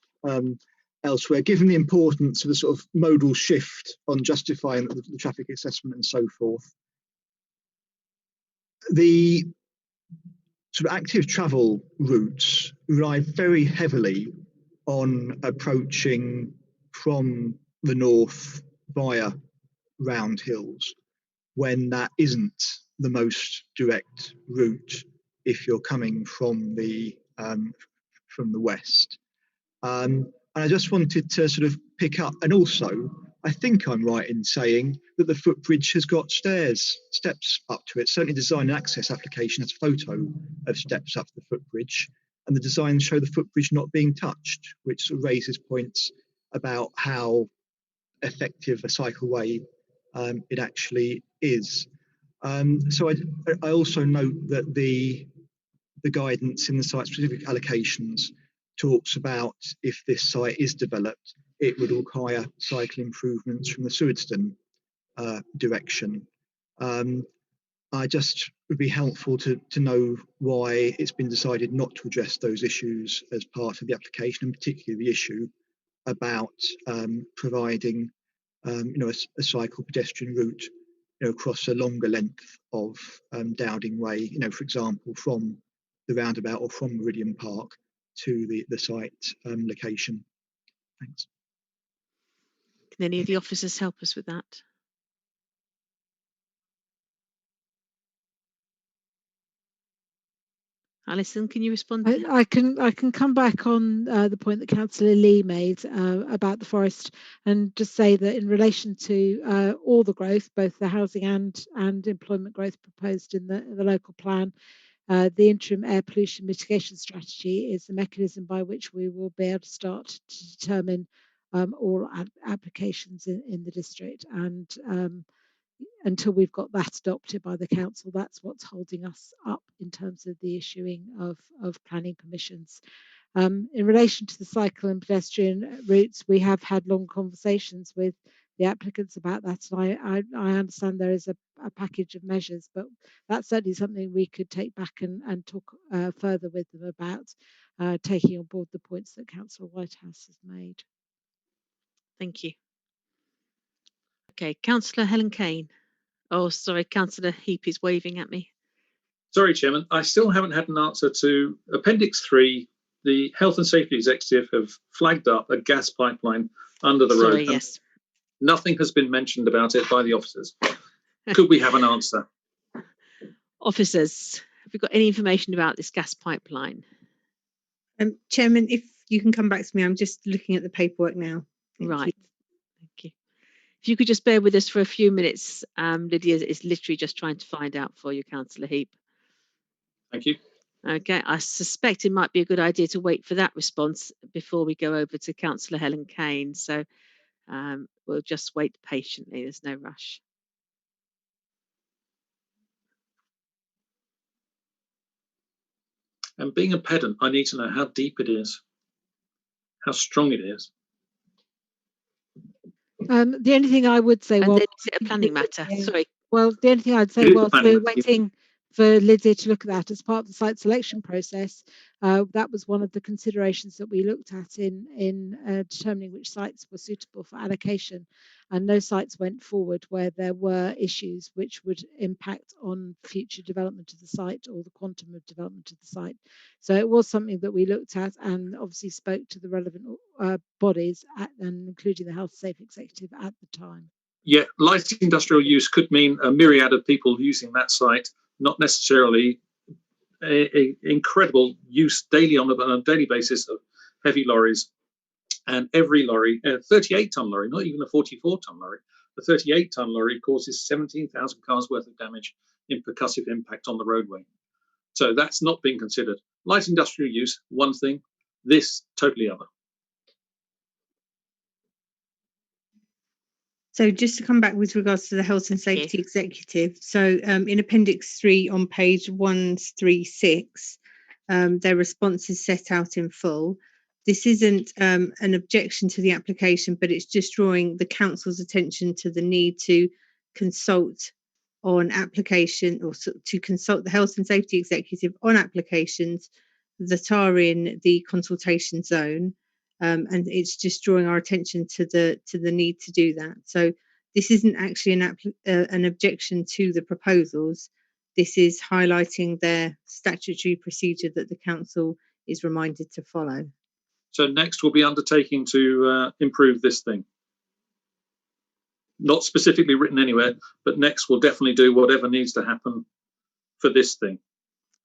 elsewhere. Given the importance of the sort of modal shift on justifying the traffic assessment and so forth, the sort of active travel routes rely very heavily on approaching from the north via Round Hills, when that isn't the most direct route if you're coming from the west. And I just wanted to sort of pick up, and also I think I'm right in saying that the footbridge has got steps up to it. Certainly design and access application has a photo of steps up the footbridge, and the designs show the footbridge not being touched, which sort of raises points about how effective a cycleway it actually is. So I also note that the guidance in the site-specific allocations talks about if this site is developed, it would require cycle improvements from the Sewardstone direction. I just would be helpful to know why it's been decided not to address those issues as part of the application, and particularly the issue about providing a cycle pedestrian route across a longer length of Dowding Way, for example, from the roundabout or from Meridian Park to the site location. Thanks. Can any of the officers help us with that? Alison, can you respond? I can come back on the point that Councillor Lee made about the forest, and just say that in relation to all the growth, both the housing and employment growth proposed in the local plan, the interim air pollution mitigation strategy is the mechanism by which we will be able to start to determine all applications in the district. And until we've got that adopted by the council, that's what's holding us up in terms of the issuing of planning permissions. In relation to the cycle and pedestrian routes, we have had long conversations with the applicants about that. And I understand there is a package of measures, but that's certainly something we could take back and talk further with them about, taking on board the points that Councillor Whitehouse has made. Thank you. Okay, Councillor Helen Kane. Oh, sorry, Councillor Heap is waving at me. Sorry, Chairman, I still haven't had an answer to Appendix 3. The Health and Safety Executive have flagged up a gas pipeline under the road. Yes. Nothing has been mentioned about it by the officers. Could we have an answer? Officers, have you got any information about this gas pipeline? Chairman, if you can come back to me, I'm just looking at the paperwork now. Thank you. If you could just bear with us for a few minutes, Lydia is literally just trying to find out for you, Councillor Heap. Thank you. Okay, I suspect it might be a good idea to wait for that response before we go over to Councillor Helen Kane. So we'll just wait patiently. There's no rush. And being a pedant, I need to know how deep it is, how strong it is. The only thing I would say, and well, then is it a planning matter? Sorry. Well, the only thing I'd say, whilst we're waiting for Lydia to look at that as part of the site selection process, that was one of the considerations that we looked at in determining which sites were suitable for allocation, and no sites went forward where there were issues which would impact on future development of the site or the quantum of development of the site. So it was something that we looked at and obviously spoke to the relevant bodies and including the Health and Safety Executive at the time. Yeah, light industrial use could mean a myriad of people using that site, not necessarily a incredible use daily on a daily basis of heavy lorries. And every lorry, a 38-ton lorry, not even a 44-ton lorry, a 38-ton lorry causes 17,000 cars worth of damage in percussive impact on the roadway. So that's not being considered. Light industrial use, one thing, this totally other. So just to come back with regards to the Health and Safety Executive, so in Appendix 3 on page 136, their response is set out in full. This isn't an objection to the application, but it's just drawing the council's attention to the need to consult on application or to consult the Health and Safety Executive on applications that are in the consultation zone. And it's just drawing our attention to the need to do that. So this isn't actually an objection to the proposals. This is highlighting their statutory procedure that the council is reminded to follow. So next we'll be undertaking to improve this thing. Not specifically written anywhere, but next we'll definitely do whatever needs to happen for this thing.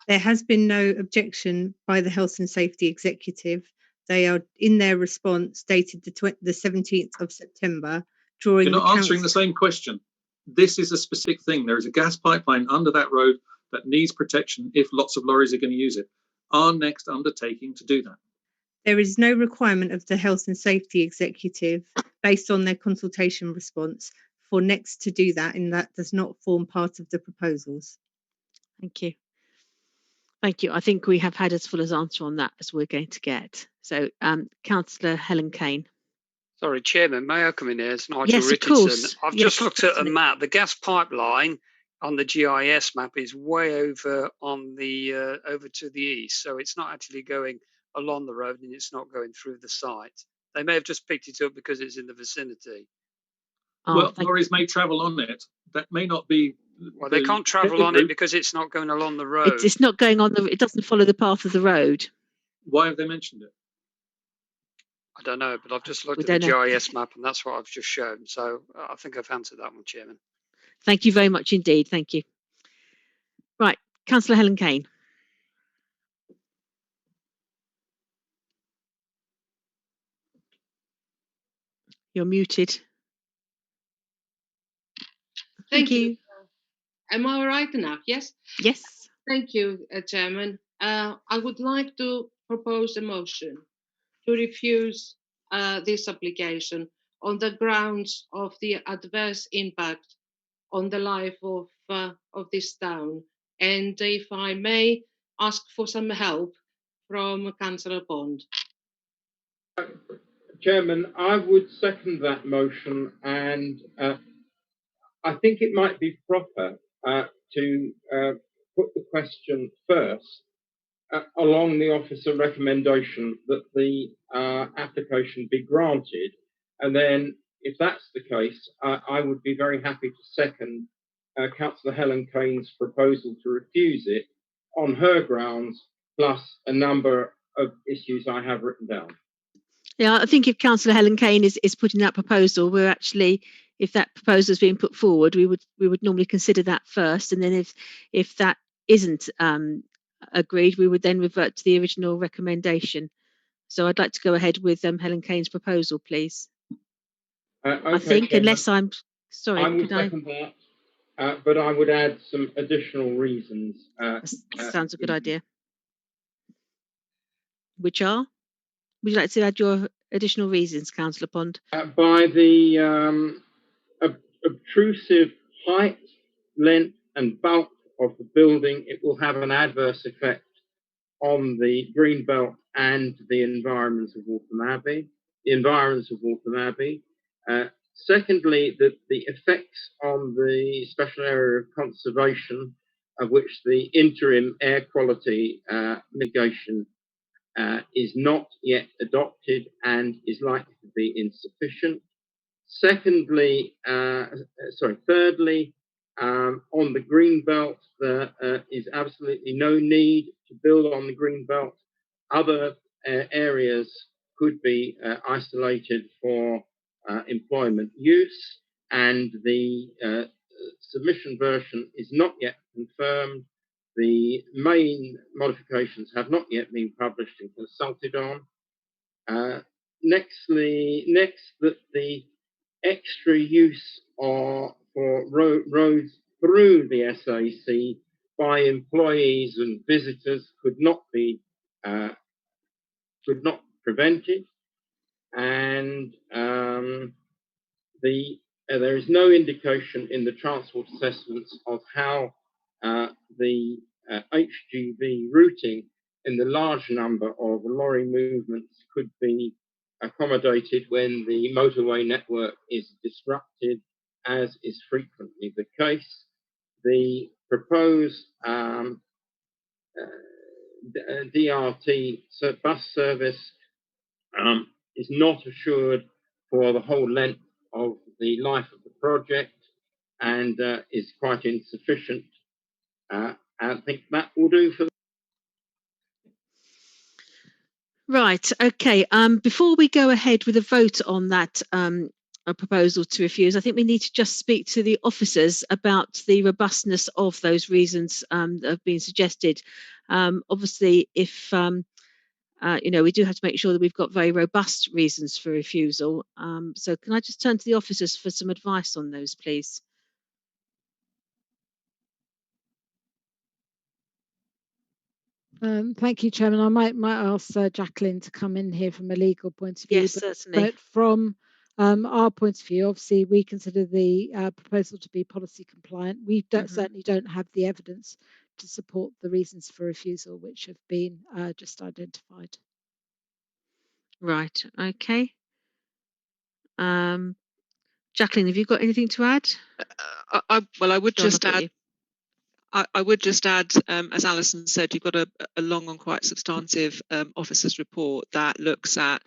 There has been no objection by the Health and Safety Executive. They are in their response dated the 17th of September, drawing. You're not answering the same question. This is a specific thing. There is a gas pipeline under that road that needs protection if lots of lorries are going to use it. Our next undertaking to do that. There is no requirement of the Health and Safety Executive based on their consultation response for next to do that, and that does not form part of the proposals. Thank you. Thank you. I think we have had as full an answer on that as we're going to get. So, Councillor Helen Kane. Sorry, Chairman, may I come in here? It's Nigel Yes, Richardson. of course. I've just looked at a map. The gas pipeline on the GIS map is way over on the over to the east, so it's not actually going along the road and it's not going through the site. They may have just picked it up because it's in the vicinity. Well, lorries may travel on it. That may not be. Well, they can't travel on it because it's not going along the road. It's not going on it doesn't follow the path of the road. Why have they mentioned it? I don't know, but I've just looked at the GIS map and that's what I've just shown. So I think I've answered that one, Chairman. Thank you very much indeed. Thank you. Right, Councillor Helen Kane. You're muted. Thank you. Am I all right enough? Yes? Yes. Thank you, Chairman. I would like to propose a motion to refuse this application on the grounds of the adverse impact on the life of this town. And if I may ask for some help from Councillor Bond. Chairman, I would second that motion, and I think it might be proper to put the question first along the officer recommendation that the application be granted, and then if that's the case, I would be very happy to second Councillor Helen Kane's proposal to refuse it on her grounds, plus a number of issues I have written down. Yeah, I think if Councillor Helen Kane is putting that proposal, we're actually, if that proposal is being put forward, we would normally consider that first, and then if that isn't agreed, we would then revert to the original recommendation. So I'd like to go ahead with Helen Kane's proposal, please. Okay, I think, Chairman, unless I'm sorry, I would second that, but I would add some additional reasons. Sounds a good idea. Which are? Would you like to add your additional reasons, Councillor Pond? By the obtrusive height, length and bulk of the building, it will have an adverse effect on the green belt and the environments of Waltham Abbey. Secondly, the effects on the special area of conservation, of which the interim air quality mitigation is not yet adopted and is likely to be insufficient. Thirdly, on the green belt, there is absolutely no need to build on the green belt. Other areas could be isolated for employment use, and the submission version is not yet confirmed. The main modifications have not yet been published and consulted on. Next, that the extra use for roads through the SAC by employees and visitors could not be prevented, and there is no indication in the transport assessments of how the HGV routing in the large number of lorry movements could be accommodated when the motorway network is disrupted, as is frequently the case. The proposed DRT bus service is not assured for the whole length of the life of the project and is quite insufficient. I think that will do for. Right. Okay. Before we go ahead with a vote on that a proposal to refuse, I think we need to just speak to the officers about the robustness of those reasons that have been suggested. Obviously, if we do have to make sure that we've got very robust reasons for refusal. So can I just turn to the officers for some advice on those, please? Thank you, Chairman. I might ask Jacqueline to come in here from a legal point of view. Yes, certainly. But from our point of view, obviously, we consider the proposal to be policy compliant. We certainly don't have the evidence to support the reasons for refusal, which have been just identified. Right. Okay. Jacqueline, have you got anything to add? I would just add. I would just add, as Alison said, you've got a long and quite substantive officers' report that looks at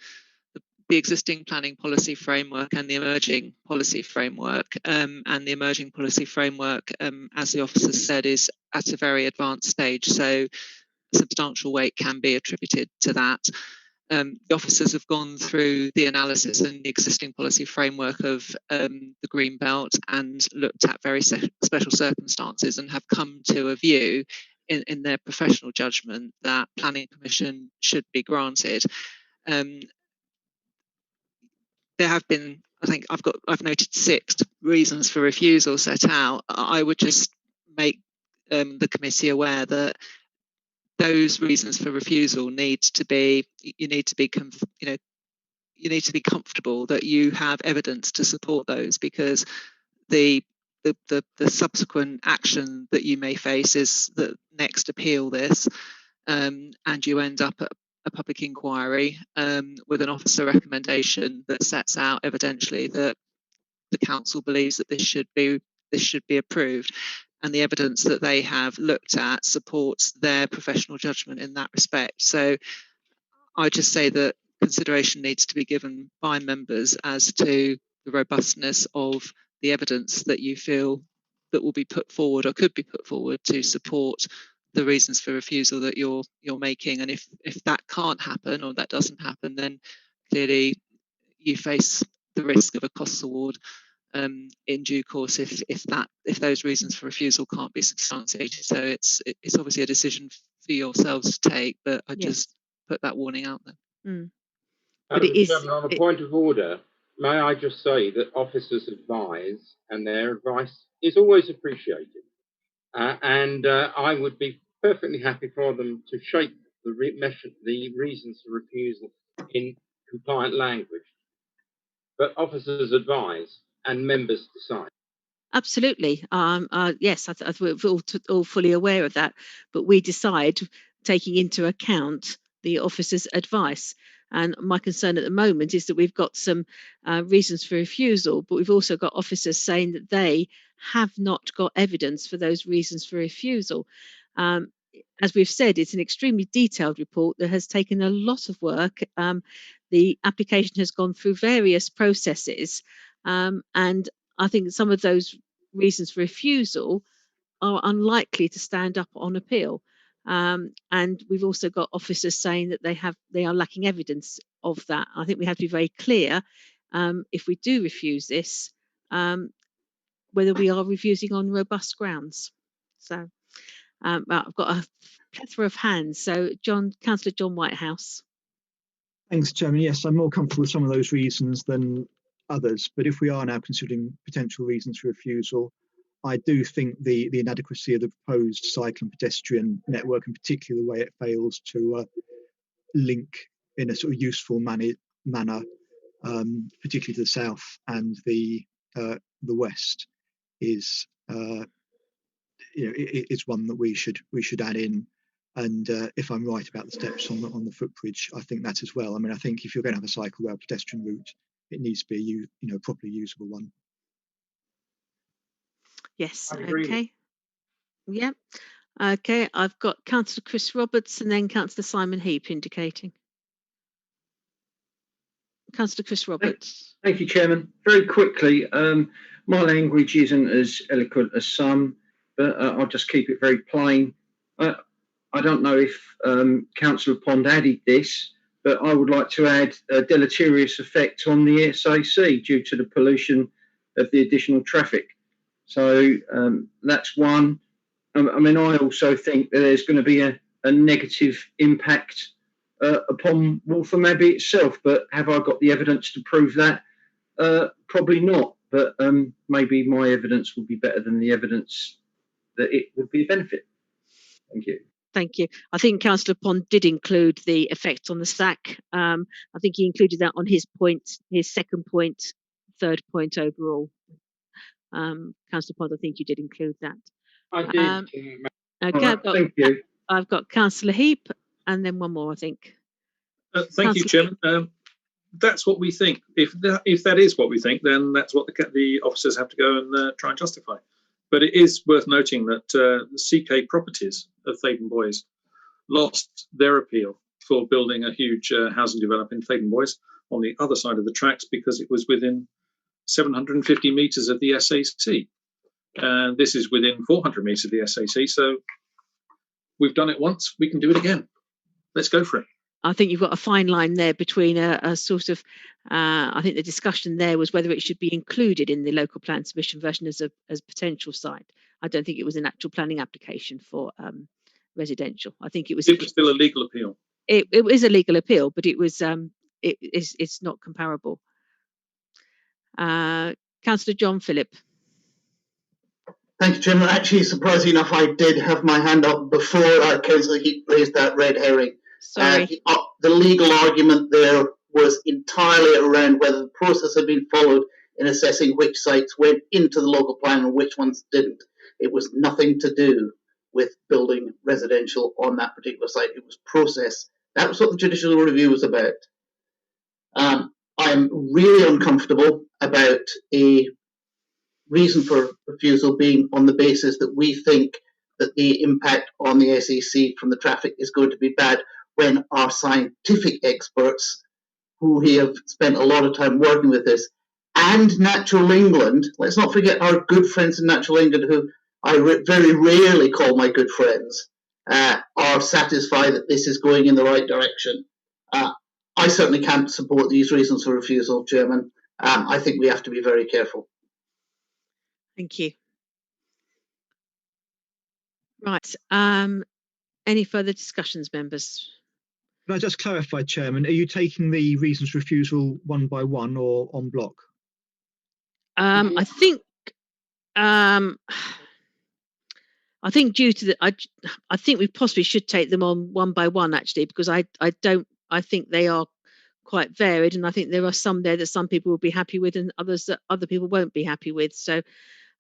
the existing planning policy framework and the emerging policy framework. And the emerging policy framework, as the officers said, is at a very advanced stage. So substantial weight can be attributed to that. The officers have gone through the analysis and the existing policy framework of the Green Belt and looked at very special circumstances and have come to a view in their professional judgment that planning permission should be granted. There have been, I think I've noted 6 reasons for refusal set out. I would just make the committee aware that those reasons for refusal need to be comfortable that you have evidence to support those, because the subsequent action that you may face is the next appeal this, and you end up a public inquiry with an officer recommendation that sets out evidentially that the council believes that this should be approved, and the evidence that they have looked at supports their professional judgment in that respect. So I just say that consideration needs to be given by members as to the robustness of the evidence that you feel that will be put forward or could be put forward to support the reasons for refusal that you're making. And if that can't happen or that doesn't happen, then clearly you face the risk of a costs award in due course if those reasons for refusal can't be substantiated. So it's obviously a decision for yourselves to take, but I just put that warning out there. But it is, Chairman, on a point of order, may I just say that officers advise, and their advice is always appreciated. And I would be perfectly happy for them to shape the reasons for refusal in compliant language. But officers advise and members decide. Absolutely. Yes, we're all fully aware of that, but we decide taking into account the officer's advice. And my concern at the moment is that we've got some reasons for refusal, but we've also got officers saying that they have not got evidence for those reasons for refusal. As we've said, it's an extremely detailed report that has taken a lot of work. The application has gone through various processes, and I think some of those reasons for refusal are unlikely to stand up on appeal. And we've also got officers saying that they are lacking evidence of that. I think we have to be very clear if we do refuse this, whether we are refusing on robust grounds. So I've got a plethora of hands. So Councillor John Whitehouse. Thanks, Chairman. Yes, I'm more comfortable with some of those reasons than others. But if we are now considering potential reasons for refusal, I do think the inadequacy of the proposed cycle and pedestrian network, and particularly the way it fails to link in a sort of useful manner, particularly to the south and the west, is it's one that we should add in. And if I'm right about the steps on the footbridge, I think that as well. I mean, I think if you're going to have a cycle rail pedestrian route, it needs to be a properly usable one. Yes. Okay. Yeah. Okay. I've got Councillor Chris Roberts and then Councillor Simon Heap indicating. Councillor Chris Roberts. Thank you, Chairman. Very quickly, my language isn't as eloquent as some, but I'll just keep it very plain. I don't know if Councillor Pond added this, but I would like to add a deleterious effect on the SAC due to the pollution of the additional traffic. So that's one. I mean, I also think that there's going to be a negative impact upon Waltham Abbey itself, but have I got the evidence to prove that? Probably not, but maybe my evidence would be better than the evidence that it would be a benefit. Thank you. Thank you. I think Councillor Pond did include the effect on the SAC. I think he included that on his second point, third point overall. Councillor Pond, I think you did include that. I did. Okay, thank you. I've got Councillor Heap and then one more, I think. Thank you, Chairman. That's what we think. If that is what we think, then that's what the officers have to go and try and justify. But it is worth noting that the CK Properties of Theydon Bois lost their appeal for building a huge housing development in Theydon Bois on the other side of the tracks because it was within 750 metres of the SAC. And this is within 400 metres of the SAC. So we've done it once, we can do it again. Let's go for it. I think you've got a fine line there between a sort of, I think the discussion there was whether it should be included in the local plan submission version as a potential site. I don't think it was an actual planning application for residential. I think it was still a legal appeal. It is a legal appeal, but it was it's not comparable. Councillor John Phillip. Thank you, Chairman. Actually, surprisingly enough, I did have my hand up before Councillor Heap raised that red herring. Sorry. The legal argument there was entirely around whether the process had been followed in assessing which sites went into the local plan and which ones didn't. It was nothing to do with building residential on that particular site. It was process That was what the judicial review was about. I'm really uncomfortable about a reason for refusal being on the basis that we think that the impact on the SEC from the traffic is going to be bad, when our scientific experts, who have spent a lot of time working with this, and Natural England, let's not forget our good friends in Natural England, who I very rarely call my good friends, are satisfied that this is going in the right direction. I certainly can't support these reasons for refusal, Chairman. I think we have to be very careful. Thank you. Right. Any further discussions, members? Can I just clarify, Chairman, are you taking the reasons for refusal one by one or en bloc? I think due to the, I think we possibly should take them on one by one, actually, because I think they are quite varied, and I think there are some there that some people will be happy with and others that other people won't be happy with. So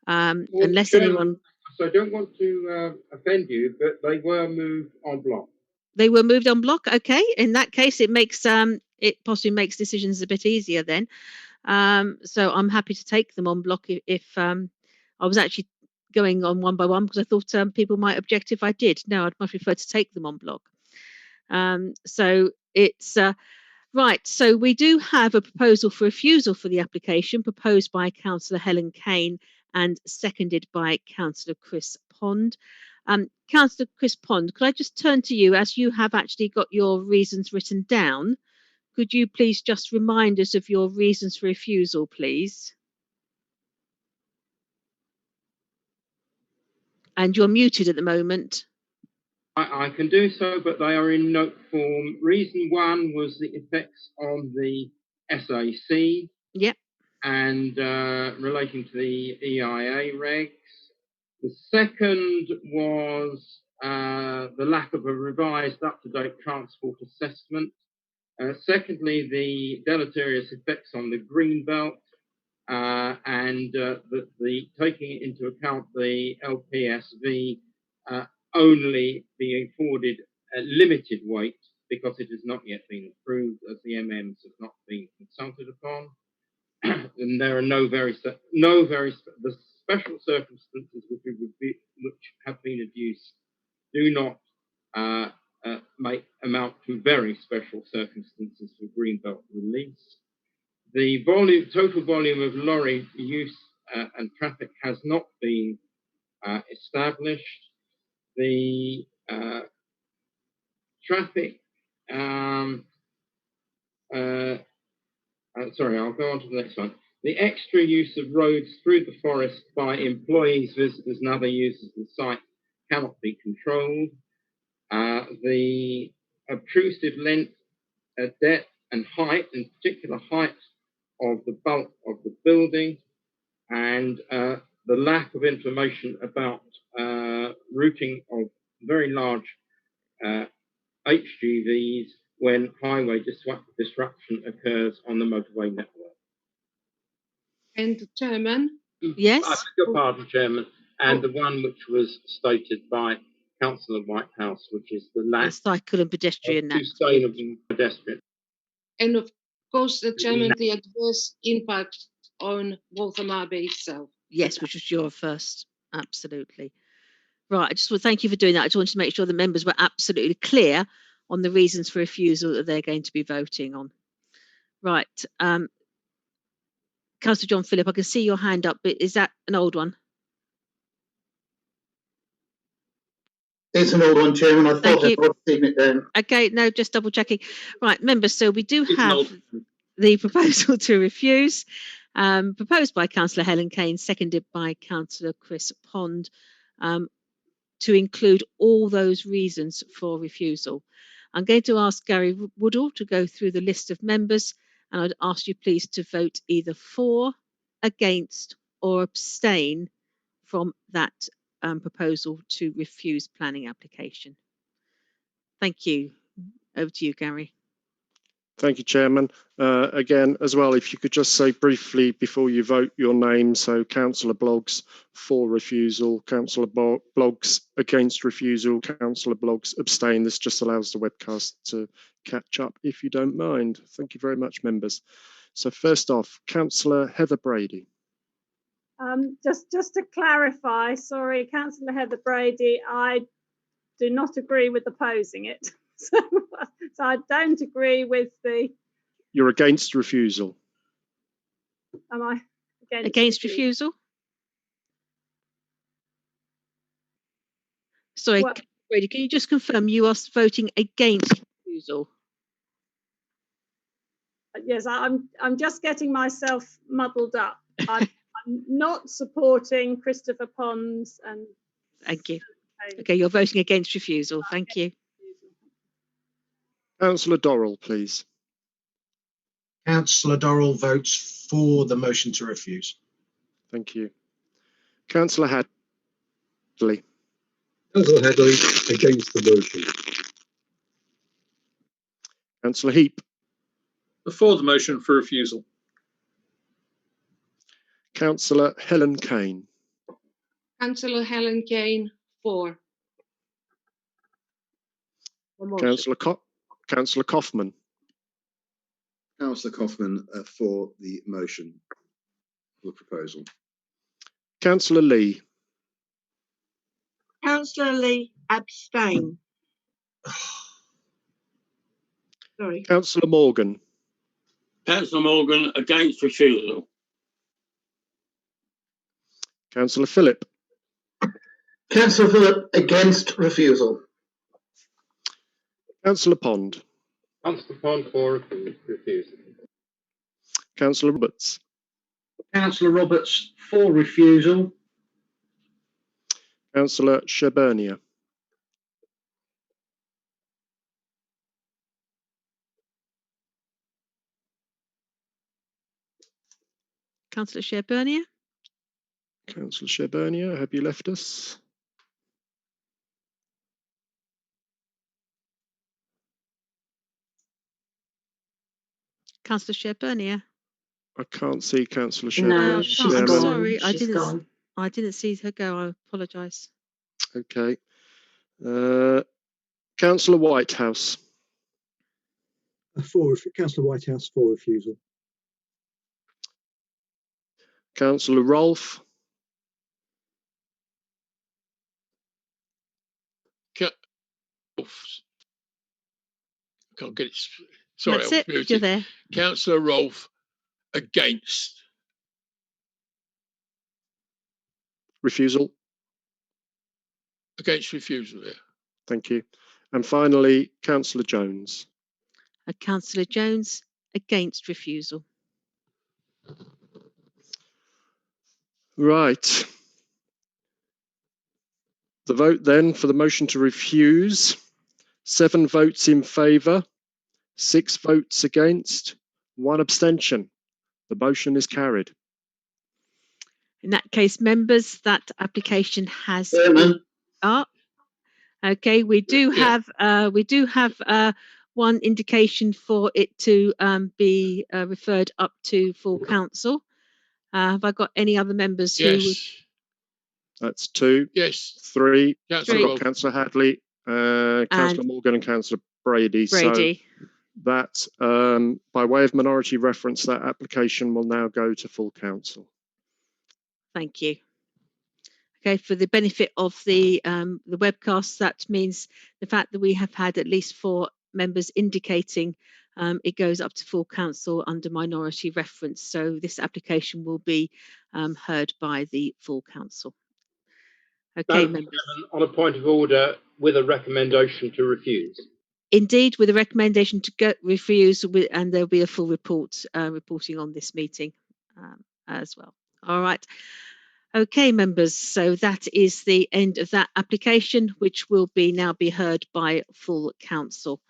Well, unless Chairman, anyone... So I don't want to offend you, but they were moved en bloc. They were moved en bloc. Okay, in that case, it makes it possibly makes decisions a bit easier then. So I'm happy to take them en bloc if I was actually going on one by one, because I thought people might object if I did. No, I'd much prefer to take them en bloc. So it's right. So we do have a proposal for refusal for the application, proposed by Councillor Helen Kane and seconded by Councillor Chris Pond. Councillor Chris Pond, could I just turn to you, as you have actually got your reasons written down? Could you please just remind us of your reasons for refusal, please? And you're muted at the moment. I can do so, but they are in note form. Reason one was the effects on the SAC. Yep. And relating to the EIA regs. The second was the lack of a revised up-to-date transport assessment. Secondly, the deleterious effects on the green belt, and the taking into account the LPSV only being afforded a limited weight because it has not yet been approved, as the MMs have not been consulted upon. And there are the special circumstances which have been adduced do not amount to very special circumstances for greenbelt release. The total volume of lorry use and traffic has not been established. The traffic sorry, I'll go on to the next one. The extra use of roads through the forest by employees, visitors, and other users of the site cannot be controlled. The obtrusive length, depth, and height, in particular height of the bulk of the building, and the lack of information about routing of very large HGVs when highway disruption occurs on the motorway network. And Chairman? Yes? I beg your pardon, Chairman. And the one which was stated by Councillor Whitehouse, which is the lack of cycle and pedestrian sustainable pedestrian. And of course, the Chairman, the adverse impact on Waltham Abbey itself. Yes, which was your first. Absolutely. Right, I just want to thank you for doing that. I just wanted to make sure the members were absolutely clear on the reasons for refusal that they're going to be voting on. Right. Councillor John Philip, I can see your hand up, but is that an old one? It's an old one, Chairman. I thought I'd taken it down. Okay, no, just double checking. Right, members, so we do have the proposal to refuse, proposed by Councillor Helen Kane, seconded by Councillor Chris Pond, to include all those reasons for refusal. I'm going to ask Gary Woodall to go through the list of members, and I'd ask you please to vote either for, against, or abstain from that proposal to refuse planning application. Thank you. Over to you, Gary. Thank you, Chairman. Again, as well, if you could just say briefly before you vote your name, so Councillor Bloggs for refusal, Councillor Bloggs against refusal, Councillor Bloggs abstain. This just allows the webcast to catch up, if you don't mind. Thank you very much, members. So first off, Councillor Heather Brady. Just to clarify, sorry, Councillor Heather Brady, I do not agree with opposing it. So I don't agree with the... You're against refusal. Am I against refusal? Sorry, Brady, can you just confirm you are voting against refusal? Yes, I'm just getting myself muddled up. I'm not supporting Christopher Pons and... Thank you. Okay, you're voting against refusal. Thank you. Councillor Dorrell, please. Councillor Dorrell votes for the motion to refuse. Thank you. Councillor Hadley. Councillor Hadley, against the motion. Councillor Heap. For the motion for refusal. Councillor Helen Kane. Councillor Helen Kane, for. Councillor Kaufman. Councillor Kaufman for the motion, for the proposal. Councillor Lee. Councillor Lee, abstain. Sorry. Councillor Morgan. Councillor Morgan, against refusal. Councillor Phillip. Councillor Phillip, against refusal. Councillor Pond. Councillor Pond for refusal. Councillor Roberts. Councillor Roberts for refusal. Councillor Shebernia. Councillor Shebernia. Councillor Shebernia, have you left us? Councillor Shebernia. I can't see Councillor No, Shebernia. she's Chairman. gone. Sorry, I didn't see her go. I apologise. Okay. Councillor Whitehouse. Councillor Whitehouse for refusal. Councillor Rolfe. Can't get it. Sorry, That's I was it. muted. You're there. Councillor Rolfe, against. Refusal. Against refusal, yeah. Thank you. And finally, Councillor Jones. Councillor Jones, against refusal. Right. The vote then for the motion to refuse: 7 votes in favour, 6 votes against, 1 abstention. The motion is carried. In that case, members, that application has Chairman. Okay, we do have one indication for it to be referred up to full council. Have I got any other members who? Yes. That's 2. Yes. 3. Councillor I've got Rolfe. Councillor Hadley, Councillor Morgan, and Councillor Brady. So that, by way of minority reference, that application will now go to full council. Thank you. Okay, for the benefit of the webcast, that means the fact that we have had at least 4 members indicating it goes up to full council under minority reference. So this application will be heard by the full council. Okay, members. On a point of order, with a recommendation to refuse. Indeed, with a recommendation to refuse, and there'll be a full report reporting on this meeting as well. All right. Okay, members, so that is the end of that application, which will now be heard by full council.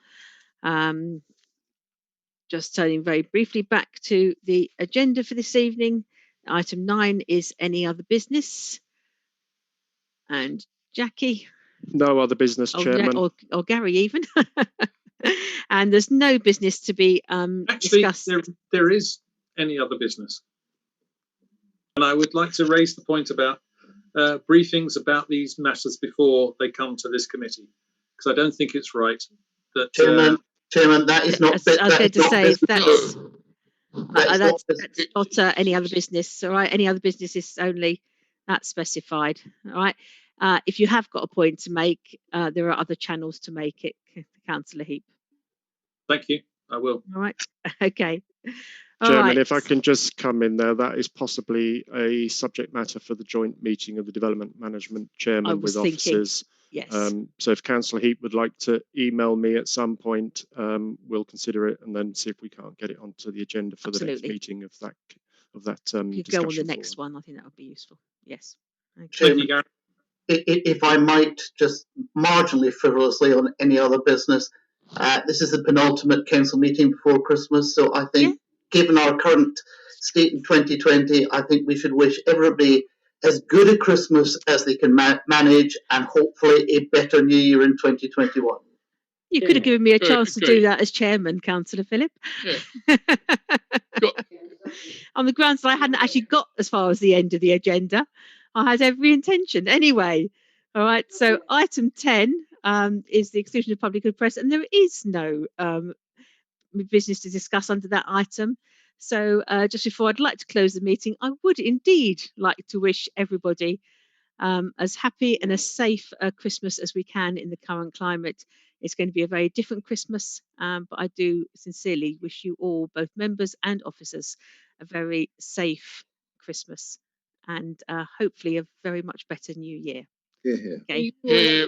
Just turning very briefly back to the agenda for this evening. Item 9 is any other business. And Jackie? No other business, Chairman. Or Gary even. And there's no business to be Actually, discussed. there is any other business. And I would like to raise the point about briefings about these matters before they come to this committee, because I don't think it's right that. Chairman, that is not. I was going to say that's not any other business. All right, any other business is only that's specified. All right. If you have got a point to make, there are other channels to make it, Councillor Heap. Thank you. I will. All right. Okay. Chairman, if I can just come in there, that is possibly a subject matter for the joint meeting of the Development Management Chairman with officers. Yes. So if Councillor Heap would like to email me at some point, we'll consider it and then see if we can't get it onto the agenda for the next meeting of that if you go on the next one, I think that would be useful. Yes. Okay. Chairman, if I might just marginally frivolously on any other business, this is the penultimate council meeting before Christmas, so I think given our current state in 2020, I think we should wish everybody as good a Christmas as they can manage, and hopefully a better New Year in 2021. You could have given me a chance to do that as chairman, Councillor Philip. Yeah. On the grounds that I hadn't actually got as far as the end of the agenda. I had every intention. Anyway, all right. So item 10 is the exclusion of public good press, and there is no business to discuss under that item. So just before I'd like to close the meeting, I would indeed like to wish everybody as happy and as safe a Christmas as we can in the current climate. It's going to be a very different Christmas, but I do sincerely wish you all, both members and officers, a very safe Christmas and hopefully a very much better New Year. Yeah. Okay. Yeah.